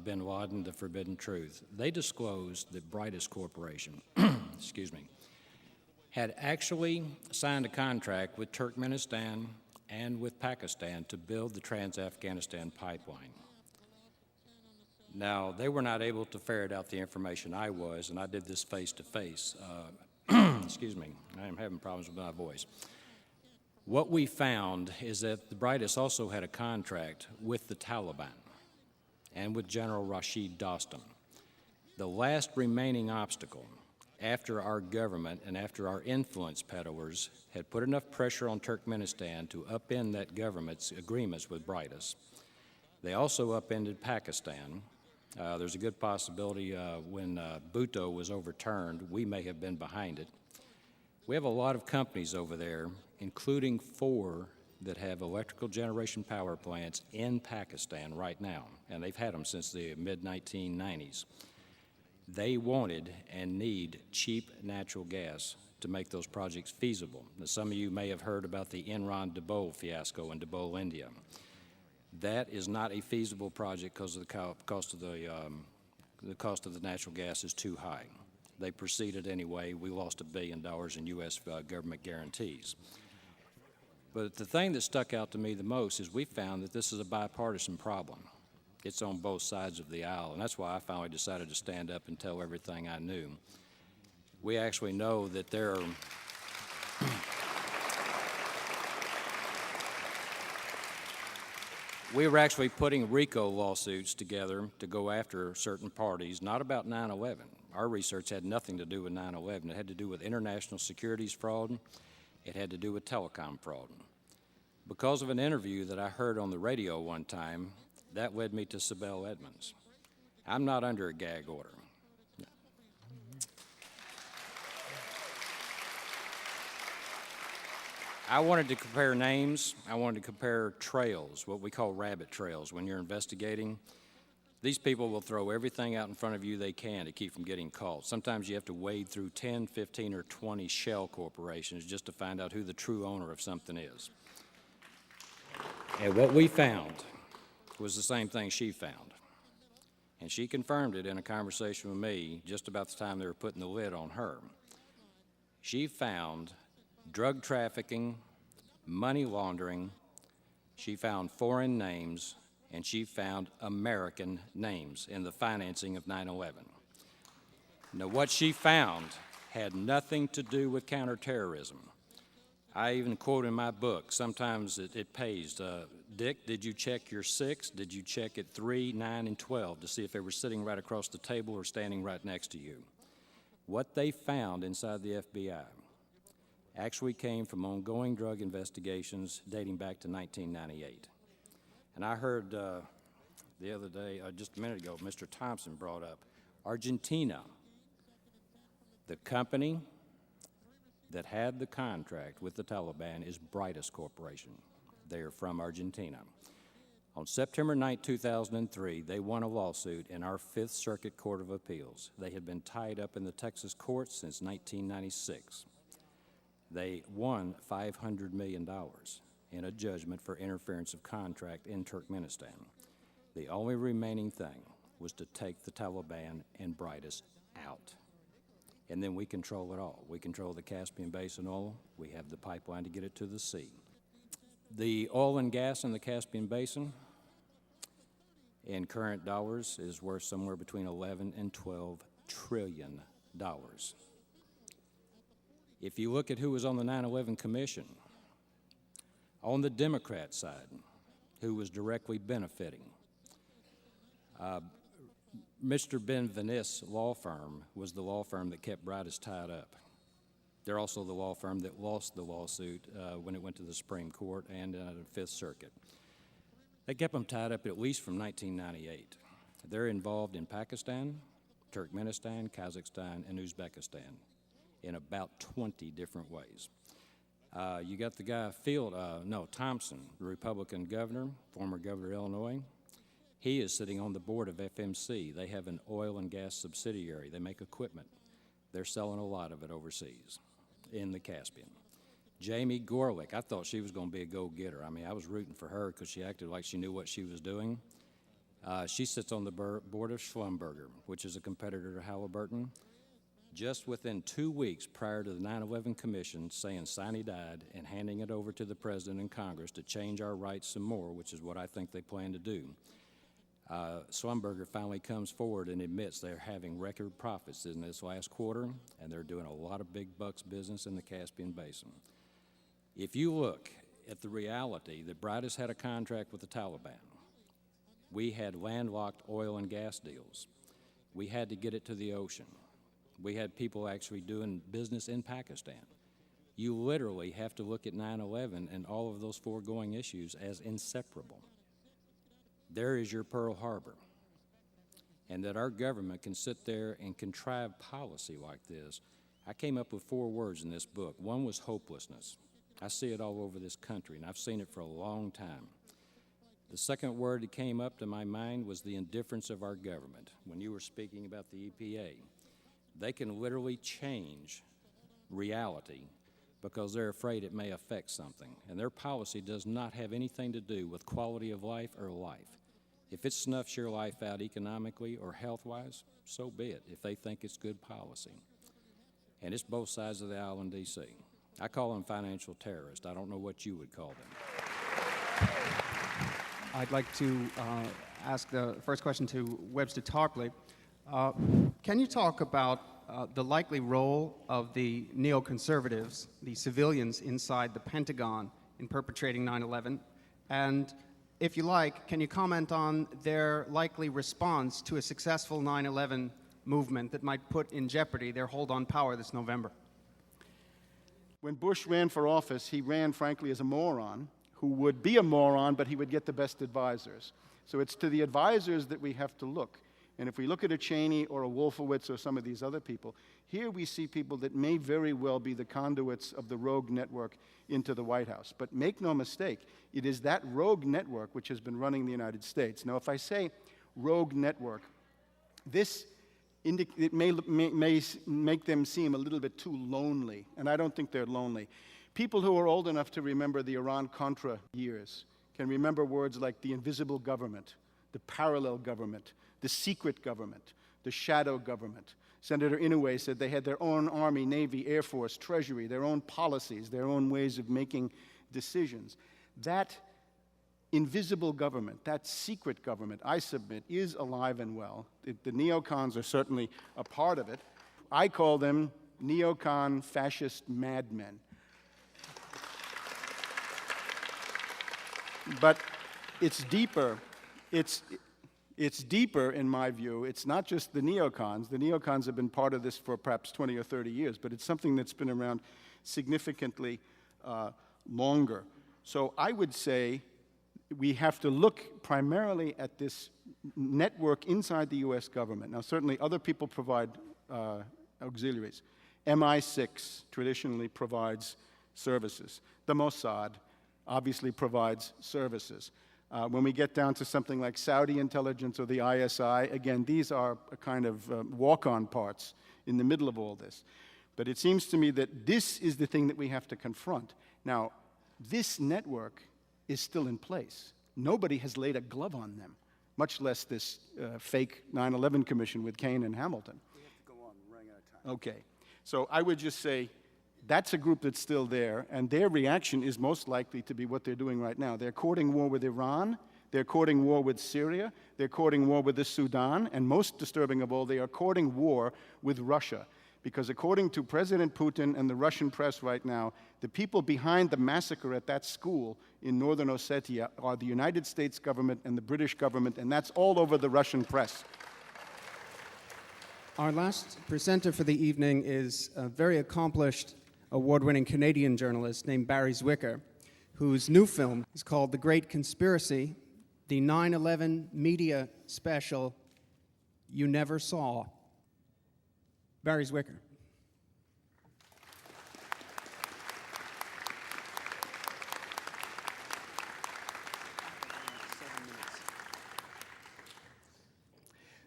Bin Laden, The Forbidden Truth. They disclosed that Brightest Corporation, excuse me, had actually signed a contract with Turkmenistan and with Pakistan to build the Trans-Afghanistan pipeline. Now, they were not able to ferret out the information I was, and I did this face-to-face. Excuse me, I am having problems with my voice. What we found is that the Brightest also had a contract with the Taliban and with General Rashid Dostum. The last remaining obstacle, after our government and after our influence peddlers had put enough pressure on Turkmenistan to upend that government's agreements with Brightest. They also upended Pakistan. There's a good possibility when Bhutto was overturned, we may have been behind it. We have a lot of companies over there, including 4 that have electrical generation power plants in Pakistan right now, and they've had them since the mid-1990s. They wanted and need cheap natural gas to make those projects feasible. Now, some of you may have heard about the Enron-Dabol fiasco in Dabol, India. That is not a feasible project because of the cost of the natural gas is too high. They proceeded anyway. We lost $1 billion in U.S. Government guarantees. But the thing that stuck out to me the most is we found that this is a bipartisan problem. It's on both sides of the aisle, and that's why I finally decided to stand up and tell everything I knew. We actually know that there are we were actually putting RICO lawsuits together to go after certain parties, not about 9/11. Our research had nothing to do with 9/11. It had to do with international securities fraud. It had to do with telecom fraud. Because of an interview that I heard on the radio one time, that led me to Sibel Edmonds. I'm not under a gag order. I wanted to compare names. I wanted to compare trails, what we call rabbit trails. When you're investigating, these people will throw everything out in front of you they can to keep from getting caught. Sometimes you have to wade through 10, 15, or 20 shell corporations just to find out who the true owner of something is. And what we found was the same thing she found. And she confirmed it in a conversation with me just about the time they were putting the lid on her. She found drug trafficking, money laundering, she found foreign names, and she found American names in the financing of 9/11. Now, what she found had nothing to do with counterterrorism. I even quote in my book, sometimes it pays, Dick, did you check your 6? Did you check at 3, 9, and 12 to see if they were sitting right across the table or standing right next to you? What they found inside the FBI actually came from ongoing drug investigations dating back to 1998. And I heard the other day, just a minute ago, Mr. Thompson brought up Argentina. The company that had the contract with the Taliban is Brightest Corporation. They are from Argentina. On September 9, 2003, they won a lawsuit in our Fifth Circuit Court of Appeals. They had been tied up in the Texas courts since 1996. They won $500 million in a judgment for interference of contract in Turkmenistan. The only remaining thing was to take the Taliban and Brightest out. And then we control it all. We control the Caspian Basin oil. We have the pipeline to get it to the sea. The oil and gas in the Caspian Basin in current dollars is worth somewhere between 11 and 12 trillion dollars. If you look at who was on the 9/11 Commission, on the Democrat side, who was directly benefiting, Mr. Benveniste law firm was the law firm that kept Brightest tied up. They're also the law firm that lost the lawsuit when it went to the Supreme Court and the Fifth Circuit. They kept them tied up at least from 1998. They're involved in Pakistan, Turkmenistan, Kazakhstan, and Uzbekistan in about 20 different ways. You got the guy Thompson, the Republican governor, former governor of Illinois. He is sitting on the board of FMC. They have an oil and gas subsidiary. They make equipment. They're selling a lot of it overseas in the Caspian. Jamie Gorelick, I thought she was going to be a go-getter. I mean, I was rooting for her because she acted like she knew what she was doing. She sits on the board of Schlumberger, which is a competitor to Halliburton. Just within 2 weeks prior to the 9/11 Commission saying Sinai died and handing it over to the President and Congress to change our rights some more, which is what I think they plan to do, Schlumberger finally comes forward and admits they're having record profits in this last quarter, and they're doing a lot of big bucks business in the Caspian Basin. If you look at the reality that Brightest had a contract with the Taliban, we had landlocked oil and gas deals. We had to get it to the ocean. We had people actually doing business in Pakistan. You literally have to look at 9/11 and all of those foregoing issues as inseparable. There is your Pearl Harbor. And that our government can sit there and contrive policy like this. I came up with 4 words in this book. One was hopelessness. I see it all over this country, and I've seen it for a long time. The second word that came up to my mind was the indifference of our government. When you were speaking about the EPA, they can literally change reality because they're afraid it may affect something. And their policy does not have anything to do with quality of life or life. If it snuffs your life out economically or health-wise, so be it, if they think it's good policy. And it's both sides of the aisle in D.C. I call them financial terrorists. I don't know what you would call them. I'd like to ask the first question to Webster Tarpley. Can you talk about the likely role of the neoconservatives, the civilians inside the Pentagon, in perpetrating 9/11? And if you like, can you comment on their likely response to a successful 9/11 movement that might put in jeopardy their hold on power this November? When Bush ran for office, he ran, frankly, as a moron who would be a moron, but he would get the best advisors. So it's to the advisors that we have to look. And if we look at a Cheney or a Wolfowitz or some of these other people, here we see people that may very well be the conduits of the rogue network into the White House. But make no mistake, it is that rogue network which has been running the United States. Now, if I say rogue network, it may make them seem a little bit too lonely, and I don't think they're lonely. People who are old enough to remember the Iran-Contra years can remember words like the invisible government, the parallel government, the secret government, the shadow government. Senator Inouye said they had their own Army, Navy, Air Force, Treasury, their own policies, their own ways of making decisions. That invisible government, that secret government, I submit, is alive and well. The neocons are certainly a part of it. I call them neocon fascist madmen. But it's deeper. It's deeper, in my view. It's not just the neocons. The neocons have been part of this for perhaps 20 or 30 years, but it's something that's been around significantly longer. So I would say we have to look primarily at this network inside the U.S. government. Now, certainly other people provide auxiliaries. MI6 traditionally provides services. The Mossad obviously provides services. When we get down to something like Saudi intelligence or the ISI, again, these are a kind of walk-on parts in the middle of all this. But it seems to me that this is the thing that we have to confront. Now, this network is still in place. Nobody has laid a glove on them, much less this fake 9/11 commission with Kane and Hamilton. We have to go on, we're running out of time. Okay. So I would just say that's a group that's still there, and their reaction is most likely to be what they're doing right now. They're courting war with Iran, they're courting war with Syria, they're courting war with the Sudan, and most disturbing of all, they are courting war with Russia. Because according to President Putin and the Russian press right now, the people behind the massacre at that school in northern Ossetia are the United States government and the British government, and that's all over the Russian press. Our last presenter for the evening is a very accomplished, award-winning Canadian journalist named Barry Zwicker, whose new film is called The Great Conspiracy, the 9/11 media special you never saw. Barry Zwicker.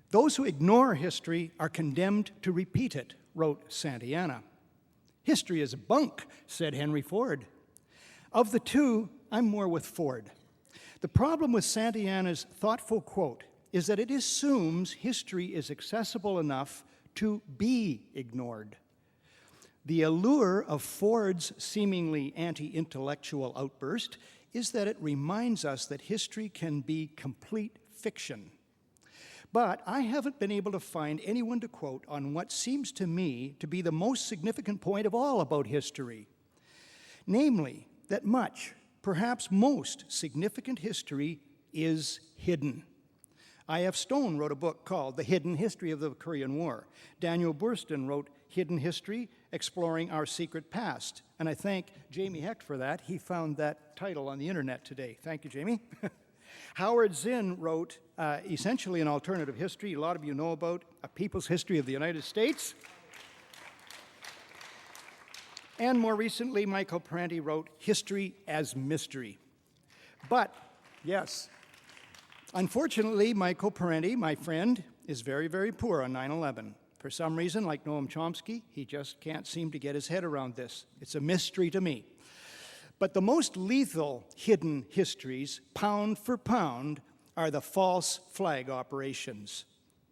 Those who ignore history are condemned to repeat it, wrote Santayana. History is bunk, said Henry Ford. Of the two, I'm more with Ford. The problem with Santayana's thoughtful quote is that it assumes history is accessible enough to be ignored. The allure of Ford's seemingly anti-intellectual outburst is that it reminds us that history can be complete fiction. But I haven't been able to find anyone to quote on what seems to me to be the most significant point of all about history, namely that much, perhaps most significant history is hidden. I.F. Stone wrote a book called The Hidden History of the Korean War. Daniel Burston wrote Hidden History, Exploring Our Secret Past. And I thank Jamie Hecht for that. He found that title on the internet today. Thank you, Jamie. Howard Zinn wrote essentially an alternative history a lot of you know about, A People's History of the United States. And more recently, Michael Parenti wrote History as Mystery. But, yes, unfortunately, Michael Parenti, my friend, is very, very poor on 9/11. For some reason, like Noam Chomsky, he just can't seem to get his head around this. It's a mystery to me. But the most lethal hidden histories, pound for pound, are the false flag operations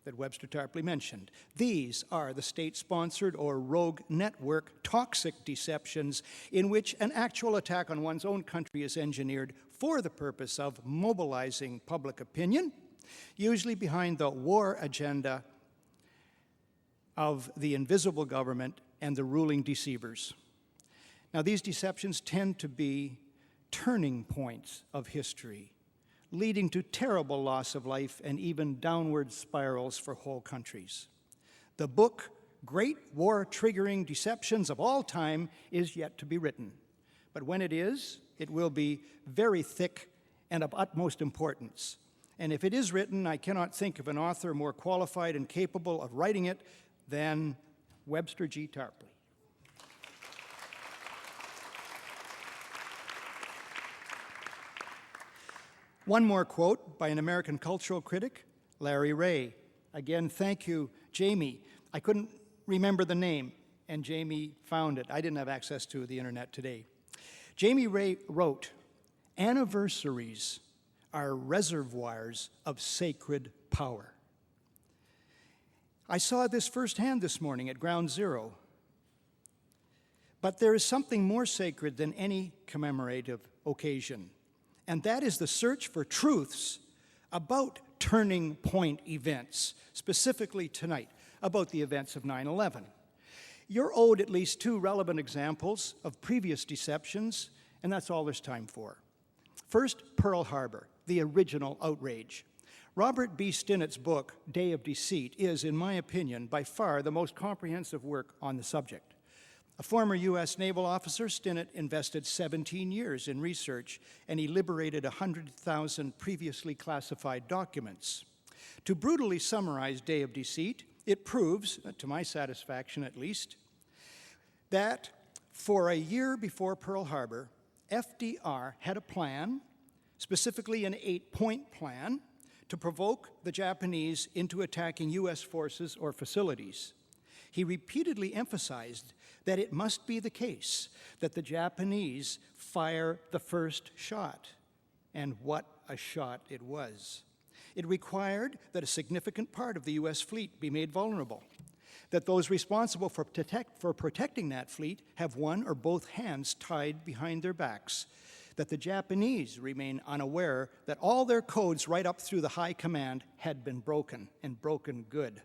that Webster Tarpley mentioned. These are the state-sponsored or rogue network toxic deceptions in which an actual attack on one's own country is engineered for the purpose of mobilizing public opinion, usually behind the war agenda of the invisible government and the ruling deceivers. Now, these deceptions tend to be turning points of history, leading to terrible loss of life and even downward spirals for whole countries. The book, Great War Triggering Deceptions of All Time, is yet to be written. But when it is, it will be very thick and of utmost importance. And if it is written, I cannot think of an author more qualified and capable of writing it than Webster G. Tarpley. One more quote by an American cultural critic, Larry Ray. Again, thank you, Jamie. I couldn't remember the name, and Jamie found it. I didn't have access to the internet today. Jamie Ray wrote, "Anniversaries are reservoirs of sacred power." I saw this firsthand this morning at Ground Zero. But there is something more sacred than any commemorative occasion, and that is the search for truths about turning point events, specifically tonight, about the events of 9/11. You're owed at least two relevant examples of previous deceptions, and that's all there's time for. First, Pearl Harbor, the original outrage. Robert B. Stinnett's book, Day of Deceit, is, in my opinion, by far the most comprehensive work on the subject. A former U.S. naval officer, Stinnett invested 17 years in research, and he liberated 100,000 previously classified documents. To brutally summarize Day of Deceit, it proves, to my satisfaction at least, that for a year before Pearl Harbor, FDR had a plan, specifically an 8-point plan, to provoke the Japanese into attacking U.S. forces or facilities. He repeatedly emphasized that it must be the case that the Japanese fire the first shot, and what a shot it was. It required that a significant part of the U.S. fleet be made vulnerable, that those responsible for protecting that fleet have one or both hands tied behind their backs, that the Japanese remain unaware that all their codes right up through the high command had been broken, and broken good.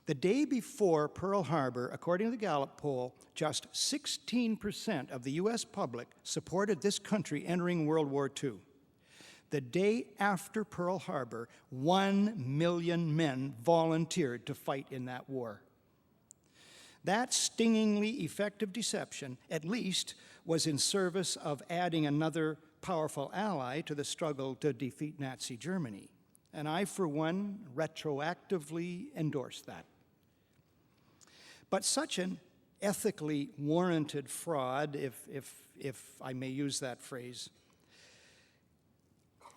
The day before Pearl Harbor, according to the Gallup poll, just 16% of the U.S. public supported this country entering World War II. The day after Pearl Harbor, 1 million men volunteered to fight in that war. That stingingly effective deception, at least, was in service of adding another powerful ally to the struggle to defeat Nazi Germany. And I, for one, retroactively endorse that. But such an ethically warranted fraud, if I may use that phrase,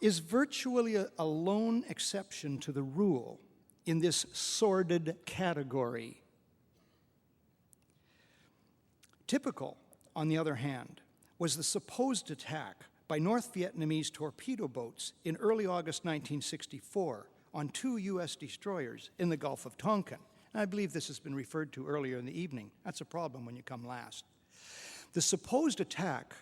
is virtually a lone exception to the rule in this sordid category. Typical, on the other hand, was the supposed attack by North Vietnamese torpedo boats in early August 1964 on 2 U.S. destroyers in the Gulf of Tonkin. And I believe this has been referred to earlier in the evening. That's a problem when you come last. The supposed attack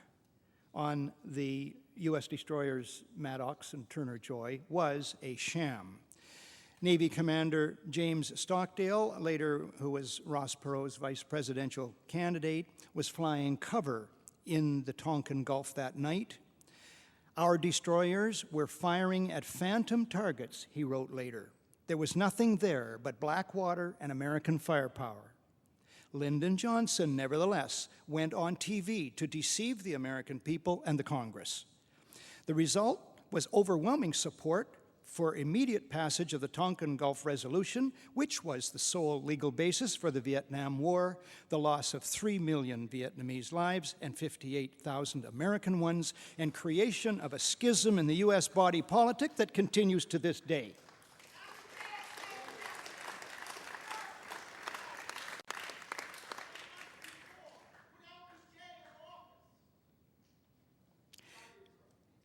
on the U.S. destroyers Maddox and Turner Joy was a sham. Navy Commander James Stockdale, later who was Ross Perot's vice presidential candidate, was flying cover in the Tonkin Gulf that night. Our destroyers were firing at phantom targets, he wrote later. There was nothing there but black water and American firepower. Lyndon Johnson, nevertheless, went on TV to deceive the American people and the Congress. The result was overwhelming support for immediate passage of the Tonkin Gulf Resolution, which was the sole legal basis for the Vietnam War, the loss of 3 million Vietnamese lives and 58,000 American ones, and creation of a schism in the U.S. body politic that continues to this day.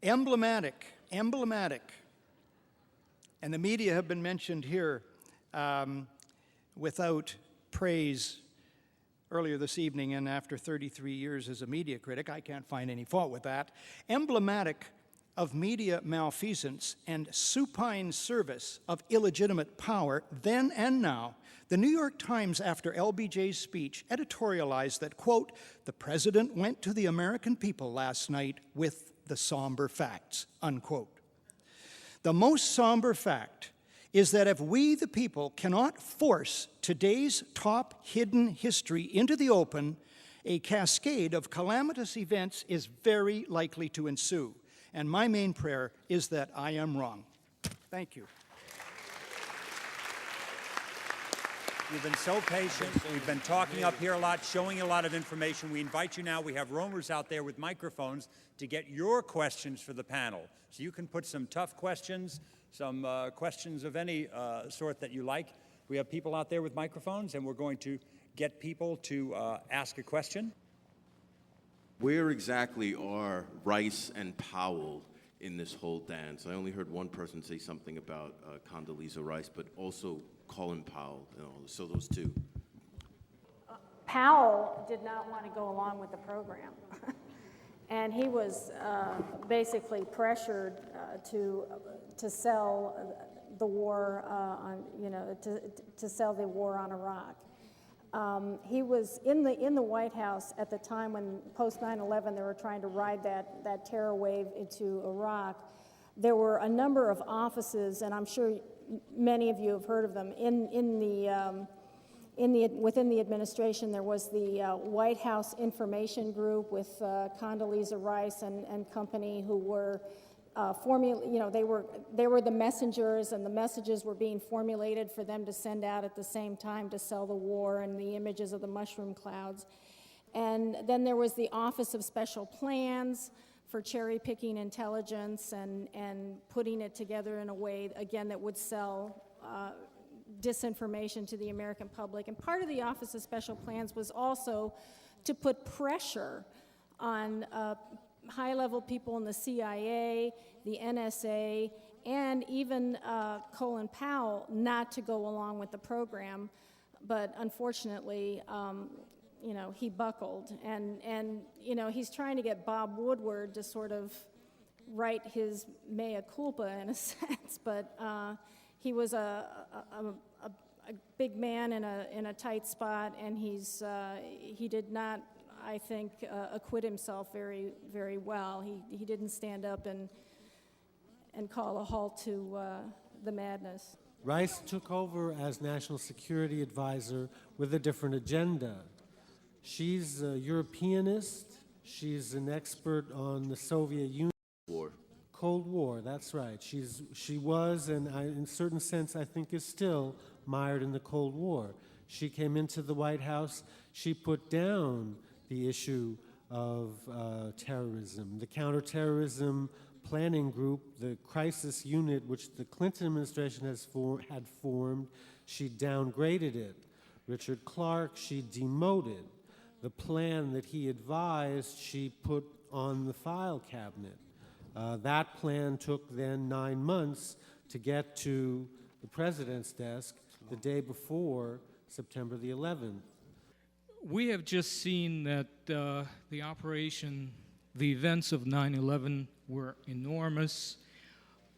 Emblematic, and the media have been mentioned here without praise earlier this evening, and after 33 years as a media critic, I can't find any fault with that. Emblematic of media malfeasance and supine service of illegitimate power then and now, the New York Times, after LBJ's speech, editorialized that, quote, "The president went to the American people last night with the somber facts," unquote. The most somber fact is that if we, the people, cannot force today's top hidden history into the open, a cascade of calamitous events is very likely to ensue. And my main prayer is that I am wrong. Thank you. You've been so patient. We've been talking up here a lot, showing a lot of information. We invite you now. We have roamers out there with microphones to get your questions for the panel. So you can put some tough questions, some questions of any sort that you like. We have people out there with microphones, and we're going to get people to ask a question. Where exactly are Rice and Powell in this whole dance? I only heard one person say something about Condoleezza Rice, but also Colin Powell, so those two. Powell did not want to go along with the program. And he was basically pressured to sell the war to sell the war on Iraq. He was in the White House at the time when post 9/11 they were trying to ride that terror wave into Iraq. There were a number of offices, and I'm sure many of you have heard of them within the administration. There was the White House Information Group with Condoleezza Rice and company, who were they were the messengers, and the messages were being formulated for them to send out at the same time to sell the war, and the images of the mushroom clouds. And then there was the Office of Special Plans for cherry-picking intelligence and putting it together in a way, again, that would sell disinformation to the American public. And part of the Office of Special Plans was also to put pressure on high-level people in the CIA, the NSA, and even Colin Powell not to go along with the program. But unfortunately, he buckled. And he's trying to get Bob Woodward to sort of write his mea culpa in a sense. But he was a big man in a tight spot, and he did not, I think, acquit himself very, very well. He didn't stand up and call a halt to the madness. Rice took over as National Security Advisor with a different agenda. She's a Europeanist. She's an expert on the Soviet Union. Cold War, that's right. She was, and in a certain sense, I think is still, mired in the Cold War. She came into the White House. She put down the issue of terrorism. The counterterrorism planning group, the crisis unit, which the Clinton administration had formed, she downgraded it. Richard Clark, she demoted. The plan that he advised, she put on the file cabinet. That plan took then 9 months to get to the president's desk the day before September the 11th. We have just seen that the operation, the events of 9/11 were enormous,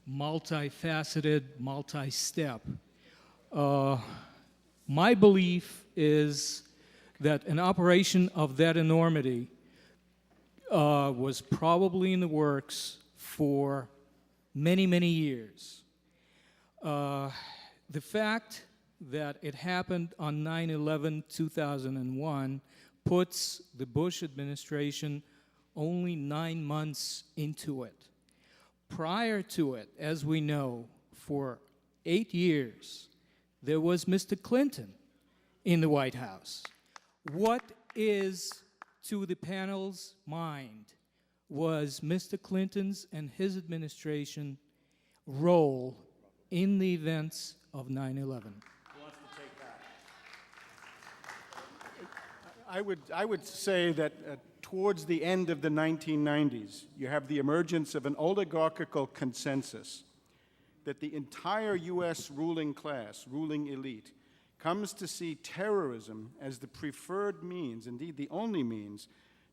multifaceted, multi-step. My belief is that an operation of that enormity was probably in the works for many, many years. The fact that it happened on 9/11/2001 puts the Bush administration only 9 months into it. Prior to it, as we know, for 8 years, there was Mr. Clinton in the White House. What is, to the panel's mind, was Mr. Clinton's and his administration role in the events of 9/11? I would say that towards the end of the 1990s, you have the emergence of an oligarchical consensus that the entire U.S. ruling class, ruling elite, comes to see terrorism as the preferred means, indeed the only means,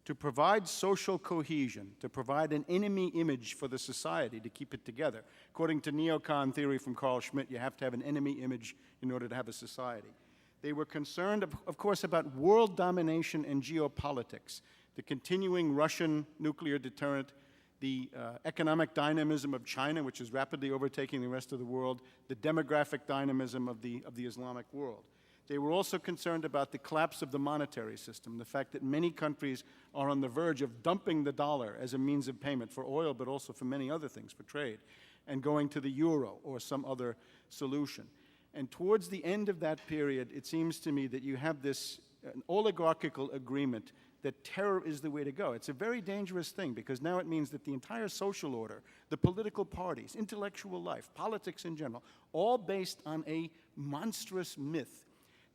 to provide social cohesion, to provide an enemy image for the society to keep it together. According to neocon theory from Hufschmid, you have to have an enemy image in order to have a society. They were concerned, of course, about world domination and geopolitics, the continuing Russian nuclear deterrent, the economic dynamism of China, which is rapidly overtaking the rest of the world, the demographic dynamism of the Islamic world. They were also concerned about the collapse of the monetary system, the fact that many countries are on the verge of dumping the dollar as a means of payment for oil, but also for many other things, for trade, and going to the euro or some other solution. And towards the end of that period, it seems to me that you have this oligarchical agreement that terror is the way to go. It's a very dangerous thing because now it means that the entire social order, the political parties, intellectual life, politics in general, all based on a monstrous myth.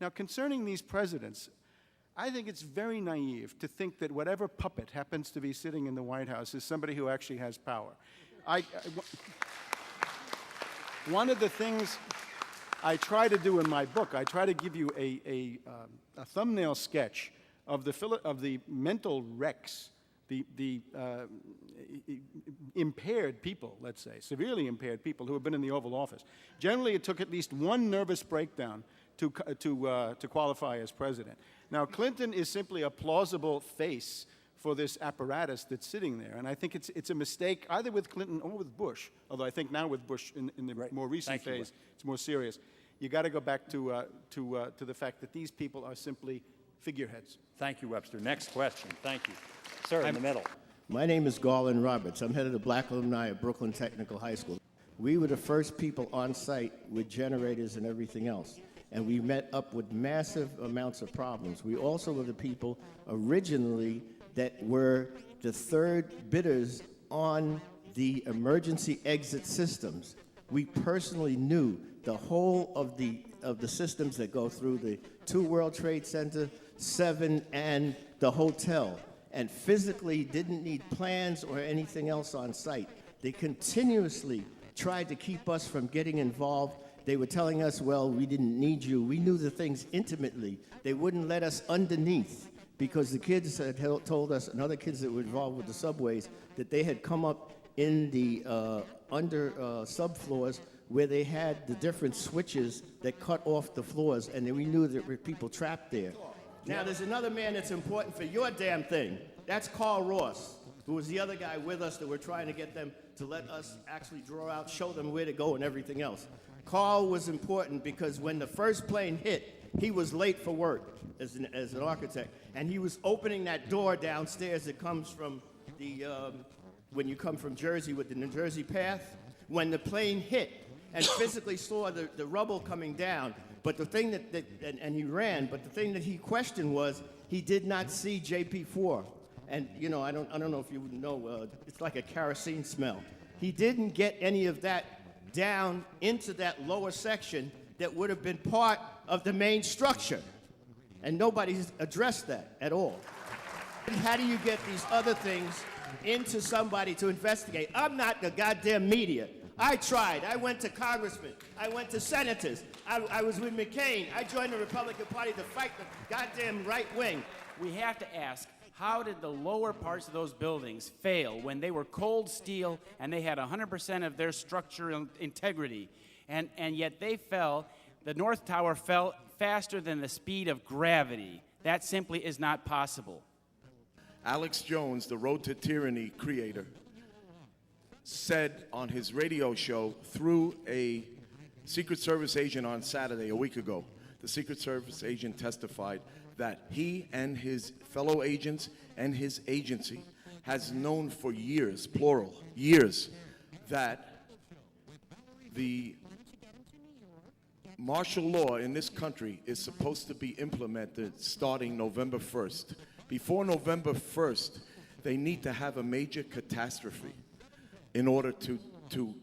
Now, concerning these presidents, I think it's very naive to think that whatever puppet happens to be sitting in the White House is somebody who actually has power. One of the things I try to do in my book, I try to give you a thumbnail sketch of the mental wrecks, the impaired people, let's say, severely impaired people who have been in the Oval Office. Generally, it took at least one nervous breakdown to qualify as president. Now, Clinton is simply a plausible face for this apparatus that's sitting there, and I think it's a mistake either with Clinton or with Bush, although I think now with Bush in the more recent phase, it's more serious. You got to go back to the fact that these people are simply figureheads. Thank you, Webster. Next question. Thank you. Sir, in the middle. My name is Garland Roberts. I'm head of the Black Alumni at Brooklyn Technical High School. We were the first people on site with generators and everything else, and we met up with massive amounts of problems. We also were the people originally that were the third bidders on the emergency exit systems. We personally knew the whole of the systems that go through the 2 World Trade Center, 7, and the hotel, and physically didn't need plans or anything else on site. They continuously tried to keep us from getting involved. They were telling us, well, we didn't need you. We knew the things intimately. They wouldn't let us underneath because the kids had told us, and other kids that were involved with the subways, that they had come up in the under subfloors where they had the different switches that cut off the floors, and then we knew there were people trapped there. Now, there's another man that's important for your damn thing. That's Carl Ross, who was the other guy with us that we're trying to get them to let us actually draw out, show them where to go and everything else. Carl was important because when the first plane hit, he was late for work as an architect, and he was opening that door downstairs that comes from the, when you come from Jersey with the New Jersey path. When the plane hit and physically saw the rubble coming down, but the thing and he ran, but the thing that he questioned was he did not see JP4. And, you know, I don't know if you know, it's like a kerosene smell. He didn't get any of that down into that lower section that would have been part of the main structure. And nobody's addressed that at all. How do you get these other things into somebody to investigate? I'm not the goddamn media. I tried. I went to congressmen. I went to senators. I was with McCain. I joined the Republican Party to fight the goddamn right wing. We have to ask, how did the lower parts of those buildings fail when they were cold steel and they had 100% of their structural integrity? And yet they fell. The North Tower fell faster than the speed of gravity. That simply is not possible. Alex Jones, the Road to Tyranny creator. said on his radio show through a Secret Service agent on Saturday, a week ago. The Secret Service agent testified that he and his fellow agents and his agency has known for years, plural, years, that the martial law in this country is supposed to be implemented starting November 1st. Before November 1st, they need to have a major catastrophe in order to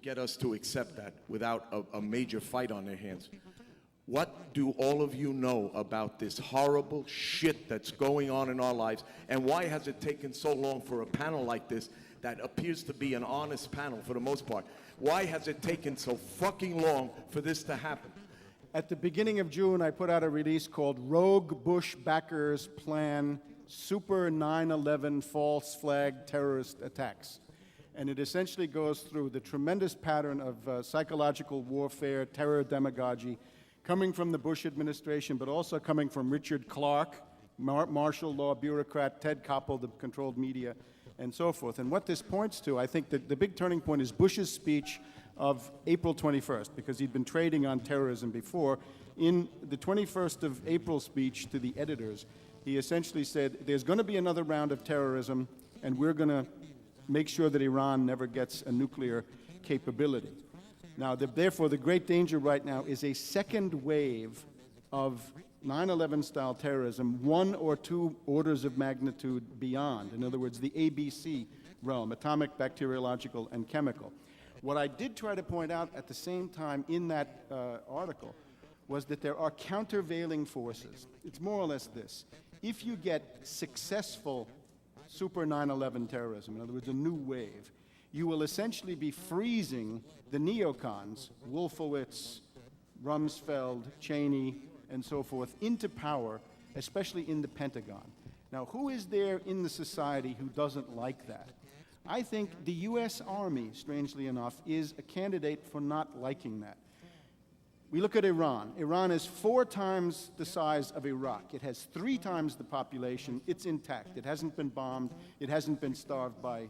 get us to accept that without a major fight on their hands. What do all of you know about this horrible shit that's going on in our lives, and why has it taken so long for a panel like this that appears to be an honest panel for the most part? Why has it taken so fucking long for this to happen? At the beginning of June, I put out a release called Rogue Bush Backers Plan Super 9/11 False Flag Terrorist Attacks. And it essentially goes through the tremendous pattern of psychological warfare, terror demagogy, coming from the Bush administration, but also coming from Richard Clarke, martial law bureaucrat, Ted Koppel, the controlled media, and so forth. And what this points to, I think that the big turning point is Bush's speech of April 21st, because he'd been trading on terrorism before. In the 21st of April speech to the editors, he essentially said, there's going to be another round of terrorism, and we're going to make sure that Iran never gets a nuclear capability. Now, therefore, the great danger right now is a second wave of 9/11 style terrorism, 1 or 2 orders of magnitude beyond. In other words, the ABC realm, atomic, bacteriological, and chemical. What I did try to point out at the same time in that article was that there are countervailing forces. It's more or less this. If you get successful super 9/11 terrorism, in other words, a new wave, you will essentially be freezing the neocons, Wolfowitz, Rumsfeld, Cheney, and so forth, into power, especially in the Pentagon. Now, who is there in the society who doesn't like that? I think the U.S. Army, strangely enough, is a candidate for not liking that. We look at Iran. Iran is 4 times the size of Iraq. It has 3 times the population. It's intact. It hasn't been bombed. It hasn't been starved by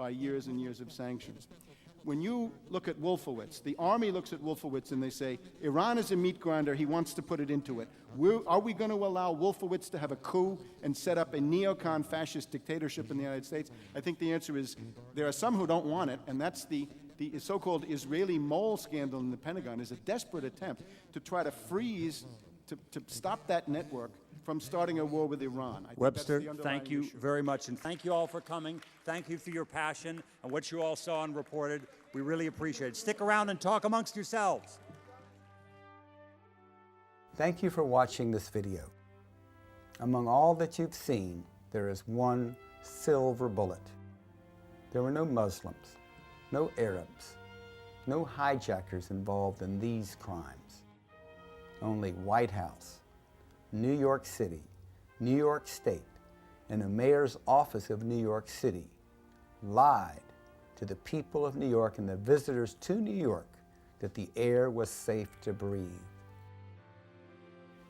years and years of sanctions. When you look at Wolfowitz, the Army looks at Wolfowitz and they say, Iran is a meat grinder. He wants to put it into it. Are we going to allow Wolfowitz to have a coup and set up a neocon fascist dictatorship in the United States? I think the answer is there are some who don't want it, and that's the so-called Israeli mole scandal in the Pentagon is a desperate attempt to try to freeze, to stop that network from starting a war with Iran. Webster, thank you very much, and thank you all for coming. Thank you for your passion and what you all saw and reported. We really appreciate it. Stick around and talk amongst yourselves. Thank you for watching this video. Among all that you've seen, there is one silver bullet. There were no Muslims, no Arabs, no hijackers involved in these crimes. Only White House, New York City, New York State, and the mayor's office of New York City lied to the people of New York and the visitors to New York that the air was safe to breathe.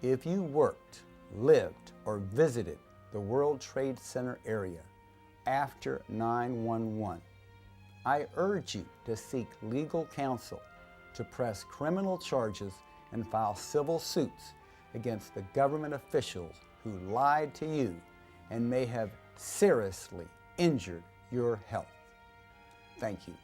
If you worked, lived, or visited the World Trade Center area after 9/11, I urge you to seek legal counsel to press criminal charges and file civil suits against the government officials who lied to you and may have seriously injured your health. Thank you.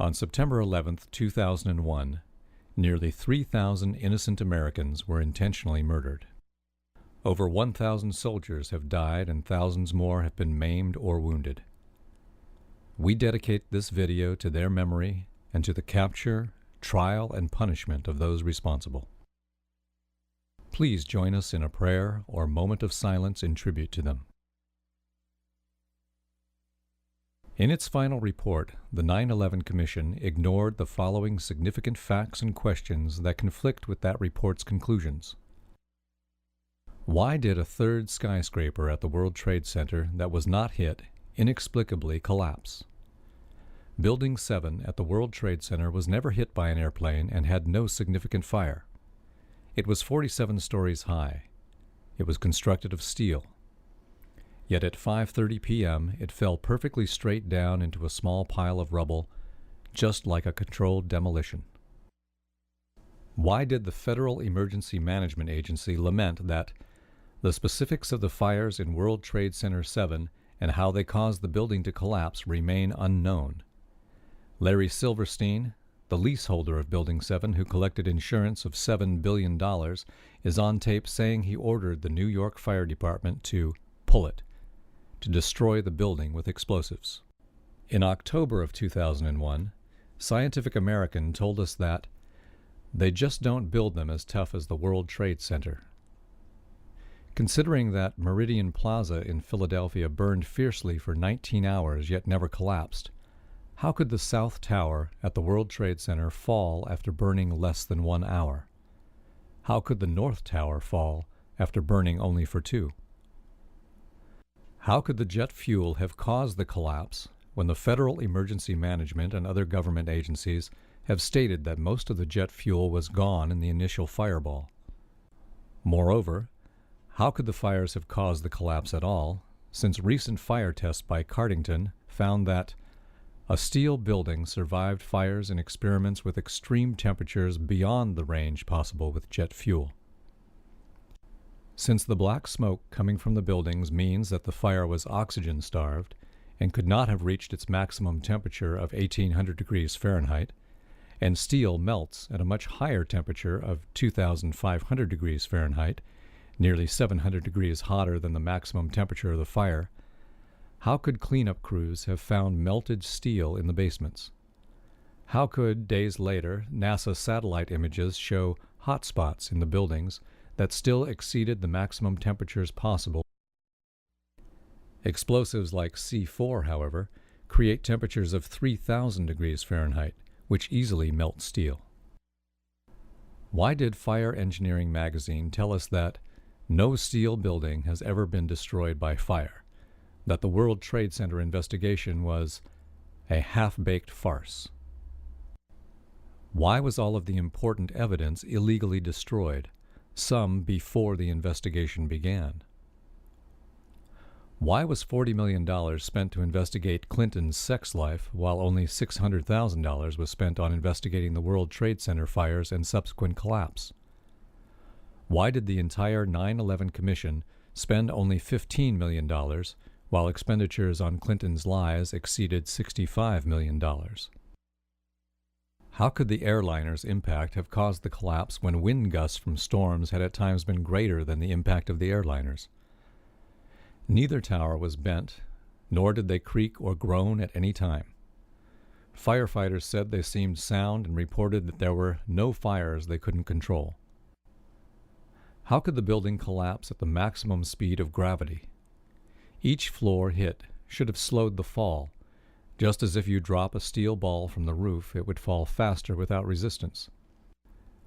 On September 11, 2001, nearly 3,000 innocent Americans were intentionally murdered. Over 1,000 soldiers have died and thousands more have been maimed or wounded. We dedicate this video to their memory and to the capture, trial, and punishment of those responsible. Please join us in a prayer or moment of silence in tribute to them. In its final report, the 9/11 Commission ignored the following significant facts and questions that conflict with that report's conclusions. Why did a third skyscraper at the World Trade Center that was not hit inexplicably collapse? Building 7 at the World Trade Center was never hit by an airplane and had no significant fire. It was 47 stories high. It was constructed of steel. Yet at 5:30 p.m., it fell perfectly straight down into a small pile of rubble, just like a controlled demolition. Why did the Federal Emergency Management Agency lament that the specifics of the fires in World Trade Center 7 and how they caused the building to collapse remain unknown? Larry Silverstein, the leaseholder of Building 7 who collected insurance of $7 billion, is on tape saying he ordered the New York Fire Department to pull it, to destroy the building with explosives. In October of 2001, Scientific American told us that they just don't build them as tough as the World Trade Center. Considering that Meridian Plaza in Philadelphia burned fiercely for 19 hours yet never collapsed, how could the South Tower at the World Trade Center fall after burning less than 1 hour? How could the North Tower fall after burning only for 2? How could the jet fuel have caused the collapse when the Federal Emergency Management and other government agencies have stated that most of the jet fuel was gone in the initial fireball? Moreover, how could the fires have caused the collapse at all, since recent fire tests by Cardington found that a steel building survived fires in experiments with extreme temperatures beyond the range possible with jet fuel? Since the black smoke coming from the buildings means that the fire was oxygen-starved and could not have reached its maximum temperature of 1,800 degrees Fahrenheit, and steel melts at a much higher temperature of 2,500 degrees Fahrenheit, nearly 700 degrees hotter than the maximum temperature of the fire, how could cleanup crews have found melted steel in the basements? How could, days later, NASA satellite images show hot spots in the buildings that still exceeded the maximum temperatures possible? Explosives like C4, however, create temperatures of 3,000 degrees Fahrenheit, which easily melt steel. Why did Fire Engineering magazine tell us that no steel building has ever been destroyed by fire, that the World Trade Center investigation was a half-baked farce? Why was all of the important evidence illegally destroyed, some before the investigation began? Why was $40 million spent to investigate Clinton's sex life while only $600,000 was spent on investigating the World Trade Center fires and subsequent collapse? Why did the entire 9/11 Commission spend only $15 million while expenditures on Clinton's lies exceeded $65 million? How could the airliner's impact have caused the collapse when wind gusts from storms had at times been greater than the impact of the airliners? Neither tower was bent, nor did they creak or groan at any time. Firefighters said they seemed sound and reported that there were no fires they couldn't control. How could the building collapse at the maximum speed of gravity? Each floor hit should have slowed the fall, just as if you drop a steel ball from the roof, it would fall faster without resistance.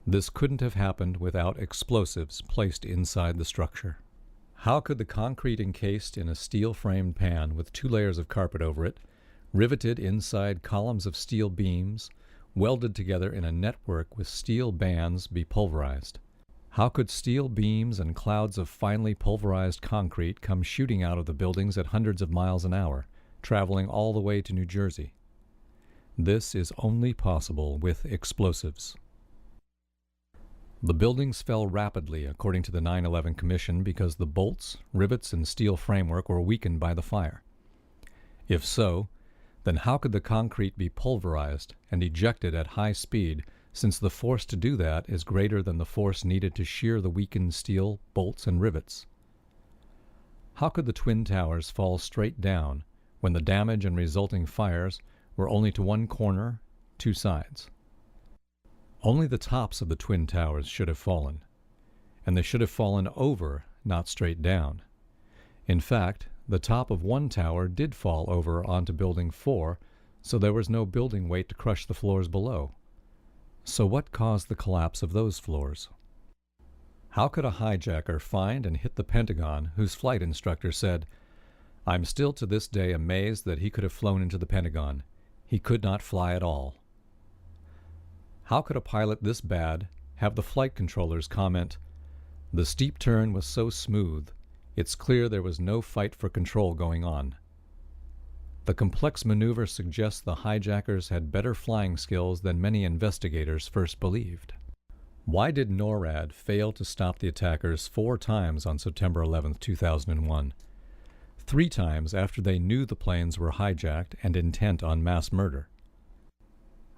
This couldn't have happened without explosives placed inside the structure. How could the concrete encased in a steel-framed pan with 2 layers of carpet over it, riveted inside columns of steel beams, welded together in a network with steel bands, be pulverized? How could steel beams and clouds of finely pulverized concrete come shooting out of the buildings at hundreds of miles an hour, traveling all the way to New Jersey? This is only possible with explosives. The buildings fell rapidly, according to the 9/11 Commission, because the bolts, rivets, and steel framework were weakened by the fire. If so, Then how could the concrete be pulverized and ejected at high speed, since the force to do that is greater than the force needed to shear the weakened steel, bolts, and rivets? How could the twin towers fall straight down when the damage and resulting fires were only to one corner, two sides? Only the tops of the twin towers should have fallen, and they should have fallen over, not straight down. In fact, the top of one tower did fall over onto Building 4, so there was no building weight to crush the floors below. So what caused the collapse of those floors? How could a hijacker find and hit the Pentagon whose flight instructor said, "I'm still to this day amazed that he could have flown into the Pentagon. He could not fly at all"? How could a pilot this bad have the flight controllers comment, "The steep turn was so smooth, it's clear there was no fight for control going on"? The complex maneuver suggests the hijackers had better flying skills than many investigators first believed. Why did NORAD fail to stop the attackers 4 times on September 11, 2001? 3 times after they knew the planes were hijacked and intent on mass murder.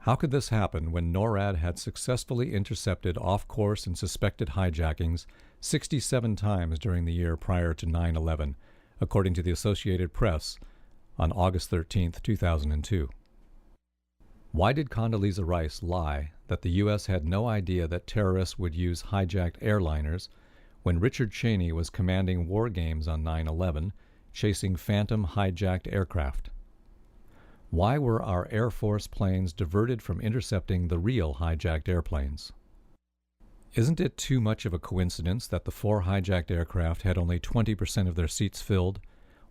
How could this happen when NORAD had successfully intercepted off-course and suspected hijackings 67 times during the year prior to 9/11, according to the Associated Press on August 13, 2002? Why did Condoleezza Rice lie that the U.S. had no idea that terrorists would use hijacked airliners when Richard Cheney was commanding war games on 9/11, chasing phantom hijacked aircraft? Why were our Air Force planes diverted from intercepting the real hijacked airplanes? Isn't it too much of a coincidence that the 4 hijacked aircraft had only 20% of their seats filled,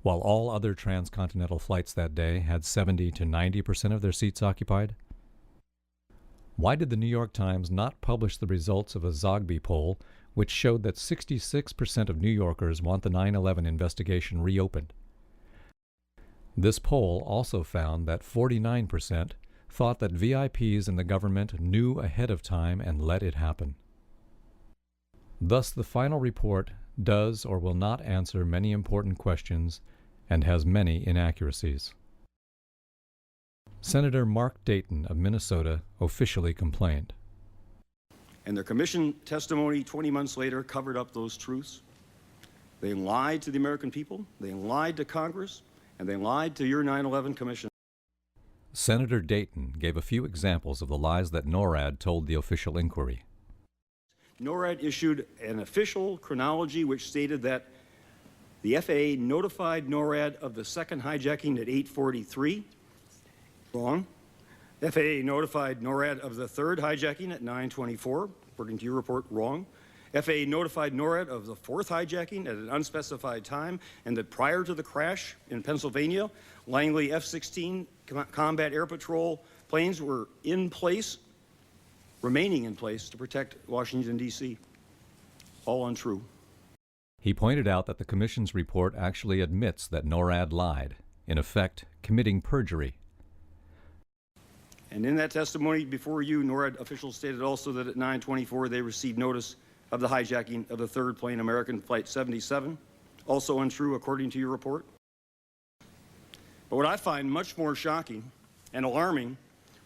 while all other transcontinental flights that day had 70 to 90% of their seats occupied? Why did the New York Times not publish the results of a Zogby poll which showed that 66% of New Yorkers want the 9/11 investigation reopened? This poll also found that 49% thought that VIPs in the government knew ahead of time and let it happen. Thus, the final report does or will not answer many important questions and has many inaccuracies. Senator Mark Dayton of Minnesota officially complained. And their commission testimony 20 months later covered up those truths. They lied to the American people, they lied to Congress, and they lied to your 9/11 Commission. Senator Dayton gave a few examples of the lies that NORAD told the official inquiry. NORAD issued an official chronology which stated that the FAA notified NORAD of the second hijacking at 8:43. Wrong. FAA notified NORAD of the third hijacking at 9:24, according to your report. Wrong. FAA notified NORAD of the fourth hijacking at an unspecified time, and that prior to the crash in Pennsylvania, Langley F-16 Combat Air Patrol planes were in place, remaining in place to protect Washington, D.C. All untrue. He pointed out that the Commission's report actually admits that NORAD lied, in effect, committing perjury. And in that testimony before you, NORAD officials stated also that at 9:24 they received notice of the hijacking of the third plane, American Flight 77. Also untrue, according to your report. But what I find much more shocking and alarming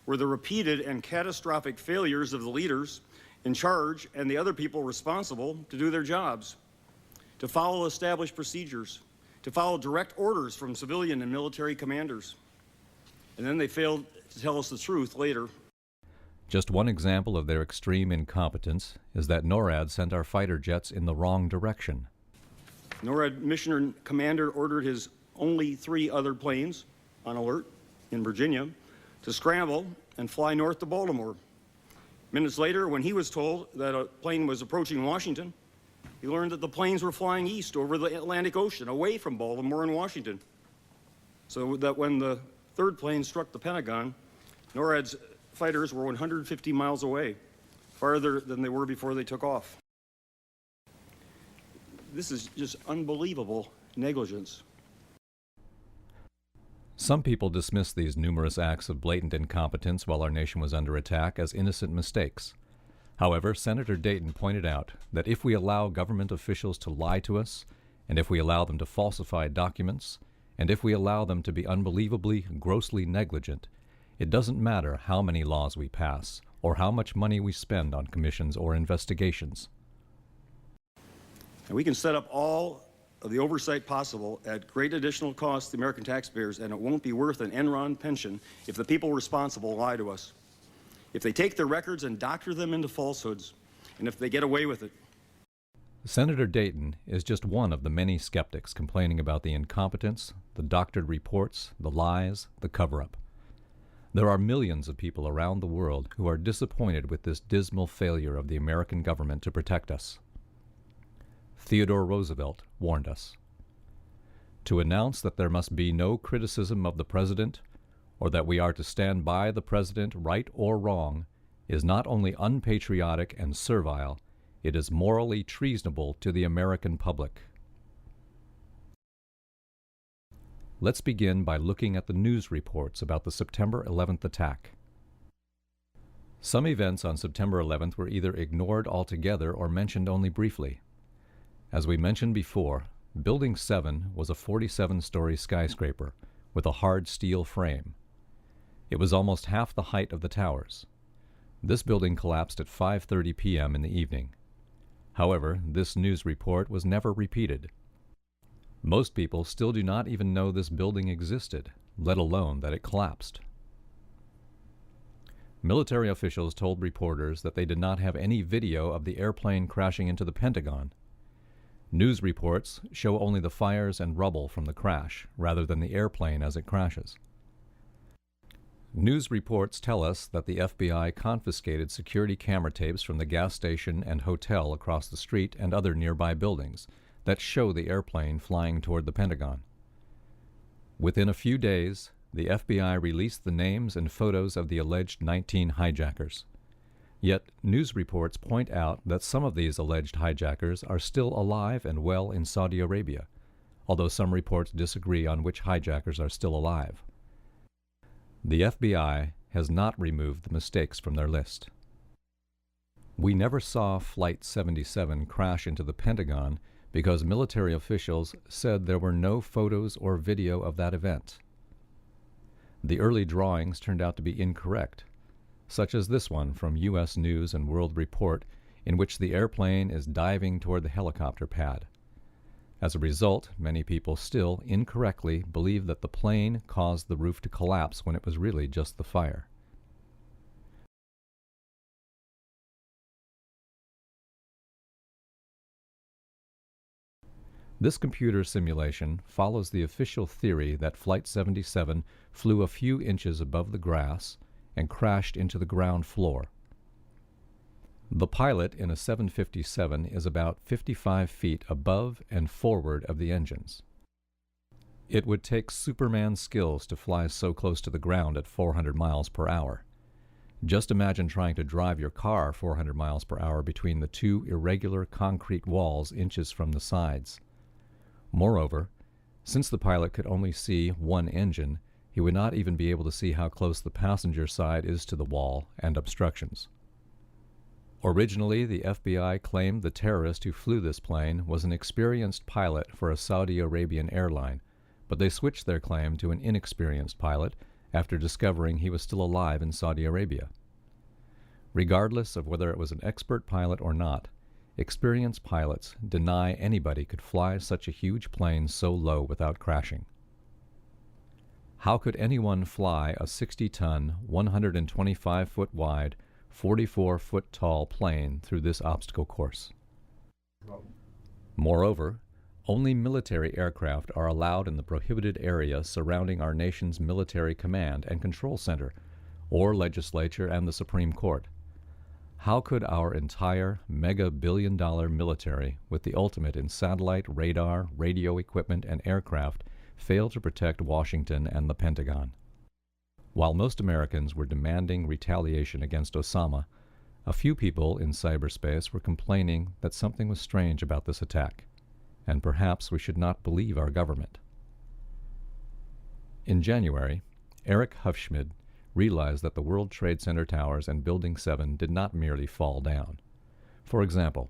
were the repeated and catastrophic failures of the leaders in charge and the other people responsible to do their jobs, to follow established procedures, to follow direct orders from civilian and military commanders. And then they failed to tell us the truth later. Just one example of their extreme incompetence is that NORAD sent our fighter jets in the wrong direction. NORAD Mission Commander ordered his only 3 other planes on alert in Virginia to scramble and fly north to Baltimore. Minutes later, when he was told that a plane was approaching Washington, he learned that the planes were flying east over the Atlantic Ocean, away from Baltimore and Washington. So that when the third plane struck the Pentagon, NORAD's fighters were 150 miles away, farther than they were before they took off. This is just unbelievable negligence. Some people dismiss these numerous acts of blatant incompetence while our nation was under attack as innocent mistakes. However, Senator Dayton pointed out that if we allow government officials to lie to us, and if we allow them to falsify documents, and if we allow them to be unbelievably, grossly negligent, it doesn't matter how many laws we pass or how much money we spend on commissions or investigations. And we can set up all of the oversight possible at great additional cost to the American taxpayers, and it won't be worth an Enron pension if the people responsible lie to us. If they take their records and doctor them into falsehoods, and if they get away with it. Senator Dayton is just one of the many skeptics complaining about the incompetence, the doctored reports, the lies, the cover-up. There are millions of people around the world who are disappointed with this dismal failure of the American government to protect us. Theodore Roosevelt warned us. To announce that there must be no criticism of the president, or that we are to stand by the president right or wrong, is not only unpatriotic and servile, it is morally treasonable to the American public. Let's begin by looking at the news reports about the September 11th attack. Some events on September 11th were either ignored altogether or mentioned only briefly. As we mentioned before, Building 7 was a 47-story skyscraper with a hard steel frame. It was almost half the height of the towers. This building collapsed at 5:30 p.m. in the evening. However, this news report was never repeated. Most people still do not even know this building existed, let alone that it collapsed. Military officials told reporters that they did not have any video of the airplane crashing into the Pentagon. News reports show only the fires and rubble from the crash, rather than the airplane as it crashes. News reports tell us that the FBI confiscated security camera tapes from the gas station and hotel across the street and other nearby buildings that show the airplane flying toward the Pentagon. Within a few days, the FBI released the names and photos of the alleged 19 hijackers. Yet, news reports point out that some of these alleged hijackers are still alive and well in Saudi Arabia, although some reports disagree on which hijackers are still alive. The FBI has not removed the mistakes from their list. We never saw Flight 77 crash into the Pentagon because military officials said there were no photos or video of that event. The early drawings turned out to be incorrect, such as this one from U.S. News and World Report, in which the airplane is diving toward the helicopter pad. As a result, many people still incorrectly believe that the plane caused the roof to collapse when it was really just the fire. This computer simulation follows the official theory that Flight 77 flew a few inches above the grass and crashed into the ground floor. The pilot in a 757 is about 55 feet above and forward of the engines. It would take Superman skills to fly so close to the ground at 400 miles per hour. Just imagine trying to drive your car 400 miles per hour between the two irregular concrete walls inches from the sides. Moreover, since the pilot could only see one engine, he would not even be able to see how close the passenger side is to the wall and obstructions. Originally, the FBI claimed the terrorist who flew this plane was an experienced pilot for a Saudi Arabian airline, but they switched their claim to an inexperienced pilot after discovering he was still alive in Saudi Arabia. Regardless of whether it was an expert pilot or not, experienced pilots deny anybody could fly such a huge plane so low without crashing. How could anyone fly a 60-ton, 125-foot wide, 44-foot tall plane through this obstacle course? Moreover, only military aircraft are allowed in the prohibited area surrounding our nation's military command and control center, or legislature and the Supreme Court. How could our entire mega-billion-dollar military, with the ultimate in satellite, radar, radio equipment, and aircraft, fail to protect Washington and the Pentagon? While most Americans were demanding retaliation against Osama, a few people in cyberspace were complaining that something was strange about this attack, and perhaps we should not believe our government. In January, Eric Hufschmid realized that the World Trade Center towers and Building 7 did not merely fall down. For example,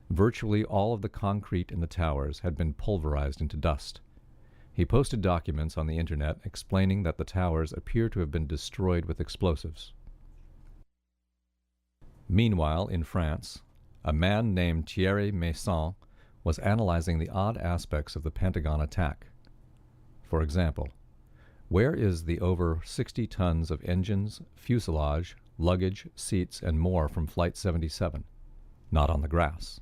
virtually all of the concrete in the towers had been pulverized into dust. He posted documents on the internet explaining that the towers appear to have been destroyed with explosives. Meanwhile, in France, a man named Thierry Meyssan was analyzing the odd aspects of the Pentagon attack. For example, where is the over 60 tons of engines, fuselage, luggage, seats, and more from Flight 77? Not on the grass.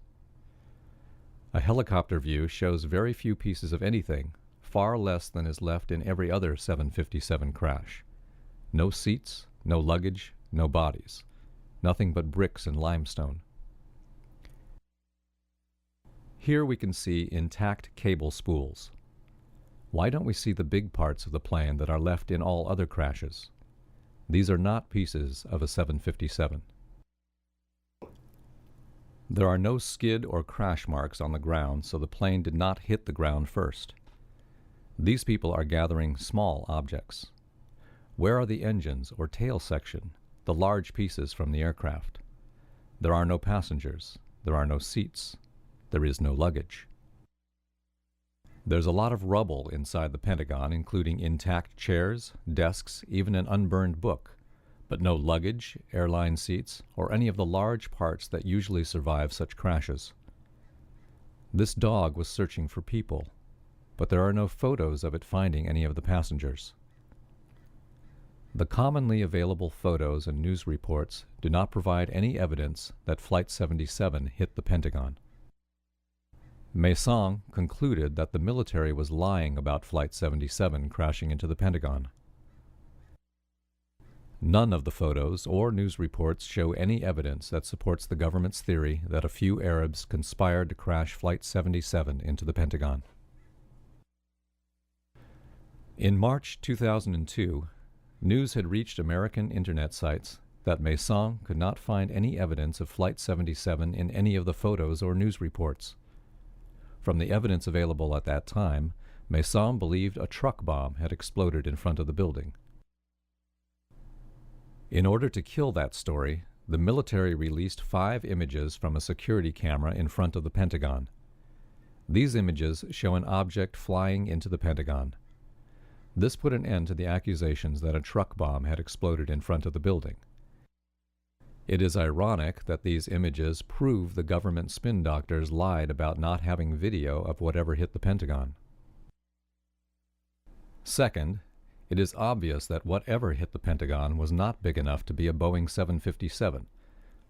A helicopter view shows very few pieces of anything, far less than is left in every other 757 crash. No seats, no luggage, no bodies. Nothing but bricks and limestone. Here we can see intact cable spools. Why don't we see the big parts of the plane that are left in all other crashes? These are not pieces of a 757. There are no skid or crash marks on the ground, so the plane did not hit the ground first. These people are gathering small objects. Where are the engines or tail section, the large pieces from the aircraft? There are no passengers. There are no seats. There is no luggage. There's a lot of rubble inside the Pentagon, including intact chairs, desks, even an unburned book, but no luggage, airline seats, or any of the large parts that usually survive such crashes. This dog was searching for people, but there are no photos of it finding any of the passengers. The commonly available photos and news reports do not provide any evidence that Flight 77 hit the Pentagon. Meyssan concluded that the military was lying about Flight 77 crashing into the Pentagon. None of the photos or news reports show any evidence that supports the government's theory that a few Arabs conspired to crash Flight 77 into the Pentagon. In March 2002, news had reached American internet sites that Meyssan could not find any evidence of Flight 77 in any of the photos or news reports. From the evidence available at that time, Meyssan believed a truck bomb had exploded in front of the building. In order to kill that story, the military released 5 images from a security camera in front of the Pentagon. These images show an object flying into the Pentagon. This put an end to the accusations that a truck bomb had exploded in front of the building. It is ironic that these images prove the government spin doctors lied about not having video of whatever hit the Pentagon. Second, it is obvious that whatever hit the Pentagon was not big enough to be a Boeing 757,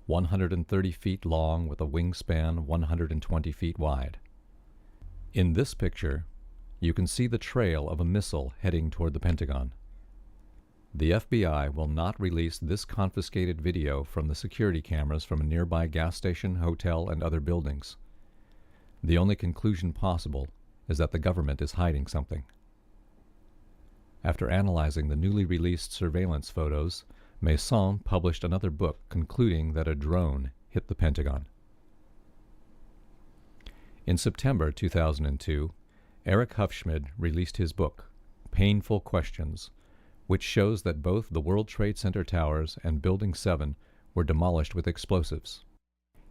130 feet long with a wingspan 120 feet wide. In this picture, you can see the trail of a missile heading toward the Pentagon. The FBI will not release this confiscated video from the security cameras from a nearby gas station, hotel, and other buildings. The only conclusion possible is that the government is hiding something. After analyzing the newly released surveillance photos, Meyssan published another book concluding that a drone hit the Pentagon. In September 2002, Eric Hufschmid released his book, Painful Questions, which shows that both the World Trade Center towers and Building 7 were demolished with explosives.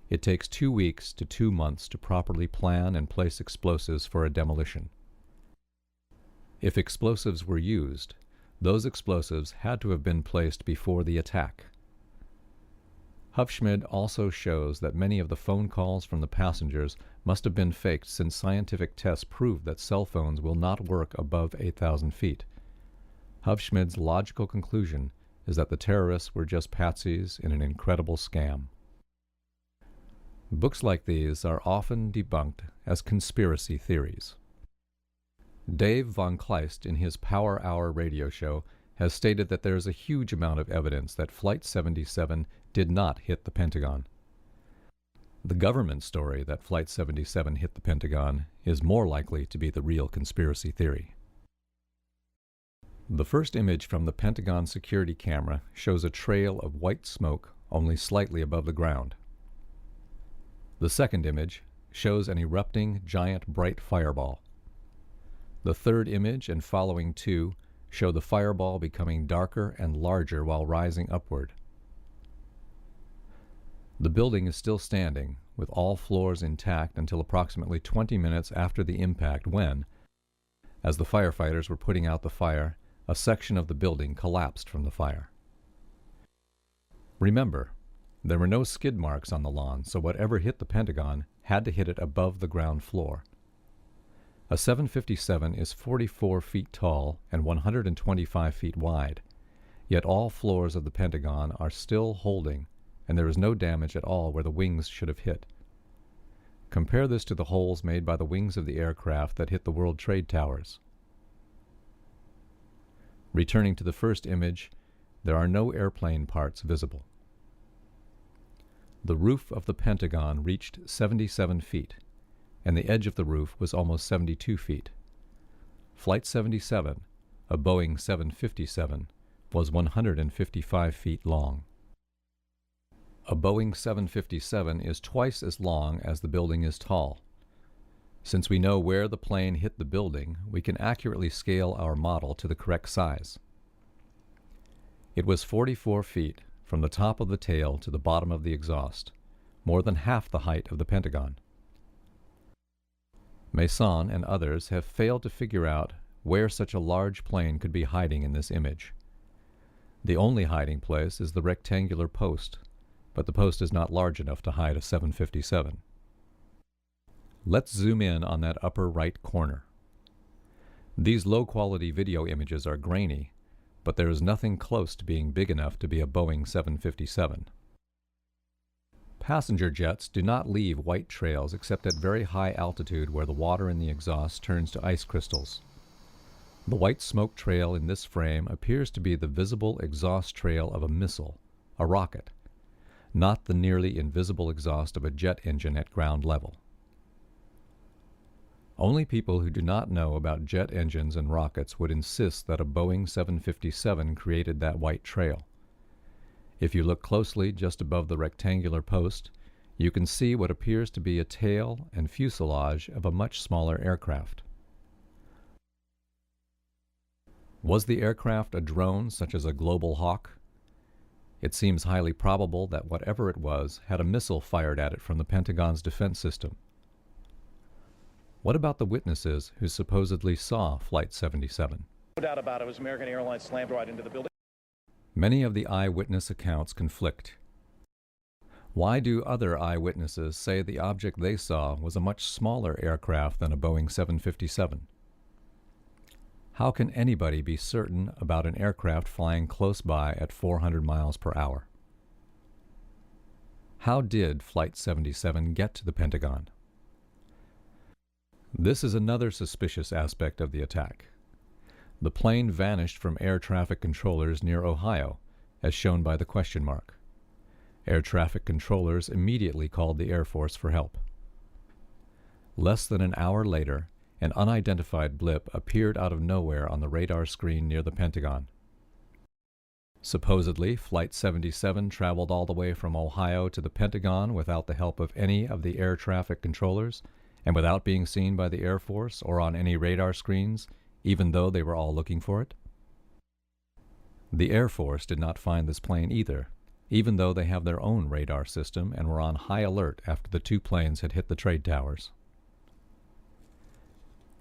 It takes 2 weeks to 2 months to properly plan and place explosives for a demolition. If explosives were used, those explosives had to have been placed before the attack. Hufschmid also shows that many of the phone calls from the passengers must have been faked, since scientific tests prove that cell phones will not work above 8,000 feet. Hufschmid's logical conclusion is that the terrorists were just patsies in an incredible scam. Books like these are often debunked as conspiracy theories. Dave von Kleist, in his Power Hour radio show, has stated that there is a huge amount of evidence that Flight 77 did not hit the Pentagon. The government story that Flight 77 hit the Pentagon is more likely to be the real conspiracy theory. The first image from the Pentagon security camera shows a trail of white smoke only slightly above the ground. The second image shows an erupting giant bright fireball. The third image and following 2 show the fireball becoming darker and larger while rising upward. The building is still standing, with all floors intact until approximately 20 minutes after the impact, when, As the firefighters were putting out the fire, a section of the building collapsed from the fire. Remember, there were no skid marks on the lawn, so whatever hit the Pentagon had to hit it above the ground floor. A 757 is 44 feet tall and 125 feet wide, yet all floors of the Pentagon are still holding, and there is no damage at all where the wings should have hit. Compare this to the holes made by the wings of the aircraft that hit the World Trade Towers. Returning to the first image, there are no airplane parts visible. The roof of the Pentagon reached 77 feet, and the edge of the roof was almost 72 feet. Flight 77, a Boeing 757, was 155 feet long. A Boeing 757 is twice as long as the building is tall. Since we know where the plane hit the building, we can accurately scale our model to the correct size. It was 44 feet from the top of the tail to the bottom of the exhaust, more than half the height of the Pentagon. Mason and others have failed to figure out where such a large plane could be hiding in this image. The only hiding place is the rectangular post, but the post is not large enough to hide a 757. Let's zoom in on that upper right corner. These low-quality video images are grainy, but there is nothing close to being big enough to be a Boeing 757. Passenger jets do not leave white trails except at very high altitude where the water in the exhaust turns to ice crystals. The white smoke trail in this frame appears to be the visible exhaust trail of a missile, a rocket, not the nearly invisible exhaust of a jet engine at ground level. Only people who do not know about jet engines and rockets would insist that a Boeing 757 created that white trail. If you look closely just above the rectangular post, you can see what appears to be a tail and fuselage of a much smaller aircraft. Was the aircraft a drone such as a Global Hawk? It seems highly probable that whatever it was had a missile fired at it from the Pentagon's defense system. What about the witnesses who supposedly saw Flight 77? No doubt about it, was American Airlines slammed right into the building. Many of the eyewitness accounts conflict. Why do other eyewitnesses say the object they saw was a much smaller aircraft than a Boeing 757? How can anybody be certain about an aircraft flying close by at 400 miles per hour? How did Flight 77 get to the Pentagon? This is another suspicious aspect of the attack. The plane vanished from air traffic controllers near Ohio, as shown by the question mark. Air traffic controllers immediately called the Air Force for help. Less than an hour later, an unidentified blip appeared out of nowhere on the radar screen near the Pentagon. Supposedly, Flight 77 traveled all the way from Ohio to the Pentagon without the help of any of the air traffic controllers, and without being seen by the Air Force or on any radar screens, even though they were all looking for it? The Air Force did not find this plane either, even though they have their own radar system and were on high alert after the two planes had hit the trade towers.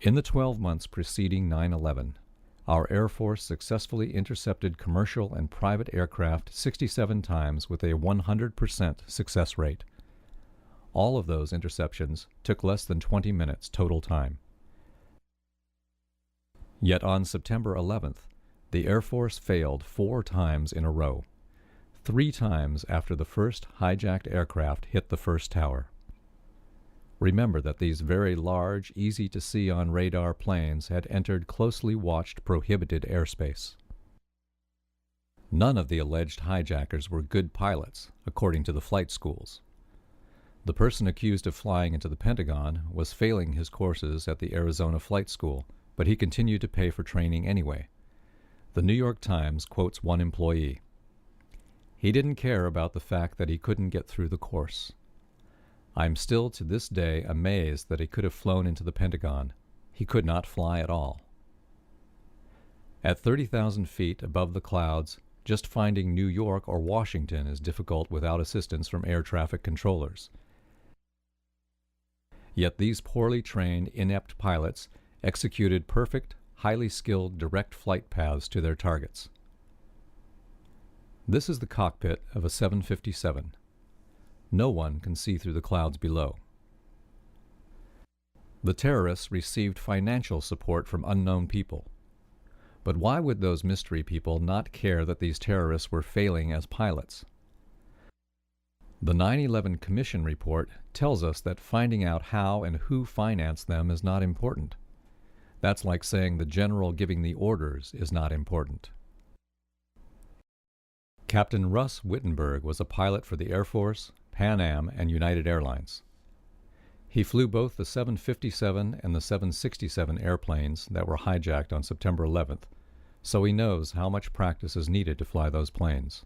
In the 12 months preceding 9/11, our Air Force successfully intercepted commercial and private aircraft 67 times with a 100% success rate. All of those interceptions took less than 20 minutes total time. Yet on September 11th, the Air Force failed 4 times in a row, 3 times after the first hijacked aircraft hit the first tower. Remember that these very large, easy-to-see on radar planes had entered closely watched prohibited airspace. None of the alleged hijackers were good pilots, according to the flight schools. The person accused of flying into the Pentagon was failing his courses at the Arizona Flight School, but he continued to pay for training anyway. The New York Times quotes one employee. He didn't care about the fact that he couldn't get through the course. I'm still to this day amazed that he could have flown into the Pentagon. He could not fly at all. At 30,000 feet above the clouds, just finding New York or Washington is difficult without assistance from air traffic controllers. Yet these poorly trained, inept pilots executed perfect, highly skilled direct flight paths to their targets. This is the cockpit of a 757. No one can see through the clouds below. The terrorists received financial support from unknown people. But why would those mystery people not care that these terrorists were failing as pilots? The 9/11 Commission report tells us that finding out how and who financed them is not important. That's like saying the general giving the orders is not important. Captain Russ Wittenberg was a pilot for the Air Force, Pan Am, and United Airlines. He flew both the 757 and the 767 airplanes that were hijacked on September 11th, so he knows how much practice is needed to fly those planes.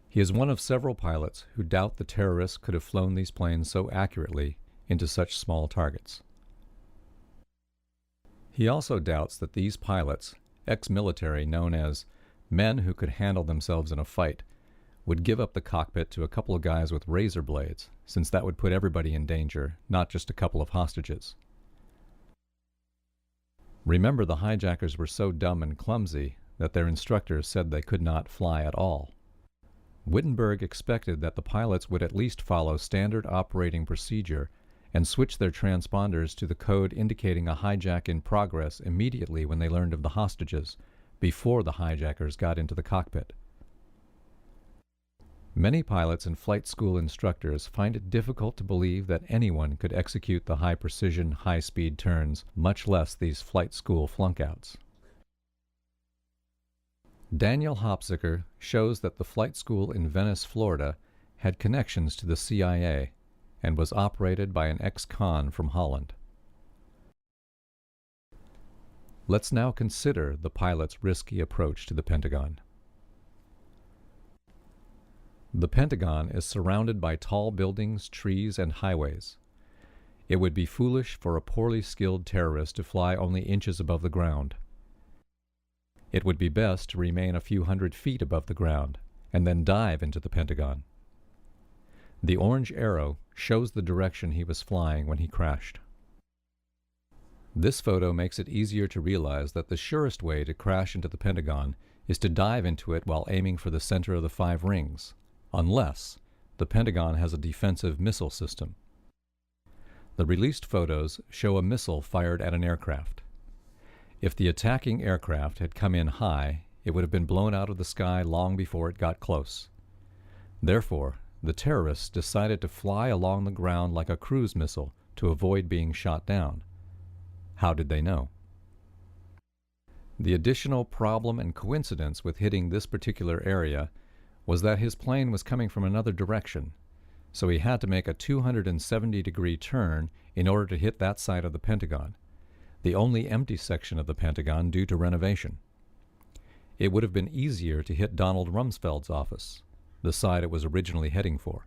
He is one of several pilots who doubt the terrorists could have flown these planes so accurately into such small targets. He also doubts that these pilots, ex-military known as men who could handle themselves in a fight, would give up the cockpit to a couple of guys with razor blades, since that would put everybody in danger, not just a couple of hostages. Remember, the hijackers were so dumb and clumsy that their instructors said they could not fly at all. Wittenberg expected that the pilots would at least follow standard operating procedure and switch their transponders to the code indicating a hijack in progress immediately when they learned of the hostages, before the hijackers got into the cockpit. Many pilots and flight school instructors find it difficult to believe that anyone could execute the high-precision, high-speed turns, much less these flight school flunkouts. Daniel Hopsicker shows that the flight school in Venice, Florida, had connections to the CIA and was operated by an ex-con from Holland. Let's now consider the pilot's risky approach to the Pentagon. The Pentagon is surrounded by tall buildings, trees, and highways. It would be foolish for a poorly skilled terrorist to fly only inches above the ground. It would be best to remain a few hundred feet above the ground and then dive into the Pentagon. The orange arrow shows the direction he was flying when he crashed. This photo makes it easier to realize that the surest way to crash into the Pentagon is to dive into it while aiming for the center of the 5 rings, unless the Pentagon has a defensive missile system. The released photos show a missile fired at an aircraft. If the attacking aircraft had come in high, it would have been blown out of the sky long before it got close. Therefore, the terrorists decided to fly along the ground like a cruise missile to avoid being shot down. How did they know? The additional problem and coincidence with hitting this particular area was that his plane was coming from another direction, so he had to make a 270-degree turn in order to hit that side of the Pentagon, the only empty section of the Pentagon due to renovation. It would have been easier to hit Donald Rumsfeld's office, the side it was originally heading for.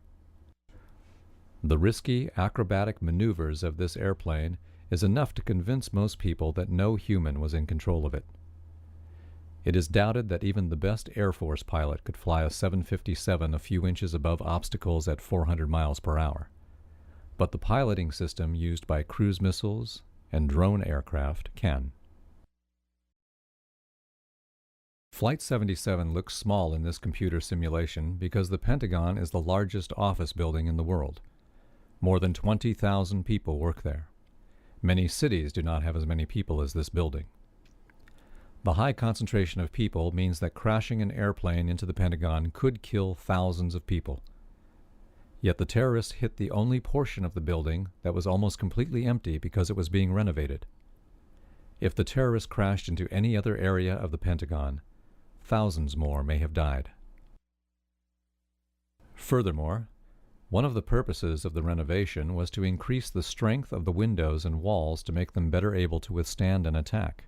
The risky, acrobatic maneuvers of this airplane is enough to convince most people that no human was in control of it. It is doubted that even the best Air Force pilot could fly a 757 a few inches above obstacles at 400 miles per hour. But the piloting system used by cruise missiles and drone aircraft can. Flight 77 looks small in this computer simulation because the Pentagon is the largest office building in the world. More than 20,000 people work there. Many cities do not have as many people as this building. The high concentration of people means that crashing an airplane into the Pentagon could kill thousands of people. Yet the terrorists hit the only portion of the building that was almost completely empty because it was being renovated. If the terrorists crashed into any other area of the Pentagon, thousands more may have died. Furthermore, one of the purposes of the renovation was to increase the strength of the windows and walls to make them better able to withstand an attack.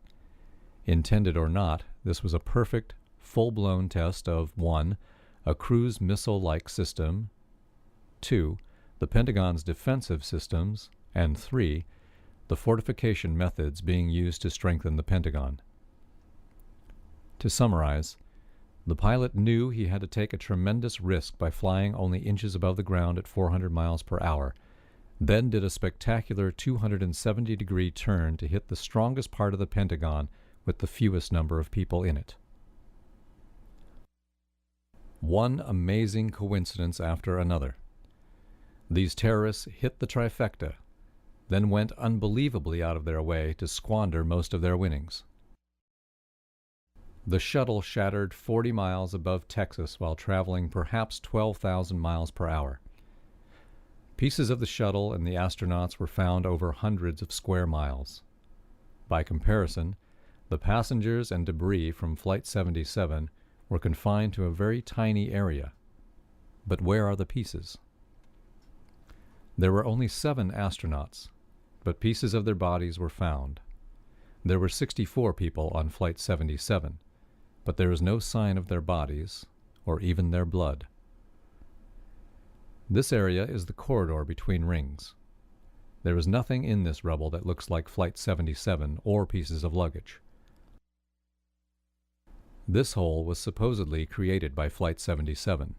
Intended or not, this was a perfect, full-blown test of 1. A cruise missile-like system, 2. The Pentagon's defensive systems, and 3. The fortification methods being used to strengthen the Pentagon. To summarize, the pilot knew he had to take a tremendous risk by flying only inches above the ground at 400 miles per hour. then did a spectacular 270-degree turn to hit the strongest part of the Pentagon with the fewest number of people in it. One amazing coincidence after another. These terrorists hit the trifecta, then went unbelievably out of their way to squander most of their winnings. The shuttle shattered 40 miles above Texas while traveling perhaps 12,000 miles per hour. Pieces of the shuttle and the astronauts were found over hundreds of square miles. By comparison, the passengers and debris from Flight 77 were confined to a very tiny area. But where are the pieces? There were only 7 astronauts, but pieces of their bodies were found. There were 64 people on Flight 77, but there is no sign of their bodies, or even their blood. This area is the corridor between rings. There is nothing in this rubble that looks like Flight 77 or pieces of luggage. This hole was supposedly created by Flight 77,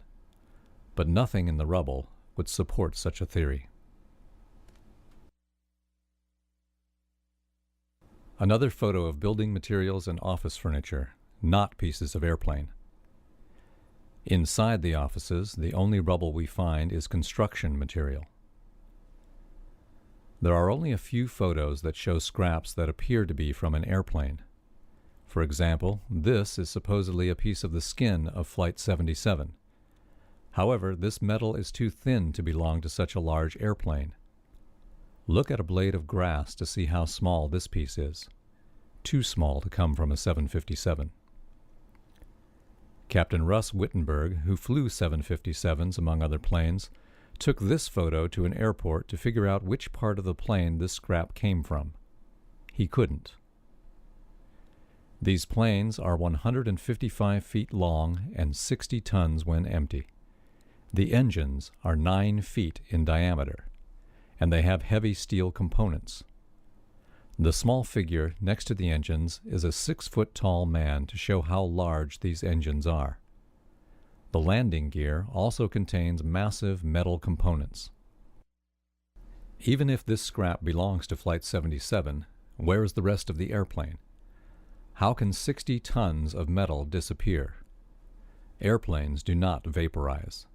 but nothing in the rubble would support such a theory. Another photo of building materials and office furniture, not pieces of airplane. Inside the offices, the only rubble we find is construction material. There are only a few photos that show scraps that appear to be from an airplane. For example, this is supposedly a piece of the skin of Flight 77. However, this metal is too thin to belong to such a large airplane. Look at a blade of grass to see how small this piece is. Too small to come from a 757. Captain Russ Wittenberg, who flew 757s among other planes, took this photo to an airport to figure out which part of the plane this scrap came from. He couldn't. These planes are 155 feet long and 60 tons when empty. The engines are 9 feet in diameter, and they have heavy steel components. The small figure next to the engines is a 6-foot-tall man to show how large these engines are. The landing gear also contains massive metal components. Even if this scrap belongs to Flight 77, where is the rest of the airplane? How can 60 tons of metal disappear? Airplanes do not vaporize.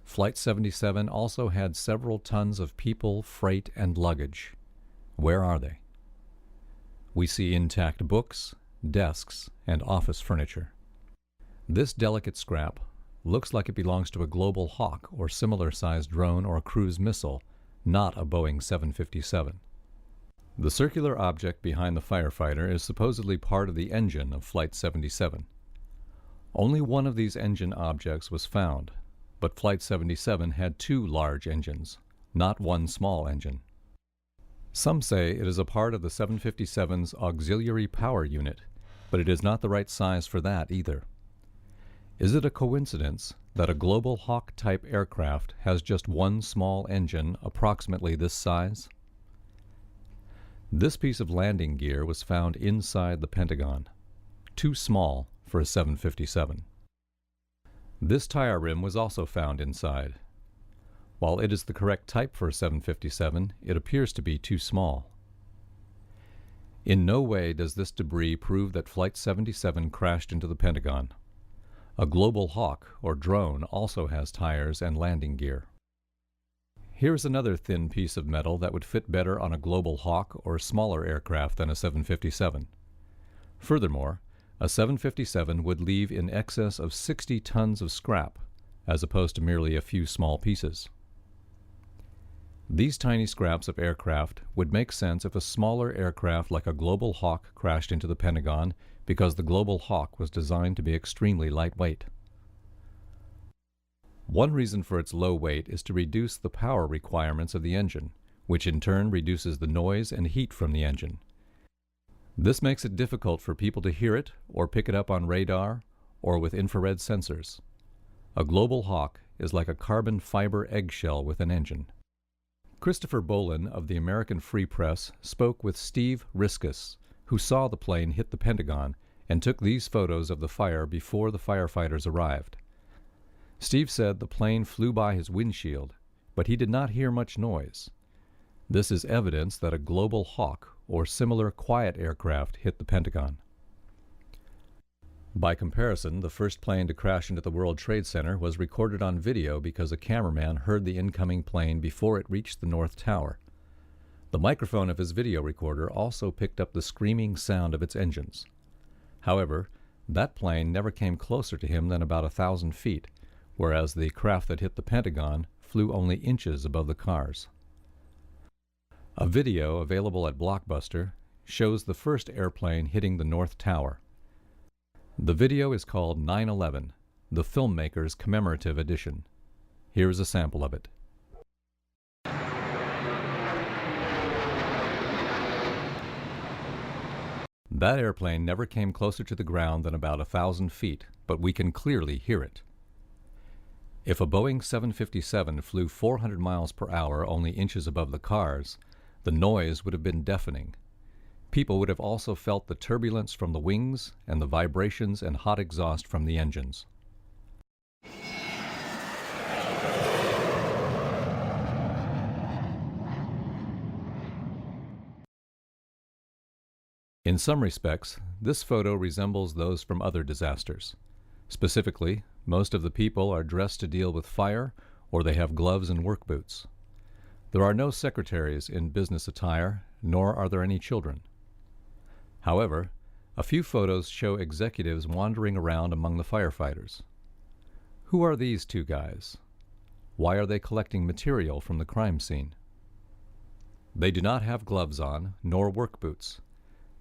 Flight 77 also had several tons of people, freight, and luggage. Where are they? We see intact books, desks, and office furniture. This delicate scrap looks like it belongs to a Global Hawk or similar-sized drone or cruise missile, not a Boeing 757. The circular object behind the firefighter is supposedly part of the engine of Flight 77. Only one of these engine objects was found, but Flight 77 had 2 large engines, not one small engine. Some say it is a part of the 757's auxiliary power unit, but it is not the right size for that either. Is it a coincidence that a Global Hawk-type aircraft has just one small engine approximately this size? This piece of landing gear was found inside the Pentagon, too small for a 757. This tire rim was also found inside. While it is the correct type for a 757, it appears to be too small. In no way does this debris prove that Flight 77 crashed into the Pentagon. A Global Hawk, or drone, also has tires and landing gear. Here's another thin piece of metal that would fit better on a Global Hawk or smaller aircraft than a 757. Furthermore, a 757 would leave in excess of 60 tons of scrap, as opposed to merely a few small pieces. These tiny scraps of aircraft would make sense if a smaller aircraft like a Global Hawk crashed into the Pentagon, because the Global Hawk was designed to be extremely lightweight. One reason for its low weight is to reduce the power requirements of the engine, which in turn reduces the noise and heat from the engine. This makes it difficult for people to hear it or pick it up on radar or with infrared sensors. A Global Hawk is like a carbon fiber eggshell with an engine. Christopher Bolin of the American Free Press spoke with Steve Riskus, who saw the plane hit the Pentagon and took these photos of the fire before the firefighters arrived. Steve said the plane flew by his windshield, but he did not hear much noise, This is evidence that a Global Hawk or similar quiet aircraft hit the Pentagon. By comparison, the first plane to crash into the World Trade Center was recorded on video because a cameraman heard the incoming plane before it reached the North Tower. The microphone of his video recorder also picked up the screaming sound of its engines. However, that plane never came closer to him than about 1,000 feet, whereas the craft that hit the Pentagon flew only inches above the cars. A video available at Blockbuster shows the first airplane hitting the North Tower. The video is called 9/11, the filmmaker's commemorative edition. Here is a sample of it. That airplane never came closer to the ground than about 1,000 feet, but we can clearly hear it. If a Boeing 757 flew 400 miles per hour only inches above the cars, the noise would have been deafening. People would have also felt the turbulence from the wings and the vibrations and hot exhaust from the engines. In some respects, this photo resembles those from other disasters. Specifically, most of the people are dressed to deal with fire, or they have gloves and work boots. There are no secretaries in business attire, nor are there any children. However, a few photos show executives wandering around among the firefighters. Who are these two guys? Why are they collecting material from the crime scene? They do not have gloves on, nor work boots.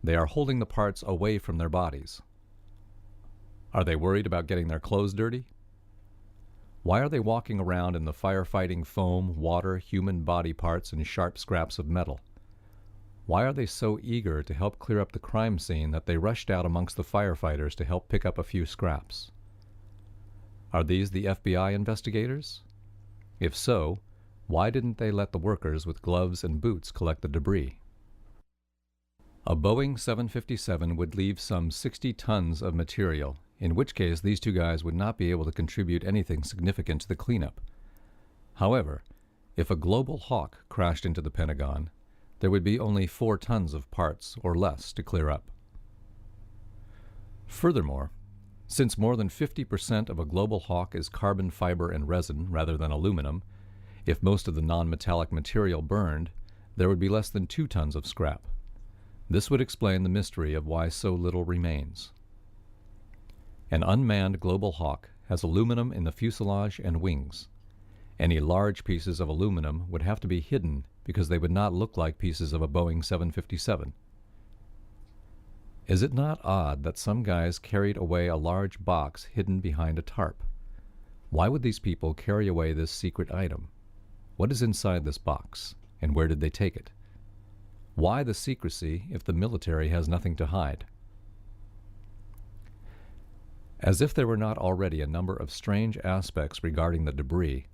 They are holding the parts away from their bodies. Are they worried about getting their clothes dirty? Why are they walking around in the firefighting foam, water, human body parts, and sharp scraps of metal? Why are they so eager to help clear up the crime scene that they rushed out amongst the firefighters to help pick up a few scraps? Are these the FBI investigators? If so, why didn't they let the workers with gloves and boots collect the debris? A Boeing 757 would leave some 60 tons of material, in which case these two guys would not be able to contribute anything significant to the cleanup. However, if a Global Hawk crashed into the Pentagon, there would be only 4 tons of parts or less to clear up. Furthermore, since more than 50% of a Global Hawk is carbon fiber and resin rather than aluminum, if most of the non-metallic material burned, there would be less than 2 tons of scrap. This would explain the mystery of why so little remains. An unmanned Global Hawk has aluminum in the fuselage and wings. Any large pieces of aluminum would have to be hidden because they would not look like pieces of a Boeing 757. Is it not odd that some guys carried away a large box hidden behind a tarp? Why would these people carry away this secret item? What is inside this box, and where did they take it? Why the secrecy if the military has nothing to hide? As if there were not already a number of strange aspects regarding the debris,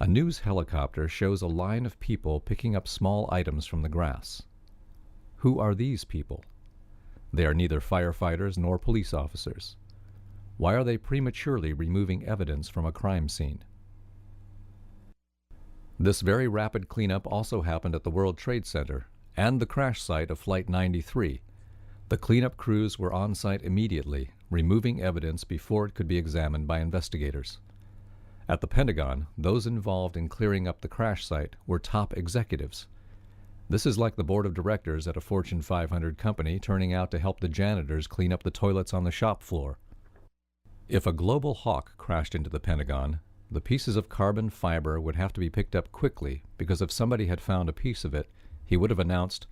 a news helicopter shows a line of people picking up small items from the grass. Who are these people? They are neither firefighters nor police officers. Why are they prematurely removing evidence from a crime scene? This very rapid cleanup also happened at the World Trade Center and the crash site of Flight 93. The cleanup crews were on site immediately, removing evidence before it could be examined by investigators. At the Pentagon, those involved in clearing up the crash site were top executives. This is like the board of directors at a Fortune 500 company turning out to help the janitors clean up the toilets on the shop floor. If a Global Hawk crashed into the Pentagon, the pieces of carbon fiber would have to be picked up quickly because if somebody had found a piece of it, he would have announced,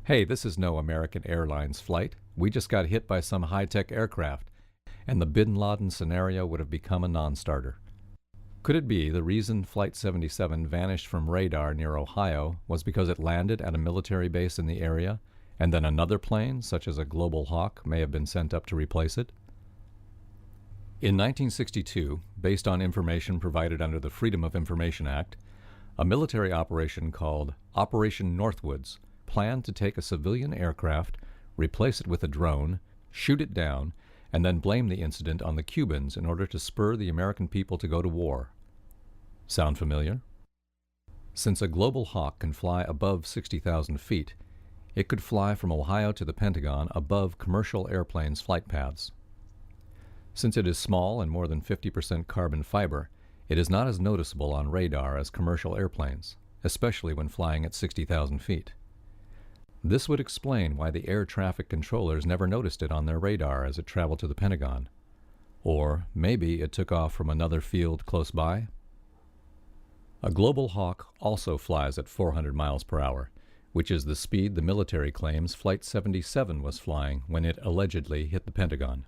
"Hey, this is no American Airlines flight. We just got hit by some high-tech aircraft," and the Bin Laden scenario would have become a non-starter. Could it be the reason Flight 77 vanished from radar near Ohio was because it landed at a military base in the area, and then another plane, such as a Global Hawk, may have been sent up to replace it? In 1962, based on information provided under the Freedom of Information Act, a military operation called Operation Northwoods planned to take a civilian aircraft, replace it with a drone, shoot it down, and then blame the incident on the Cubans in order to spur the American people to go to war. Sound familiar? Since a global hawk can fly above 60,000 feet, it could fly from Ohio to the Pentagon above commercial airplanes' flight paths. Since it is small and more than 50% carbon fiber, it is not as noticeable on radar as commercial airplanes, especially when flying at 60,000 feet. This would explain why the air traffic controllers never noticed it on their radar as it traveled to the Pentagon. Or maybe it took off from another field close by? A global hawk also flies at 400 miles per hour, which is the speed the military claims Flight 77 was flying when it allegedly hit the Pentagon.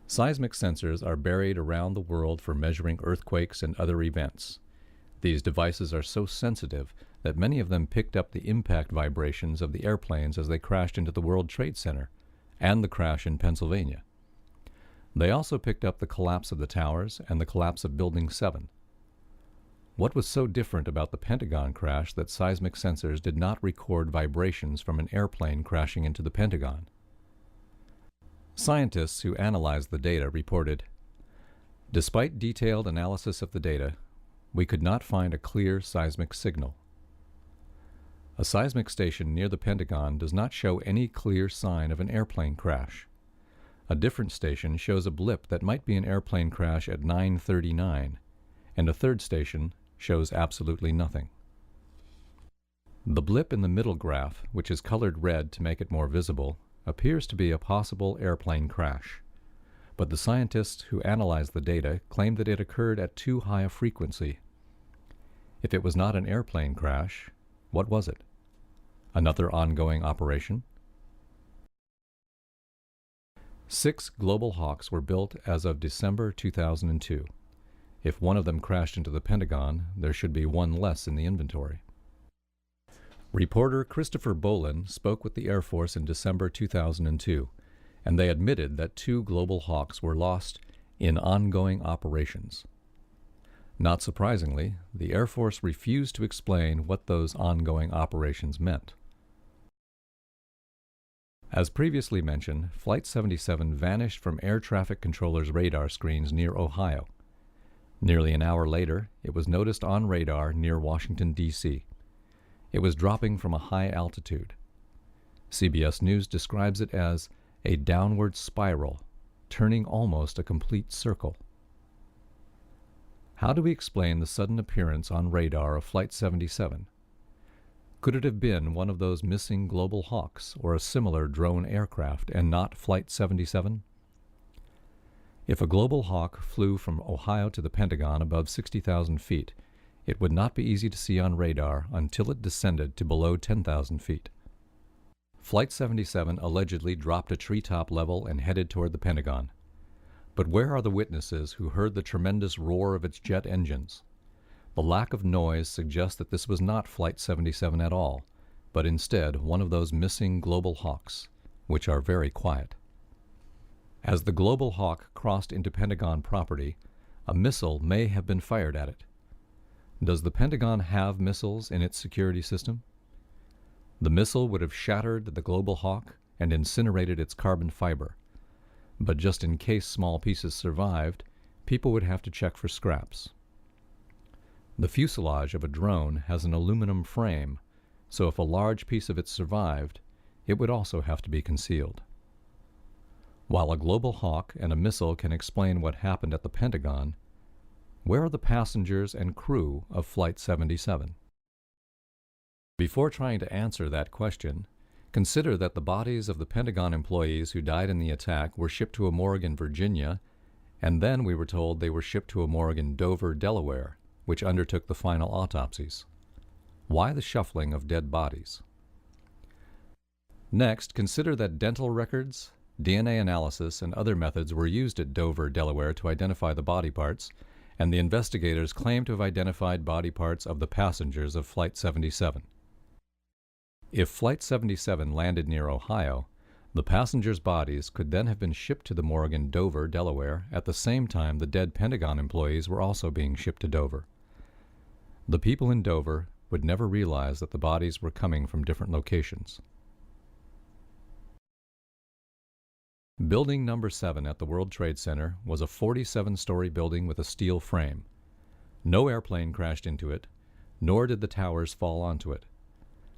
Seismic sensors are buried around the world for measuring earthquakes and other events. These devices are so sensitive that many of them picked up the impact vibrations of the airplanes as they crashed into the World Trade Center and the crash in Pennsylvania. They also picked up the collapse of the towers and the collapse of Building 7. What was so different about the Pentagon crash that seismic sensors did not record vibrations from an airplane crashing into the Pentagon? Scientists who analyzed the data reported, "Despite detailed analysis of the data, we could not find a clear seismic signal. A seismic station near the Pentagon does not show any clear sign of an airplane crash. A different station shows a blip that might be an airplane crash at 9:39, and a third station shows absolutely nothing." The blip in the middle graph, which is colored red to make it more visible, appears to be a possible airplane crash. But the scientists who analyzed the data claimed that it occurred at too high a frequency. If it was not an airplane crash, what was it? Another ongoing operation? 6 global hawks were built as of December 2002. If one of them crashed into the Pentagon, there should be one less in the inventory. Reporter Christopher Bolin spoke with the Air Force in December 2002, and they admitted that 2 global hawks were lost in ongoing operations. Not surprisingly, the Air Force refused to explain what those ongoing operations meant. As previously mentioned, Flight 77 vanished from air traffic controllers' radar screens near Ohio. Nearly an hour later, it was noticed on radar near Washington, D.C. It was dropping from a high altitude. CBS News describes it as a downward spiral, turning almost a complete circle. How do we explain the sudden appearance on radar of Flight 77? Could it have been one of those missing global hawks or a similar drone aircraft and not Flight 77? If a global hawk flew from Ohio to the Pentagon above 60,000 feet, it would not be easy to see on radar until it descended to below 10,000 feet. Flight 77 allegedly dropped a treetop level and headed toward the Pentagon. But where are the witnesses who heard the tremendous roar of its jet engines? The lack of noise suggests that this was not Flight 77 at all, but instead one of those missing global hawks, which are very quiet. As the global hawk crossed into Pentagon property, a missile may have been fired at it. Does the Pentagon have missiles in its security system? The missile would have shattered the global hawk and incinerated its carbon fiber. But just in case small pieces survived, people would have to check for scraps. The fuselage of a drone has an aluminum frame, so if a large piece of it survived, it would also have to be concealed. While a global hawk and a missile can explain what happened at the Pentagon, where are the passengers and crew of Flight 77? Before trying to answer that question, consider that the bodies of the Pentagon employees who died in the attack were shipped to a morgue in Virginia, and then we were told they were shipped to a morgue in Dover, Delaware, which undertook the final autopsies. Why the shuffling of dead bodies? Next, consider that dental records, DNA analysis, and other methods were used at Dover, Delaware to identify the body parts, and the investigators claim to have identified body parts of the passengers of Flight 77. If Flight 77 landed near Ohio, the passengers' bodies could then have been shipped to the morgue in Dover, Delaware, at the same time the dead Pentagon employees were also being shipped to Dover. The people in Dover would never realize that the bodies were coming from different locations. Building number 7 at the World Trade Center was a 47-story building with a steel frame. No airplane crashed into it, nor did the towers fall onto it.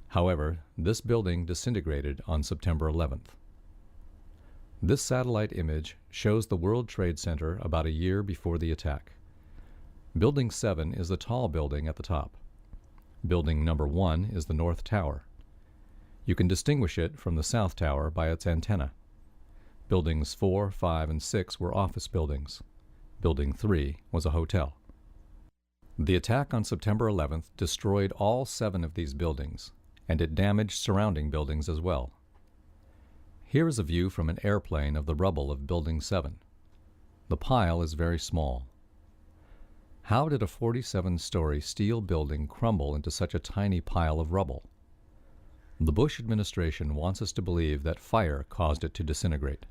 However, this building disintegrated on September 11th. This satellite image shows the World Trade Center about a year before the attack. Building 7 is the tall building at the top. Building number 1 is the North Tower. You can distinguish it from the South Tower by its antenna. Buildings 4, 5, and 6 were office buildings. Building 3 was a hotel. The attack on September 11th destroyed all 7 of these buildings, and it damaged surrounding buildings as well. Here is a view from an airplane of the rubble of Building 7. The pile is very small. How did a 47-story steel building crumble into such a tiny pile of rubble? The Bush administration wants us to believe that fire caused it to disintegrate.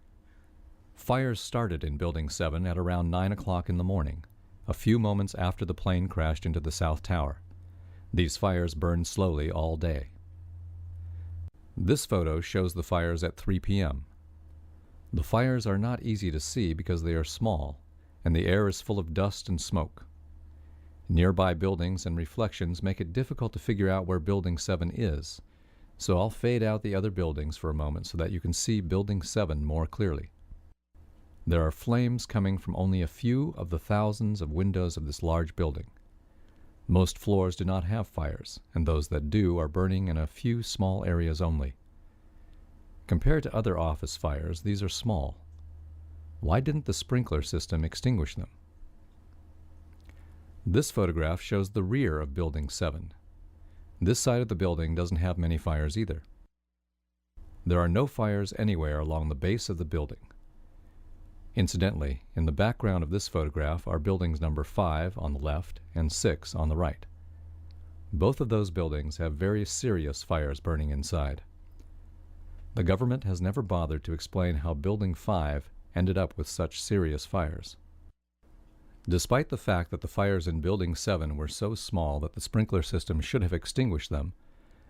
Fires started in Building 7 at around 9 o'clock in the morning, a few moments after the plane crashed into the South Tower. These fires burned slowly all day. This photo shows the fires at 3 p.m. The fires are not easy to see because they are small, and the air is full of dust and smoke. Nearby buildings and reflections make it difficult to figure out where Building 7 is, so I'll fade out the other buildings for a moment so that you can see Building 7 more clearly. There are flames coming from only a few of the thousands of windows of this large building. Most floors do not have fires, and those that do are burning in a few small areas only. Compared to other office fires, these are small. Why didn't the sprinkler system extinguish them? This photograph shows the rear of Building 7. This side of the building doesn't have many fires either. There are no fires anywhere along the base of the building. Incidentally, in the background of this photograph are buildings number 5 on the left and 6 on the right. Both of those buildings have very serious fires burning inside. The government has never bothered to explain how Building 5 ended up with such serious fires. Despite the fact that the fires in Building 7 were so small that the sprinkler system should have extinguished them,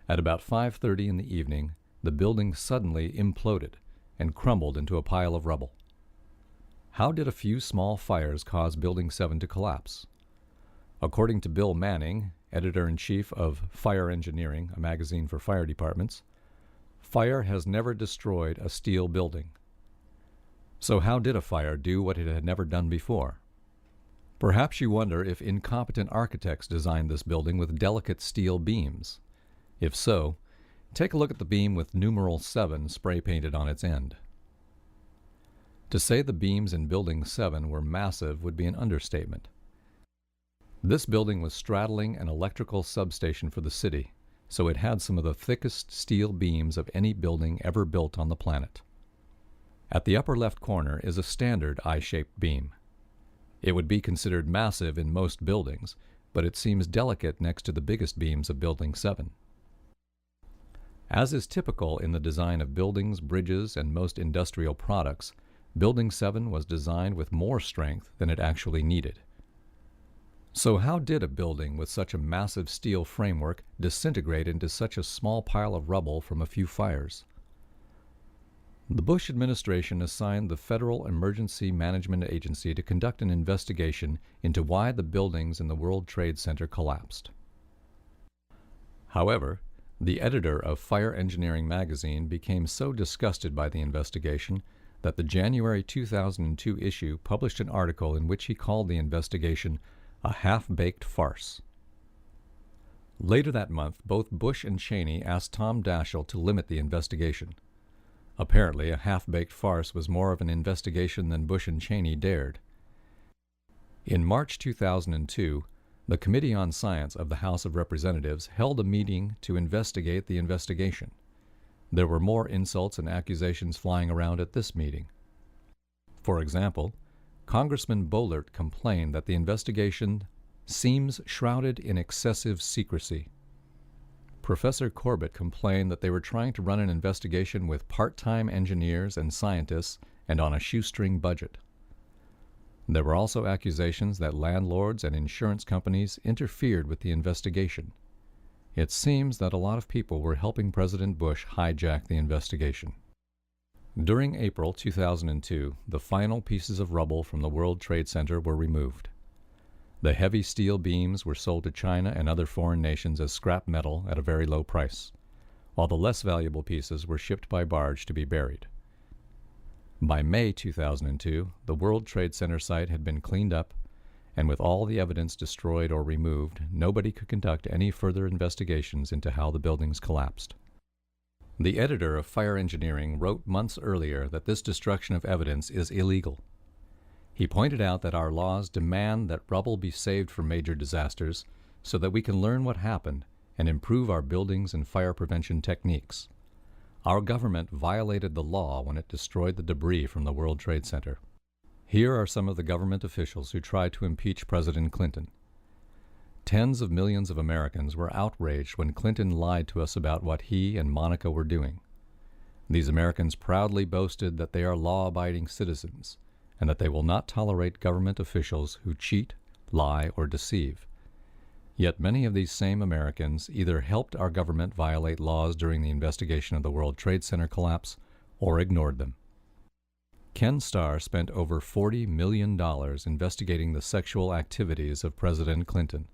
at about 5:30 in the evening, the building suddenly imploded and crumbled into a pile of rubble. How did a few small fires cause Building 7 to collapse? According to Bill Manning, editor-in-chief of Fire Engineering, a magazine for fire departments, fire has never destroyed a steel building. So how did a fire do what it had never done before? Perhaps you wonder if incompetent architects designed this building with delicate steel beams. If so, take a look at the beam with numeral 7 spray-painted on its end. To say the beams in Building 7 were massive would be an understatement. This building was straddling an electrical substation for the city, so it had some of the thickest steel beams of any building ever built on the planet. At the upper left corner is a standard I-shaped beam. It would be considered massive in most buildings, but it seems delicate next to the biggest beams of Building 7. As is typical in the design of buildings, bridges, and most industrial products, Building 7 was designed with more strength than it actually needed. So how did a building with such a massive steel framework disintegrate into such a small pile of rubble from a few fires? The Bush administration assigned the Federal Emergency Management Agency to conduct an investigation into why the buildings in the World Trade Center collapsed. However, the editor of Fire Engineering magazine became so disgusted by the investigation that the January 2002 issue published an article in which he called the investigation a half-baked farce. Later that month, both Bush and Cheney asked Tom Daschle to limit the investigation. Apparently, a half-baked farce was more of an investigation than Bush and Cheney dared. In March 2002, the Committee on Science of the House of Representatives held a meeting to investigate the investigation. There were more insults and accusations flying around at this meeting. For example, Congressman Boehlert complained that the investigation seems shrouded in excessive secrecy. Professor Corbett complained that they were trying to run an investigation with part-time engineers and scientists and on a shoestring budget. There were also accusations that landlords and insurance companies interfered with the investigation. It seems that a lot of people were helping President Bush hijack the investigation. During April 2002, the final pieces of rubble from the World Trade Center were removed. The heavy steel beams were sold to China and other foreign nations as scrap metal at a very low price, while the less valuable pieces were shipped by barge to be buried. By May 2002, the World Trade Center site had been cleaned up, and with all the evidence destroyed or removed, nobody could conduct any further investigations into how the buildings collapsed. The editor of Fire Engineering wrote months earlier that this destruction of evidence is illegal. He pointed out that our laws demand that rubble be saved from major disasters so that we can learn what happened and improve our buildings and fire prevention techniques. Our government violated the law when it destroyed the debris from the World Trade Center. Here are some of the government officials who tried to impeach President Clinton. Tens of millions of Americans were outraged when Clinton lied to us about what he and Monica were doing. These Americans proudly boasted that they are law-abiding citizens and that they will not tolerate government officials who cheat, lie, or deceive. Yet many of these same Americans either helped our government violate laws during the investigation of the World Trade Center collapse or ignored them. Ken Starr spent over $40 million investigating the sexual activities of President Clinton.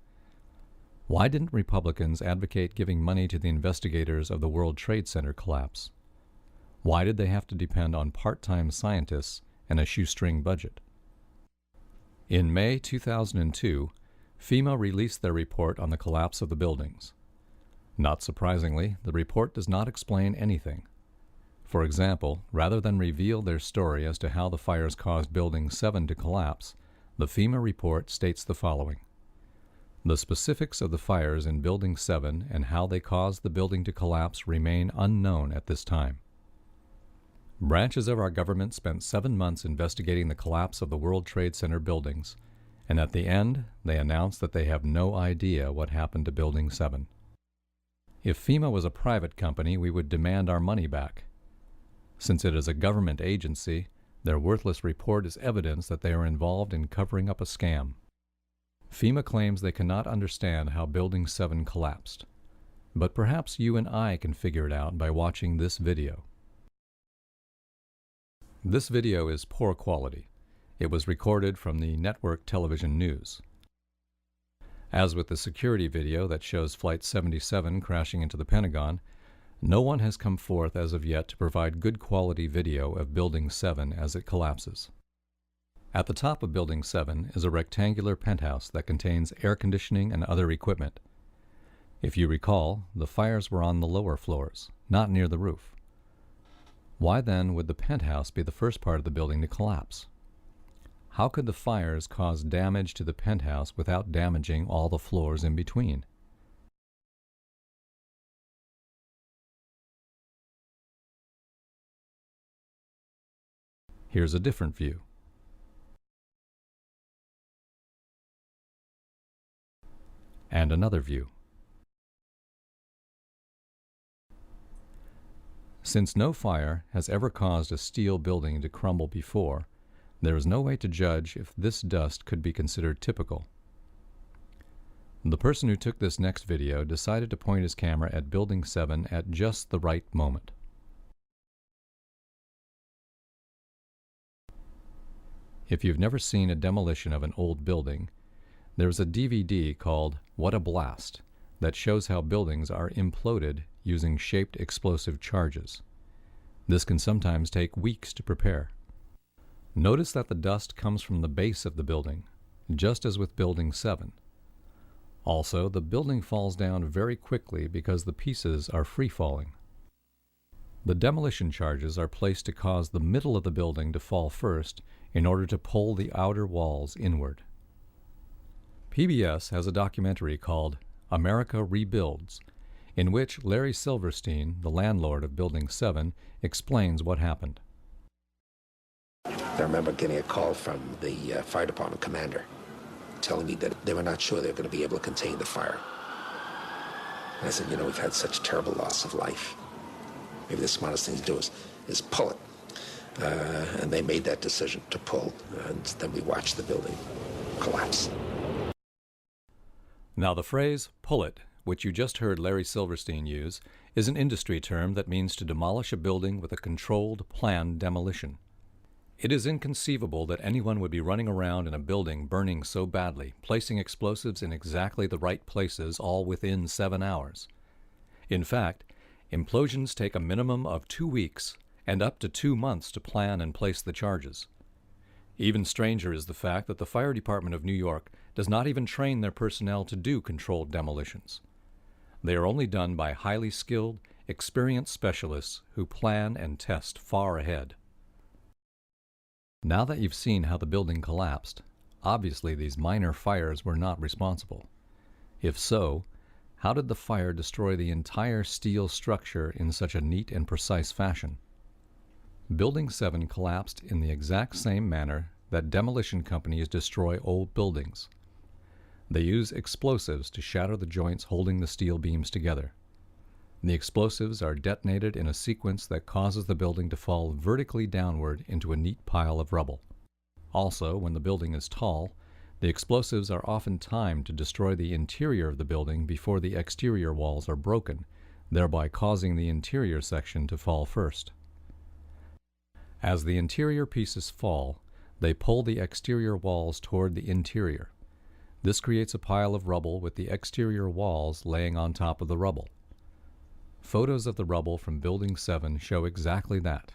Why didn't Republicans advocate giving money to the investigators of the World Trade Center collapse? Why did they have to depend on part-time scientists and a shoestring budget? In May 2002, FEMA released their report on the collapse of the buildings. Not surprisingly, the report does not explain anything. For example, rather than reveal their story as to how the fires caused Building 7 to collapse, the FEMA report states the following. The specifics of the fires in Building 7 and how they caused the building to collapse remain unknown at this time. Branches of our government spent 7 months investigating the collapse of the World Trade Center buildings, and at the end, they announced that they have no idea what happened to Building 7. If FEMA was a private company, we would demand our money back. Since it is a government agency, their worthless report is evidence that they are involved in covering up a scam. FEMA claims they cannot understand how Building 7 collapsed, but perhaps you and I can figure it out by watching this video. This video is poor quality. It was recorded from the network television news. As with the security video that shows Flight 77 crashing into the Pentagon, no one has come forth as of yet to provide good quality video of Building 7 as it collapses. At the top of Building 7 is a rectangular penthouse that contains air conditioning and other equipment. If you recall, the fires were on the lower floors, not near the roof. Why then would the penthouse be the first part of the building to collapse? How could the fires cause damage to the penthouse without damaging all the floors in between? Here's a different view. And another view. Since no fire has ever caused a steel building to crumble before, there is no way to judge if this dust could be considered typical. The person who took this next video decided to point his camera at Building 7 at just the right moment. If you've never seen a demolition of an old building, there's a DVD called What a Blast that shows how buildings are imploded using shaped explosive charges. This can sometimes take weeks to prepare. Notice that the dust comes from the base of the building, just as with Building 7. Also, the building falls down very quickly because the pieces are free-falling. The demolition charges are placed to cause the middle of the building to fall first in order to pull the outer walls inward. PBS has a documentary called America Rebuilds, in which Larry Silverstein, the landlord of Building 7, explains what happened. I remember getting a call from the fire department commander telling me that they were not sure they were going to be able to contain the fire. And I said, we've had such terrible loss of life. Maybe the smartest thing to do is pull it. And they made that decision to pull, and then we watched the building collapse. Now the phrase, pull it, which you just heard Larry Silverstein use, is an industry term that means to demolish a building with a controlled, planned demolition. It is inconceivable that anyone would be running around in a building burning so badly, placing explosives in exactly the right places all within 7 hours. In fact, implosions take a minimum of 2 weeks and up to 2 months to plan and place the charges. Even stranger is the fact that the Fire Department of New York does not even train their personnel to do controlled demolitions. They are only done by highly skilled, experienced specialists who plan and test far ahead. Now that you've seen how the building collapsed, obviously these minor fires were not responsible. If so, how did the fire destroy the entire steel structure in such a neat and precise fashion? Building 7 collapsed in the exact same manner that demolition companies destroy old buildings. They use explosives to shatter the joints holding the steel beams together. The explosives are detonated in a sequence that causes the building to fall vertically downward into a neat pile of rubble. Also, when the building is tall, the explosives are often timed to destroy the interior of the building before the exterior walls are broken, thereby causing the interior section to fall first. As the interior pieces fall, they pull the exterior walls toward the interior. This creates a pile of rubble with the exterior walls laying on top of the rubble. Photos of the rubble from Building 7 show exactly that,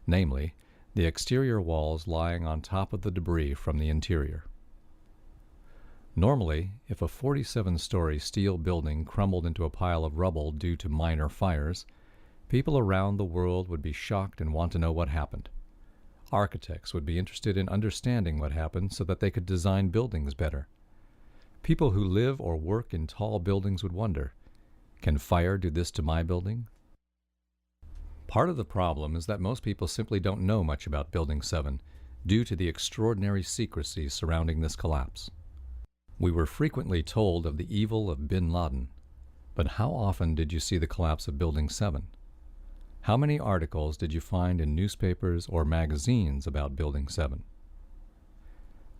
namely, the exterior walls lying on top of the debris from the interior. Normally, if a 47-story steel building crumbled into a pile of rubble due to minor fires, people around the world would be shocked and want to know what happened. Architects would be interested in understanding what happened so that they could design buildings better. People who live or work in tall buildings would wonder, can fire do this to my building? Part of the problem is that most people simply don't know much about Building 7 due to the extraordinary secrecy surrounding this collapse. We were frequently told of the evil of bin Laden, but how often did you see the collapse of Building 7? How many articles did you find in newspapers or magazines about Building 7?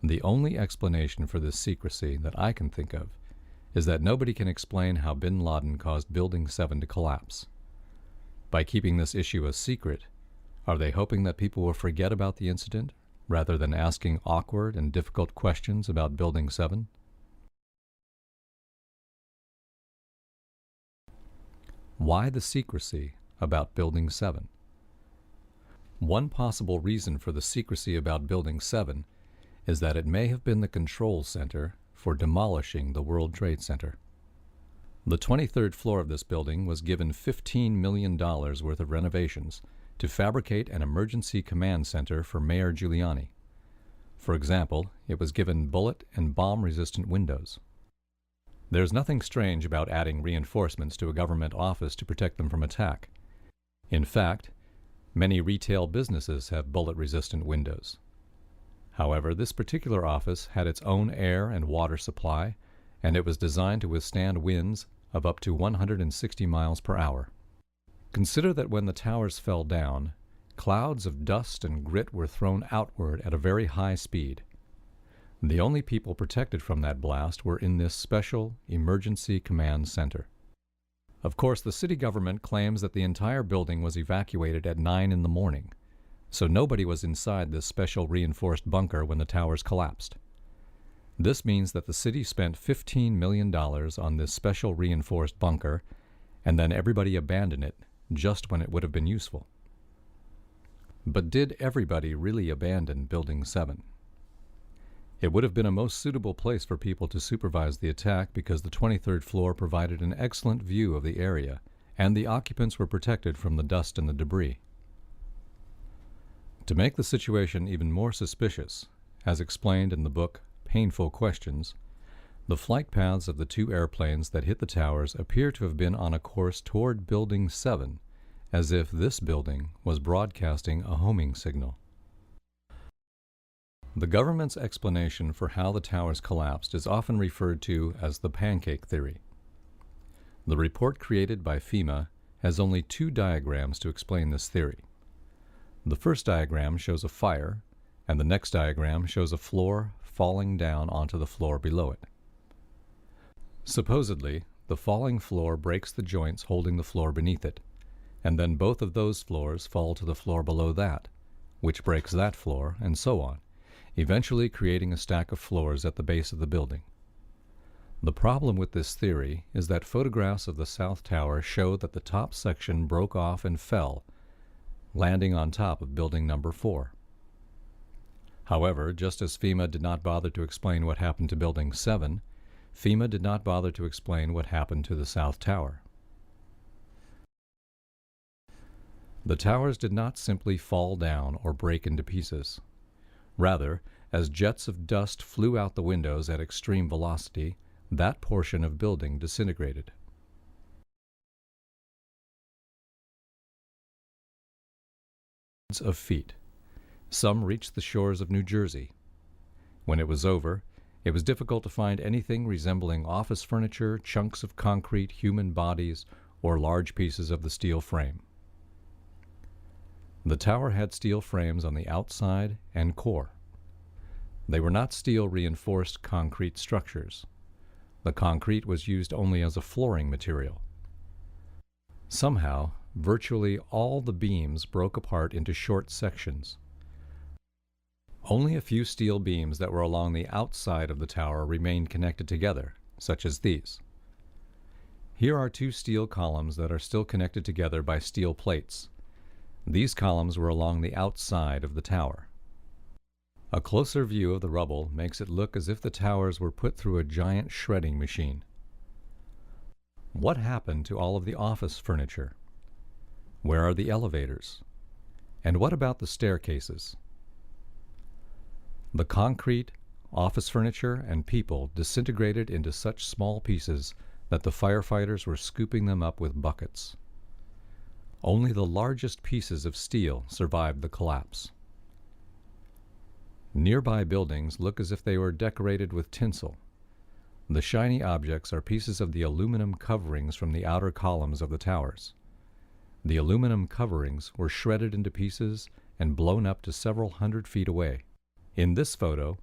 The only explanation for this secrecy that I can think of is that nobody can explain how bin Laden caused Building 7 to collapse. By keeping this issue a secret, are they hoping that people will forget about the incident rather than asking awkward and difficult questions about Building 7? Why the secrecy about Building 7? One possible reason for the secrecy about Building 7 is that it may have been the control center for demolishing the World Trade Center. The 23rd floor of this building was given $15 million worth of renovations to fabricate an emergency command center for Mayor Giuliani. For example, it was given bullet and bomb-resistant windows. There's nothing strange about adding reinforcements to a government office to protect them from attack. In fact, many retail businesses have bullet-resistant windows. However, this particular office had its own air and water supply, and it was designed to withstand winds of up to 160 miles per hour. Consider that when the towers fell down, clouds of dust and grit were thrown outward at a very high speed. The only people protected from that blast were in this special emergency command center. Of course, the city government claims that the entire building was evacuated at 9 in the morning, so nobody was inside this special reinforced bunker when the towers collapsed. This means that the city spent $15 million on this special reinforced bunker, and then everybody abandoned it just when it would have been useful. But did everybody really abandon Building 7? It would have been a most suitable place for people to supervise the attack because the 23rd floor provided an excellent view of the area, and the occupants were protected from the dust and the debris. To make the situation even more suspicious, as explained in the book Painful Questions, the flight paths of the 2 airplanes that hit the towers appear to have been on a course toward Building 7, as if this building was broadcasting a homing signal. The government's explanation for how the towers collapsed is often referred to as the pancake theory. The report created by FEMA has only 2 diagrams to explain this theory. The first diagram shows a fire, and the next diagram shows a floor falling down onto the floor below it. Supposedly, the falling floor breaks the joints holding the floor beneath it, and then both of those floors fall to the floor below that, which breaks that floor, and so on, eventually creating a stack of floors at the base of the building. The problem with this theory is that photographs of the South Tower show that the top section broke off and fell, landing on top of building number 4. However, just as FEMA did not bother to explain what happened to building 7, FEMA did not bother to explain what happened to the South Tower. The towers did not simply fall down or break into pieces. Rather, as jets of dust flew out the windows at extreme velocity, that portion of building disintegrated. Of feet. Some reached the shores of New Jersey. When it was over, it was difficult to find anything resembling office furniture, chunks of concrete, human bodies, or large pieces of the steel frame. The tower had steel frames on the outside and core. They were not steel-reinforced concrete structures. The concrete was used only as a flooring material. Somehow, virtually all the beams broke apart into short sections. Only a few steel beams that were along the outside of the tower remained connected together, such as these. Here are 2 steel columns that are still connected together by steel plates. These columns were along the outside of the tower. A closer view of the rubble makes it look as if the towers were put through a giant shredding machine. What happened to all of the office furniture? Where are the elevators? And what about the staircases? The concrete, office furniture, and people disintegrated into such small pieces that the firefighters were scooping them up with buckets. Only the largest pieces of steel survived the collapse. Nearby buildings look as if they were decorated with tinsel. The shiny objects are pieces of the aluminum coverings from the outer columns of the towers. The aluminum coverings were shredded into pieces and blown up to several hundred feet away. In this photo,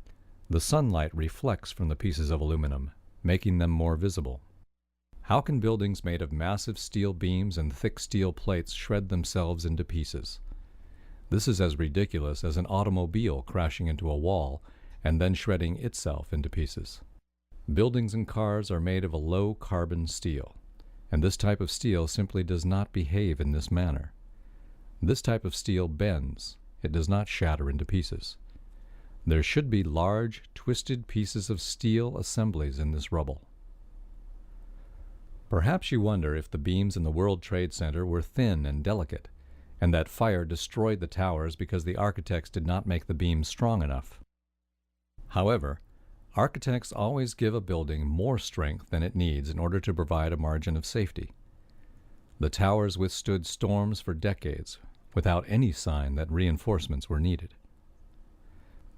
the sunlight reflects from the pieces of aluminum, making them more visible. How can buildings made of massive steel beams and thick steel plates shred themselves into pieces? This is as ridiculous as an automobile crashing into a wall and then shredding itself into pieces. Buildings and cars are made of a low-carbon steel, and this type of steel simply does not behave in this manner. This type of steel bends. It does not shatter into pieces. There should be large, twisted pieces of steel assemblies in this rubble. Perhaps you wonder if the beams in the World Trade Center were thin and delicate, and that fire destroyed the towers because the architects did not make the beams strong enough. However, architects always give a building more strength than it needs in order to provide a margin of safety. The towers withstood storms for decades without any sign that reinforcements were needed.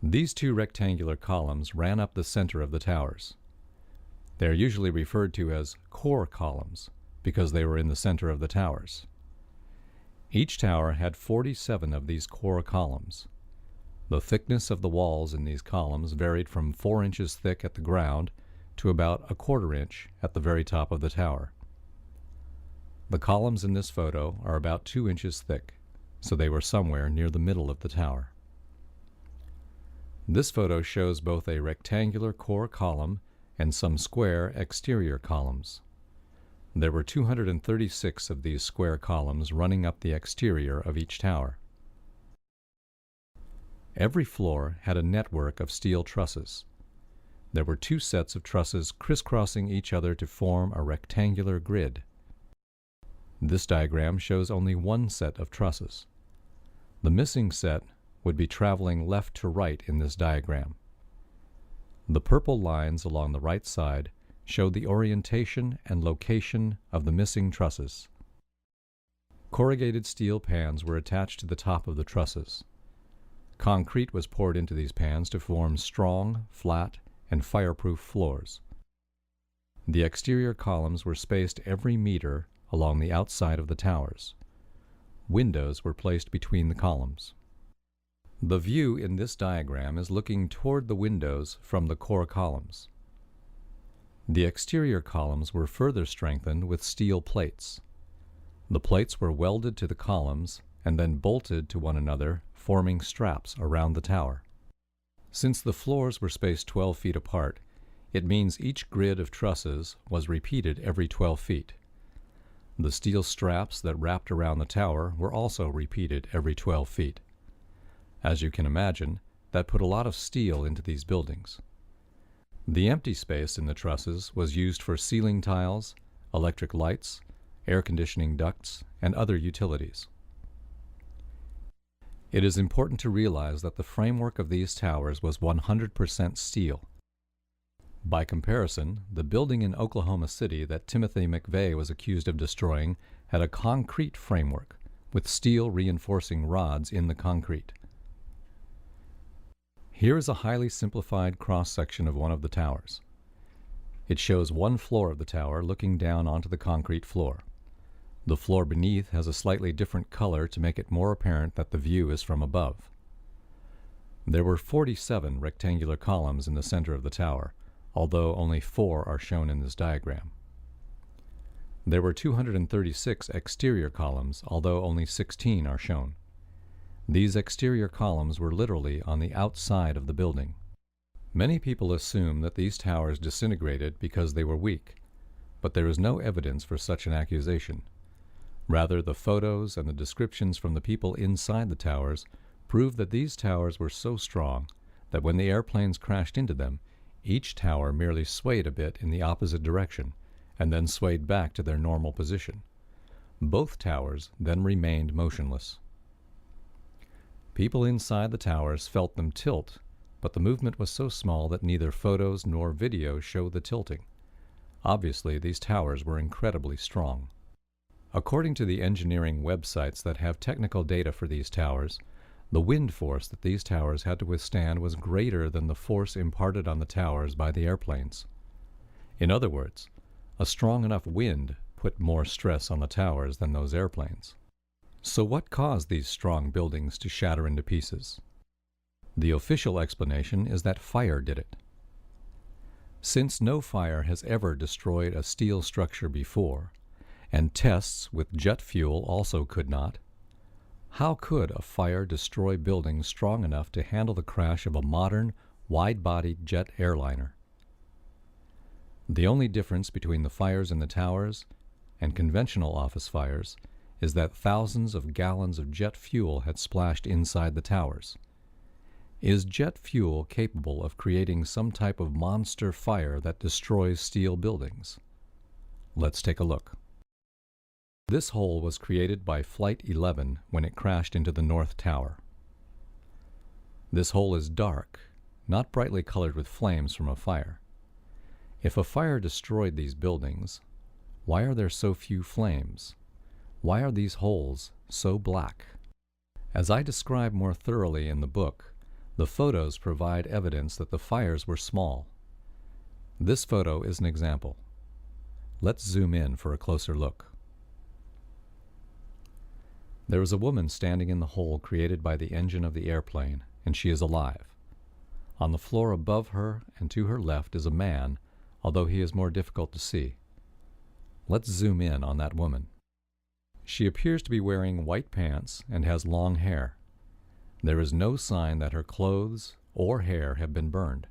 These 2 rectangular columns ran up the center of the towers. They are usually referred to as core columns because they were in the center of the towers. Each tower had 47 of these core columns. The thickness of the walls in these columns varied from 4 inches thick at the ground to about 1/4 inch at the very top of the tower. The columns in this photo are about 2 inches thick, so they were somewhere near the middle of the tower. This photo shows both a rectangular core column and some square exterior columns. There were 236 of these square columns running up the exterior of each tower. Every floor had a network of steel trusses. There were 2 sets of trusses crisscrossing each other to form a rectangular grid. This diagram shows only 1 set of trusses. The missing set would be traveling left to right in this diagram. The purple lines along the right side show the orientation and location of the missing trusses. Corrugated steel pans were attached to the top of the trusses. Concrete was poured into these pans to form strong, flat, and fireproof floors. The exterior columns were spaced every meter along the outside of the towers. Windows were placed between the columns. The view in this diagram is looking toward the windows from the core columns. The exterior columns were further strengthened with steel plates. The plates were welded to the columns and then bolted to one another forming straps around the tower. Since the floors were spaced 12 feet apart, it means each grid of trusses was repeated every 12 feet. The steel straps that wrapped around the tower were also repeated every 12 feet. As you can imagine, that put a lot of steel into these buildings. The empty space in the trusses was used for ceiling tiles, electric lights, air conditioning ducts, and other utilities. It is important to realize that the framework of these towers was 100% steel. By comparison, the building in Oklahoma City that Timothy McVeigh was accused of destroying had a concrete framework with steel reinforcing rods in the concrete. Here is a highly simplified cross-section of one of the towers. It shows one floor of the tower looking down onto the concrete floor. The floor beneath has a slightly different color to make it more apparent that the view is from above. There were 47 rectangular columns in the center of the tower, although only 4 are shown in this diagram. There were 236 exterior columns, although only 16 are shown. These exterior columns were literally on the outside of the building. Many people assume that these towers disintegrated because they were weak, but there is no evidence for such an accusation. Rather, the photos and the descriptions from the people inside the towers prove that these towers were so strong that when the airplanes crashed into them, each tower merely swayed a bit in the opposite direction and then swayed back to their normal position. Both towers then remained motionless. People inside the towers felt them tilt, but the movement was so small that neither photos nor video show the tilting. Obviously, these towers were incredibly strong. According to the engineering websites that have technical data for these towers, the wind force that these towers had to withstand was greater than the force imparted on the towers by the airplanes. In other words, a strong enough wind put more stress on the towers than those airplanes. So what caused these strong buildings to shatter into pieces? The official explanation is that fire did it. Since no fire has ever destroyed a steel structure before, and tests with jet fuel also could not, how could a fire destroy buildings strong enough to handle the crash of a modern, wide-bodied jet airliner? The only difference between the fires in the towers and conventional office fires is that thousands of gallons of jet fuel had splashed inside the towers. Is jet fuel capable of creating some type of monster fire that destroys steel buildings? Let's take a look. This hole was created by Flight 11 when it crashed into the North Tower. This hole is dark, not brightly colored with flames from a fire. If a fire destroyed these buildings, why are there so few flames? Why are these holes so black? As I describe more thoroughly in the book, the photos provide evidence that the fires were small. This photo is an example. Let's zoom in for a closer look. There is a woman standing in the hole created by the engine of the airplane, and she is alive. On the floor above her and to her left is a man, although he is more difficult to see. Let's zoom in on that woman. She appears to be wearing white pants and has long hair. There is no sign that her clothes or hair have been burned.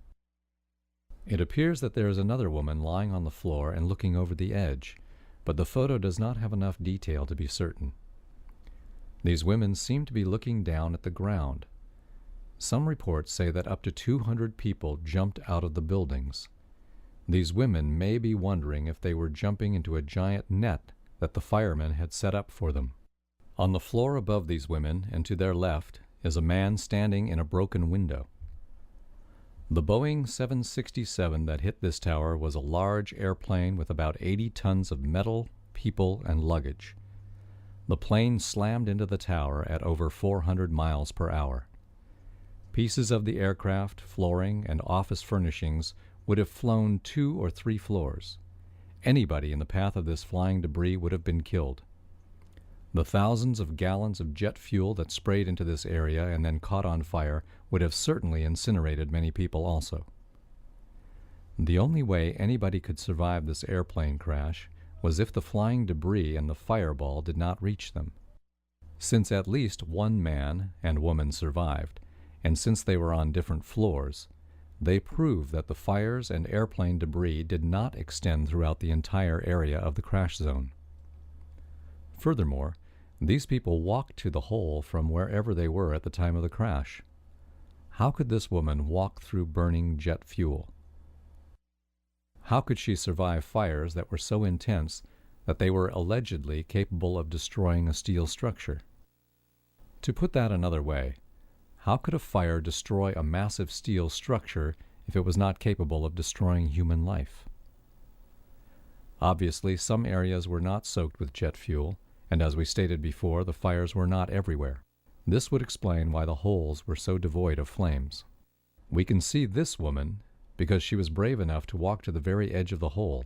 It appears that there is another woman lying on the floor and looking over the edge, but the photo does not have enough detail to be certain. These women seem to be looking down at the ground. Some reports say that up to 200 people jumped out of the buildings. These women may be wondering if they were jumping into a giant net that the firemen had set up for them. On the floor above these women and to their left is a man standing in a broken window. The Boeing 767 that hit this tower was a large airplane with about 80 tons of metal, people, and luggage. The plane slammed into the tower at over 400 miles per hour. Pieces of the aircraft, flooring, and office furnishings would have flown 2 or 3 floors. Anybody in the path of this flying debris would have been killed. The thousands of gallons of jet fuel that sprayed into this area and then caught on fire would have certainly incinerated many people also. The only way anybody could survive this airplane crash was if the flying debris and the fireball did not reach them. Since at least one man and woman survived, and since they were on different floors, they prove that the fires and airplane debris did not extend throughout the entire area of the crash zone. Furthermore, these people walked to the hole from wherever they were at the time of the crash. How could this woman walk through burning jet fuel? How could she survive fires that were so intense that they were allegedly capable of destroying a steel structure? To put that another way, how could a fire destroy a massive steel structure if it was not capable of destroying human life? Obviously, some areas were not soaked with jet fuel, and as we stated before, the fires were not everywhere. This would explain why the holes were so devoid of flames. We can see this woman because she was brave enough to walk to the very edge of the hole,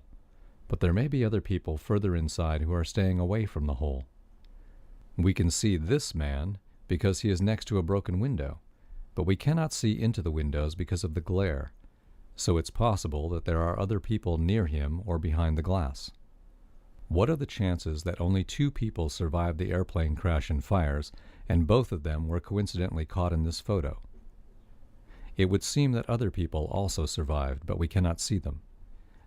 but there may be other people further inside who are staying away from the hole. We can see this man because he is next to a broken window, but we cannot see into the windows because of the glare, so it's possible that there are other people near him or behind the glass. What are the chances that only 2 people survived the airplane crash and fires, and both of them were coincidentally caught in this photo? It would seem that other people also survived, but we cannot see them.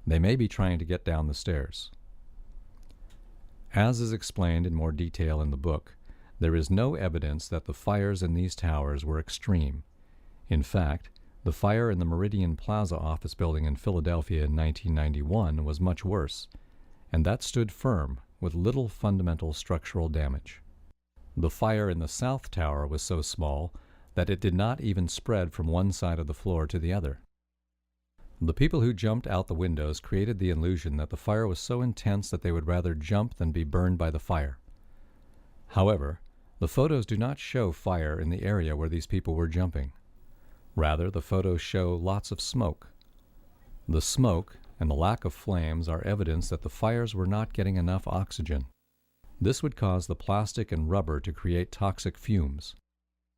They may be trying to get down the stairs. As is explained in more detail in the book, there is no evidence that the fires in these towers were extreme. In fact, the fire in the Meridian Plaza office building in Philadelphia in 1991 was much worse, and that stood firm with little fundamental structural damage. The fire in the South Tower was so small that it did not even spread from one side of the floor to the other. The people who jumped out the windows created the illusion that the fire was so intense that they would rather jump than be burned by the fire. However, the photos do not show fire in the area where these people were jumping. Rather, the photos show lots of smoke. The smoke and the lack of flames are evidence that the fires were not getting enough oxygen. This would cause the plastic and rubber to create toxic fumes.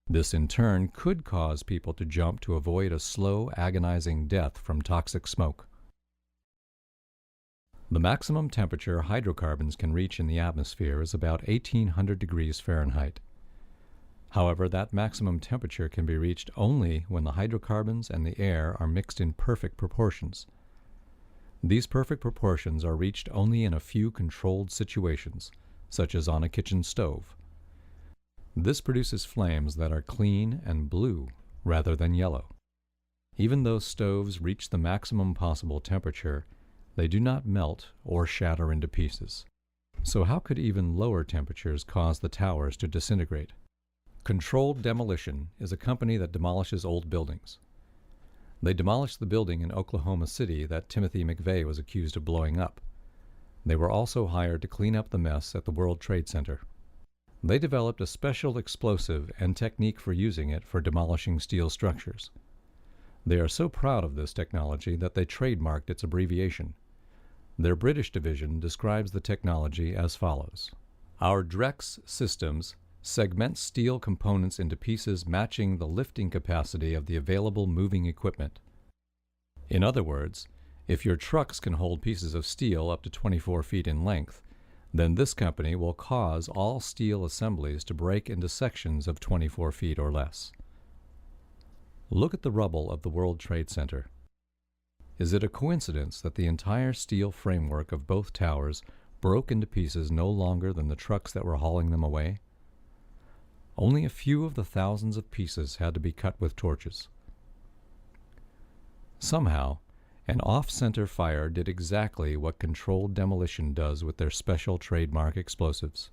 This in turn could cause people to jump to avoid a slow, agonizing death from toxic smoke. The maximum temperature hydrocarbons can reach in the atmosphere is about 1800 degrees Fahrenheit. However, that maximum temperature can be reached only when the hydrocarbons and the air are mixed in perfect proportions. These perfect proportions are reached only in a few controlled situations, such as on a kitchen stove. This produces flames that are clean and blue rather than yellow. Even though stoves reach the maximum possible temperature, they do not melt or shatter into pieces. So how could even lower temperatures cause the towers to disintegrate? Controlled Demolition is a company that demolishes old buildings. They demolished the building in Oklahoma City that Timothy McVeigh was accused of blowing up. They were also hired to clean up the mess at the World Trade Center. They developed a special explosive and technique for using it for demolishing steel structures. They are so proud of this technology that they trademarked its abbreviation. Their British division describes the technology as follows. Our Drex systems segment steel components into pieces matching the lifting capacity of the available moving equipment. In other words, if your trucks can hold pieces of steel up to 24 feet in length, then this company will cause all steel assemblies to break into sections of 24 feet or less. Look at the rubble of the World Trade Center. Is it a coincidence that the entire steel framework of both towers broke into pieces no longer than the trucks that were hauling them away? Only a few of the thousands of pieces had to be cut with torches. Somehow, an off-center fire did exactly what controlled demolition does with their special trademark explosives.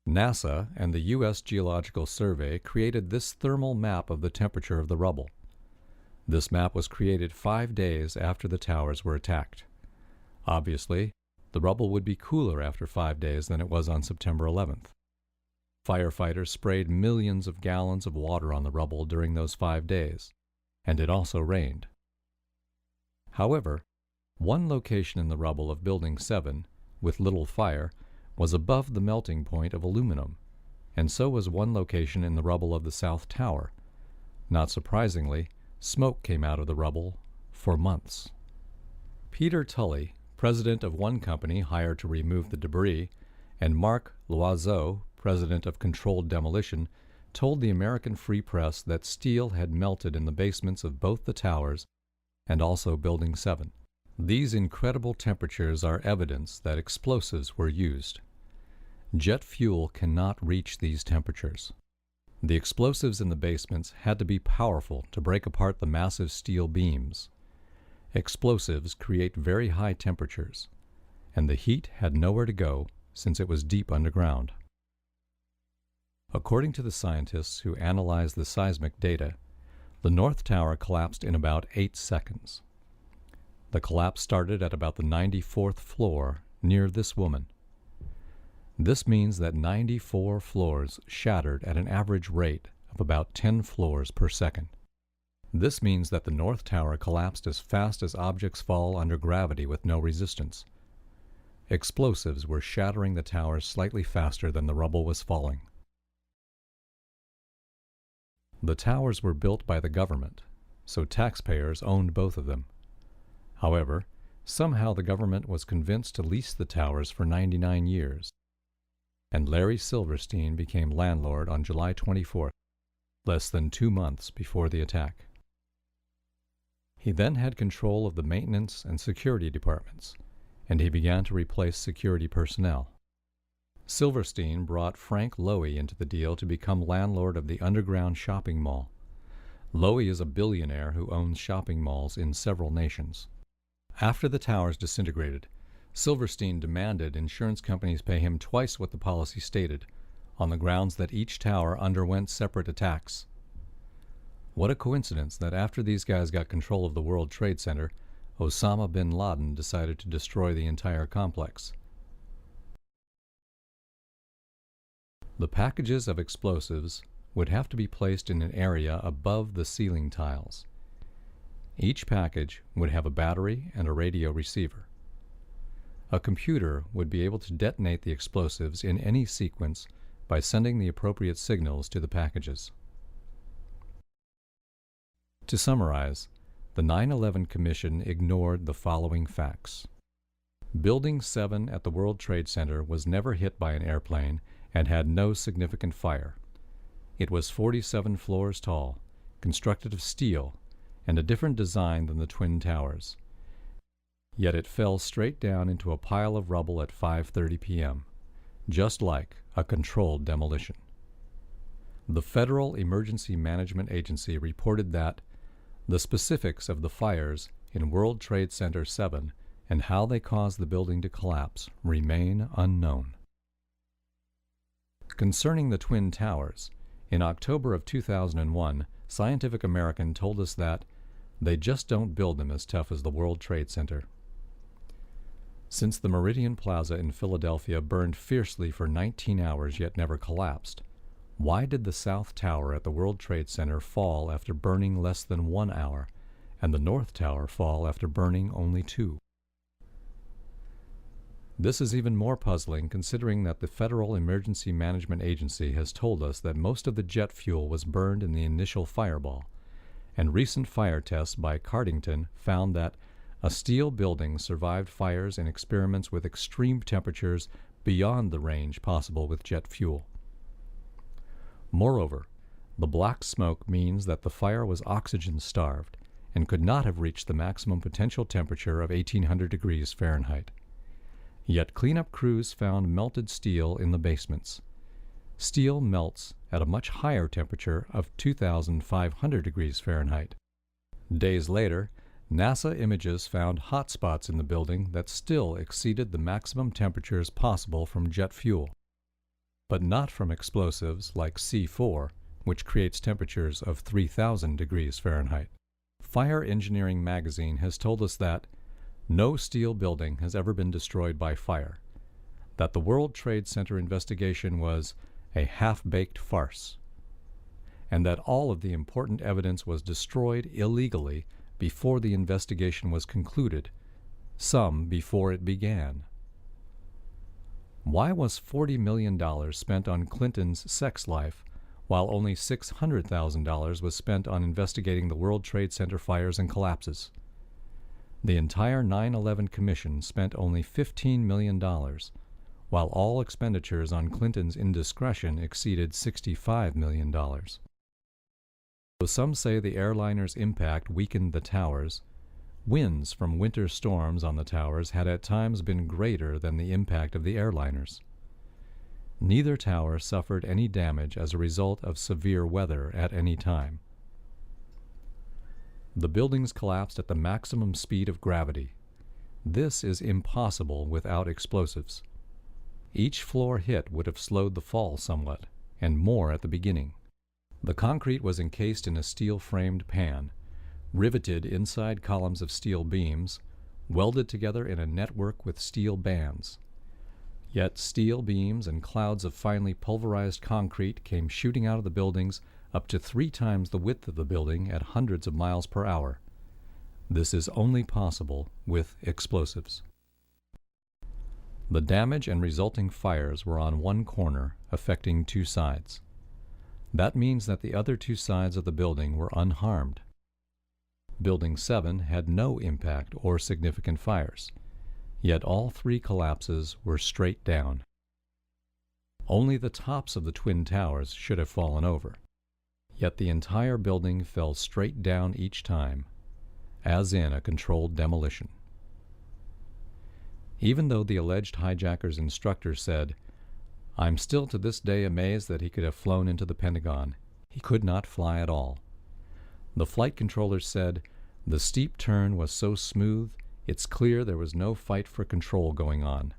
NASA and the U.S. Geological Survey created this thermal map of the temperature of the rubble. This map was created 5 days after the towers were attacked. Obviously, the rubble would be cooler after 5 days than it was on September 11th. Firefighters sprayed millions of gallons of water on the rubble during those 5 days, and it also rained. However, one location in the rubble of Building 7, with little fire, was above the melting point of aluminum, and so was one location in the rubble of the South Tower. Not surprisingly, smoke came out of the rubble for months. Peter Tully, president of one company hired to remove the debris, and Marc Loiseau, president of Controlled Demolition, told the American Free Press that steel had melted in the basements of both the towers and also Building 7. These incredible temperatures are evidence that explosives were used. Jet fuel cannot reach these temperatures. The explosives in the basements had to be powerful to break apart the massive steel beams. Explosives create very high temperatures, and the heat had nowhere to go since it was deep underground. According to the scientists who analyzed the seismic data, the North Tower collapsed in about 8 seconds. The collapse started at about the 94th floor near this woman. This means that 94 floors shattered at an average rate of about 10 floors per second. This means that the North Tower collapsed as fast as objects fall under gravity with no resistance. Explosives were shattering the towers slightly faster than the rubble was falling. The towers were built by the government, so taxpayers owned both of them. However, somehow the government was convinced to lease the towers for 99 years, and Larry Silverstein became landlord on July 24th, less than 2 months before the attack. He then had control of the maintenance and security departments, and he began to replace security personnel. Silverstein brought Frank Lowy into the deal to become landlord of the underground shopping mall. Lowy is a billionaire who owns shopping malls in several nations. After the towers disintegrated, Silverstein demanded insurance companies pay him twice what the policy stated, on the grounds that each tower underwent separate attacks. What a coincidence that after these guys got control of the World Trade Center, Osama bin Laden decided to destroy the entire complex. The packages of explosives would have to be placed in an area above the ceiling tiles. Each package would have a battery and a radio receiver. A computer would be able to detonate the explosives in any sequence by sending the appropriate signals to the packages. To summarize, the 9/11 Commission ignored the following facts. Building 7 at the World Trade Center was never hit by an airplane and had no significant fire. It was 47 floors tall, constructed of steel, and a different design than the Twin Towers. Yet it fell straight down into a pile of rubble at 5:30 p.m., just like a controlled demolition. The Federal Emergency Management Agency reported that the specifics of the fires in World Trade Center 7 and how they caused the building to collapse remain unknown. Concerning the Twin Towers, in October of 2001, Scientific American told us that they just don't build them as tough as the World Trade Center. Since the Meridian Plaza in Philadelphia burned fiercely for 19 hours yet never collapsed, why did the South Tower at the World Trade Center fall after burning less than 1 hour, and the North Tower fall after burning only 2? This is even more puzzling considering that the Federal Emergency Management Agency has told us that most of the jet fuel was burned in the initial fireball, and recent fire tests by Cardington found that a steel building survived fires in experiments with extreme temperatures beyond the range possible with jet fuel. Moreover, the black smoke means that the fire was oxygen-starved and could not have reached the maximum potential temperature of 1800 degrees Fahrenheit. Yet cleanup crews found melted steel in the basements. Steel melts at a much higher temperature of 2500 degrees Fahrenheit. Days later, NASA images found hot spots in the building that still exceeded the maximum temperatures possible from jet fuel, but not from explosives like C4, which creates temperatures of 3000 degrees Fahrenheit. Fire Engineering magazine has told us that no steel building has ever been destroyed by fire, that the World Trade Center investigation was a half-baked farce, and that all of the important evidence was destroyed illegally before the investigation was concluded, some before it began. Why was $40 million spent on Clinton's sex life, while only $600,000 was spent on investigating the World Trade Center fires and collapses? The entire 9/11 Commission spent only $15 million, while all expenditures on Clinton's indiscretion exceeded $65 million. Though some say the airliner's impact weakened the towers, winds from winter storms on the towers had at times been greater than the impact of the airliners. Neither tower suffered any damage as a result of severe weather at any time. The buildings collapsed at the maximum speed of gravity. This is impossible without explosives. Each floor hit would have slowed the fall somewhat, and more at the beginning. The concrete was encased in a steel-framed pan, riveted inside columns of steel beams, welded together in a network with steel bands. Yet steel beams and clouds of finely pulverized concrete came shooting out of the buildings up to 3 times the width of the building at hundreds of miles per hour. This is only possible with explosives. The damage and resulting fires were on one corner, affecting 2 sides. That means that the other 2 sides of the building were unharmed. Building 7 had no impact or significant fires, yet all 3 collapses were straight down. Only the tops of the twin towers should have fallen over, yet the entire building fell straight down each time, as in a controlled demolition. Even though the alleged hijacker's instructor said, "I'm still to this day amazed that he could have flown into the Pentagon. He could not fly at all." The flight controllers said, "The steep turn was so smooth, it's clear there was no fight for control going on."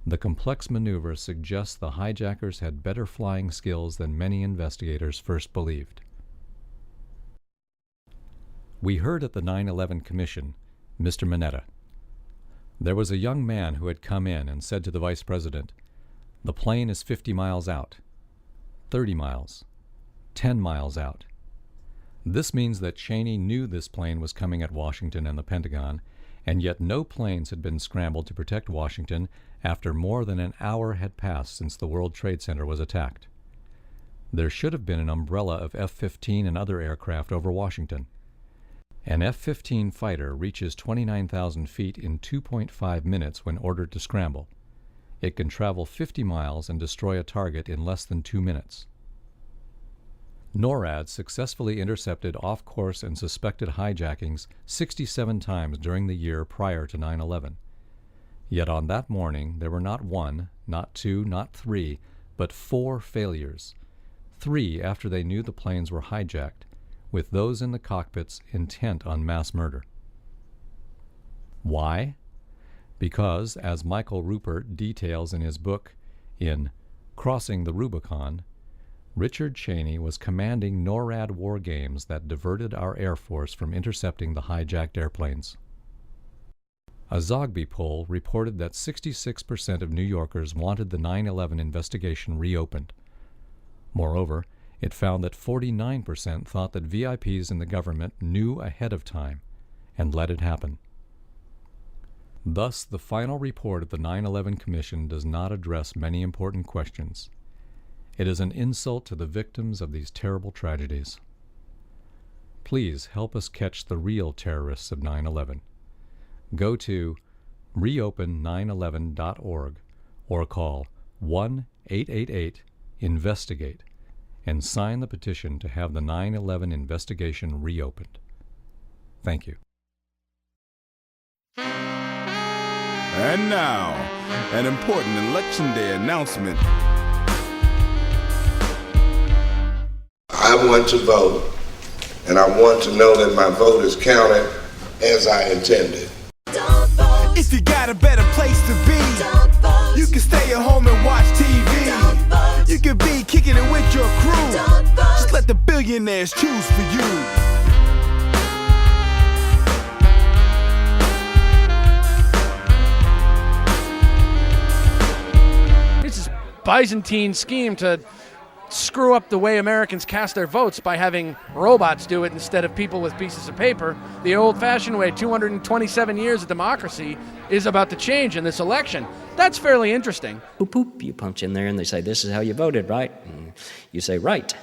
The complex maneuver suggests the hijackers had better flying skills than many investigators first believed. We heard at the 9/11 Commission, Mr. Mineta. There was a young man who had come in and said to the Vice President, "The plane is 50 miles out, 30 miles, 10 miles out." This means that Cheney knew this plane was coming at Washington and the Pentagon, and yet no planes had been scrambled to protect Washington after more than an hour had passed since the World Trade Center was attacked. There should have been an umbrella of F-15 and other aircraft over Washington. An F-15 fighter reaches 29,000 feet in 2.5 minutes when ordered to scramble. It can travel 50 miles and destroy a target in less than 2 minutes. NORAD successfully intercepted off-course and suspected hijackings 67 times during the year prior to 9/11. Yet on that morning there were not 1, not 2, not 3, but 4 failures. 3 after they knew the planes were hijacked, with those in the cockpits intent on mass murder. Why? Because, as Michael Rupert details in his book, in Crossing the Rubicon, Richard Cheney was commanding NORAD war games that diverted our Air Force from intercepting the hijacked airplanes. A Zogby poll reported that 66% of New Yorkers wanted the 9/11 investigation reopened. Moreover, it found that 49% thought that VIPs in the government knew ahead of time and let it happen. Thus, the final report of the 9/11 Commission does not address many important questions. It is an insult to the victims of these terrible tragedies. Please help us catch the real terrorists of 9/11. Go to reopen911.org or call 1-888-INVESTIGATE and sign the petition to have the 9/11 investigation reopened. Thank you. And now, an important Election Day announcement. I want to vote, and I want to know that my vote is counted as I intended. If you got a better place to be, you can stay at home and watch TV. You can be kicking it with your crew. Just let the billionaires choose for you. It's this Byzantine scheme to screw up the way Americans cast their votes by having robots do it instead of people with pieces of paper. The old-fashioned way, 227 years of democracy, is about to change in this election. That's fairly interesting. Boop, boop, you punch in there and they say, "This is how you voted, right?" And you say, "Right."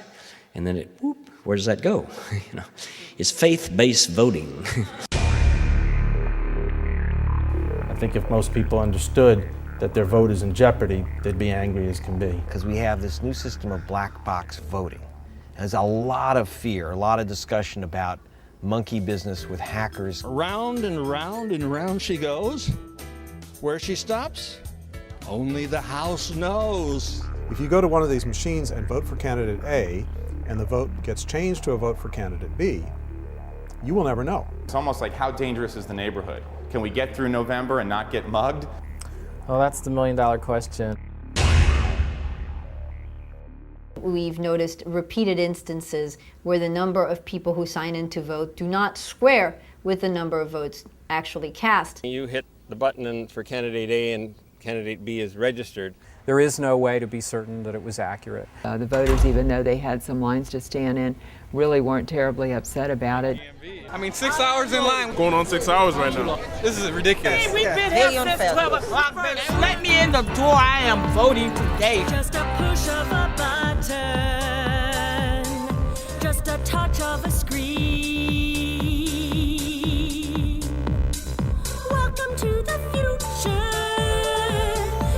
And then it, whoop, where does that go? It's faith-based voting. I think if most people understood that their vote is in jeopardy, they'd be angry as can be. Because we have this new system of black box voting. There's a lot of fear, a lot of discussion about monkey business with hackers. Round and round and round she goes. Where she stops, only the House knows. If you go to one of these machines and vote for candidate A, and the vote gets changed to a vote for candidate B, you will never know. It's almost like, how dangerous is the neighborhood? Can we get through November and not get mugged? Well, that's the million-dollar question. We've noticed repeated instances where the number of people who sign in to vote do not square with the number of votes actually cast. You hit the button for candidate A and candidate B is registered. There is no way to be certain that it was accurate. The voters, even though they had some lines to stand in, really weren't terribly upset about it. I mean, 6 hours in line. Going on 6 hours right now. This is ridiculous. Hey, we've been here since 12 o'clock, baby. Let me in the door. I am voting today. Just a push of a button, just a touch of a screen. Welcome to the future.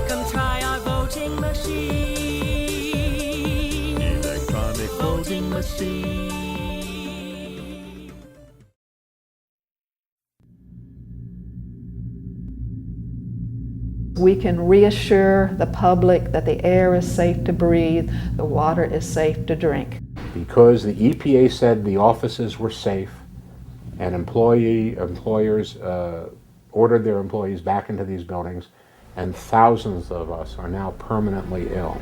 Come try our voting machine. Electronic voting machine. We can reassure the public that the air is safe to breathe, the water is safe to drink. Because the EPA said the offices were safe and employers ordered their employees back into these buildings, and thousands of us are now permanently ill.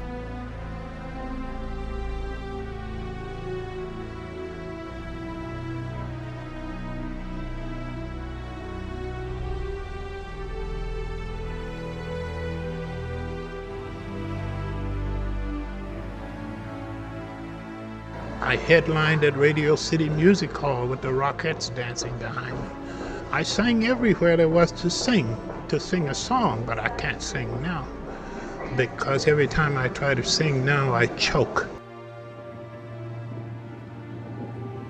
I headlined at Radio City Music Hall with the Rockettes dancing behind me. I sang everywhere there was to sing a song, but I can't sing now because every time I try to sing now, I choke.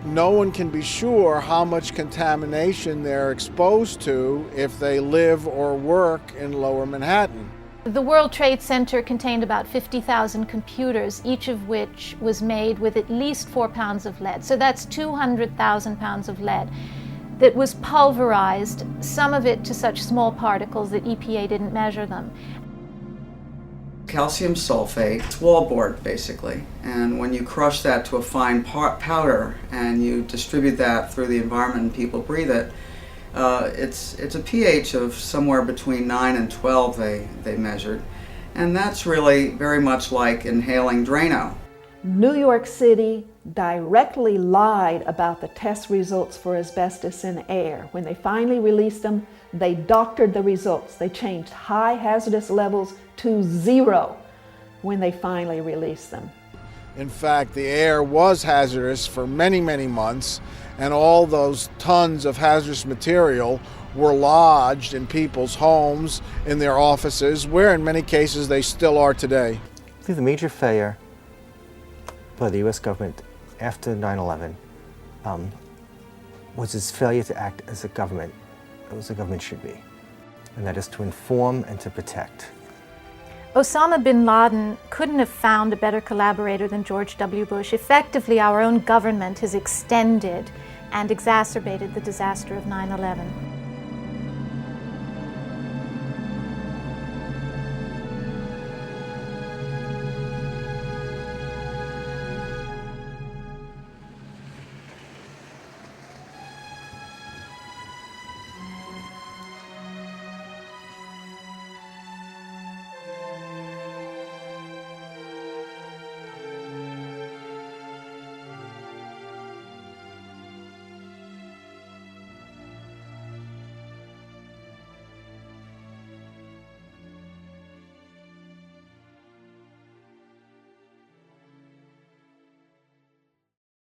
No one can be sure how much contamination they're exposed to if they live or work in Lower Manhattan. The World Trade Center contained about 50,000 computers, each of which was made with at least 4 pounds of lead. So that's 200,000 pounds of lead that was pulverized, some of it to such small particles that EPA didn't measure them. Calcium sulfate, it's wallboard basically, and when you crush that to a fine powder and you distribute that through the environment and people breathe it, it's a pH of somewhere between 9 and 12 they measured, and that's really very much like inhaling Drano. New York City directly lied about the test results for asbestos in air. When they finally released them, they doctored the results. They changed high hazardous levels to 0 when they finally released them. In fact, the air was hazardous for many, many months, and all those tons of hazardous material were lodged in people's homes, in their offices, where in many cases they still are today. I think the major failure by the U.S. government after 9/11 was its failure to act as a government should be, and that is to inform and to protect. Osama bin Laden couldn't have found a better collaborator than George W. Bush. Effectively, our own government has extended and exacerbated the disaster of 9/11.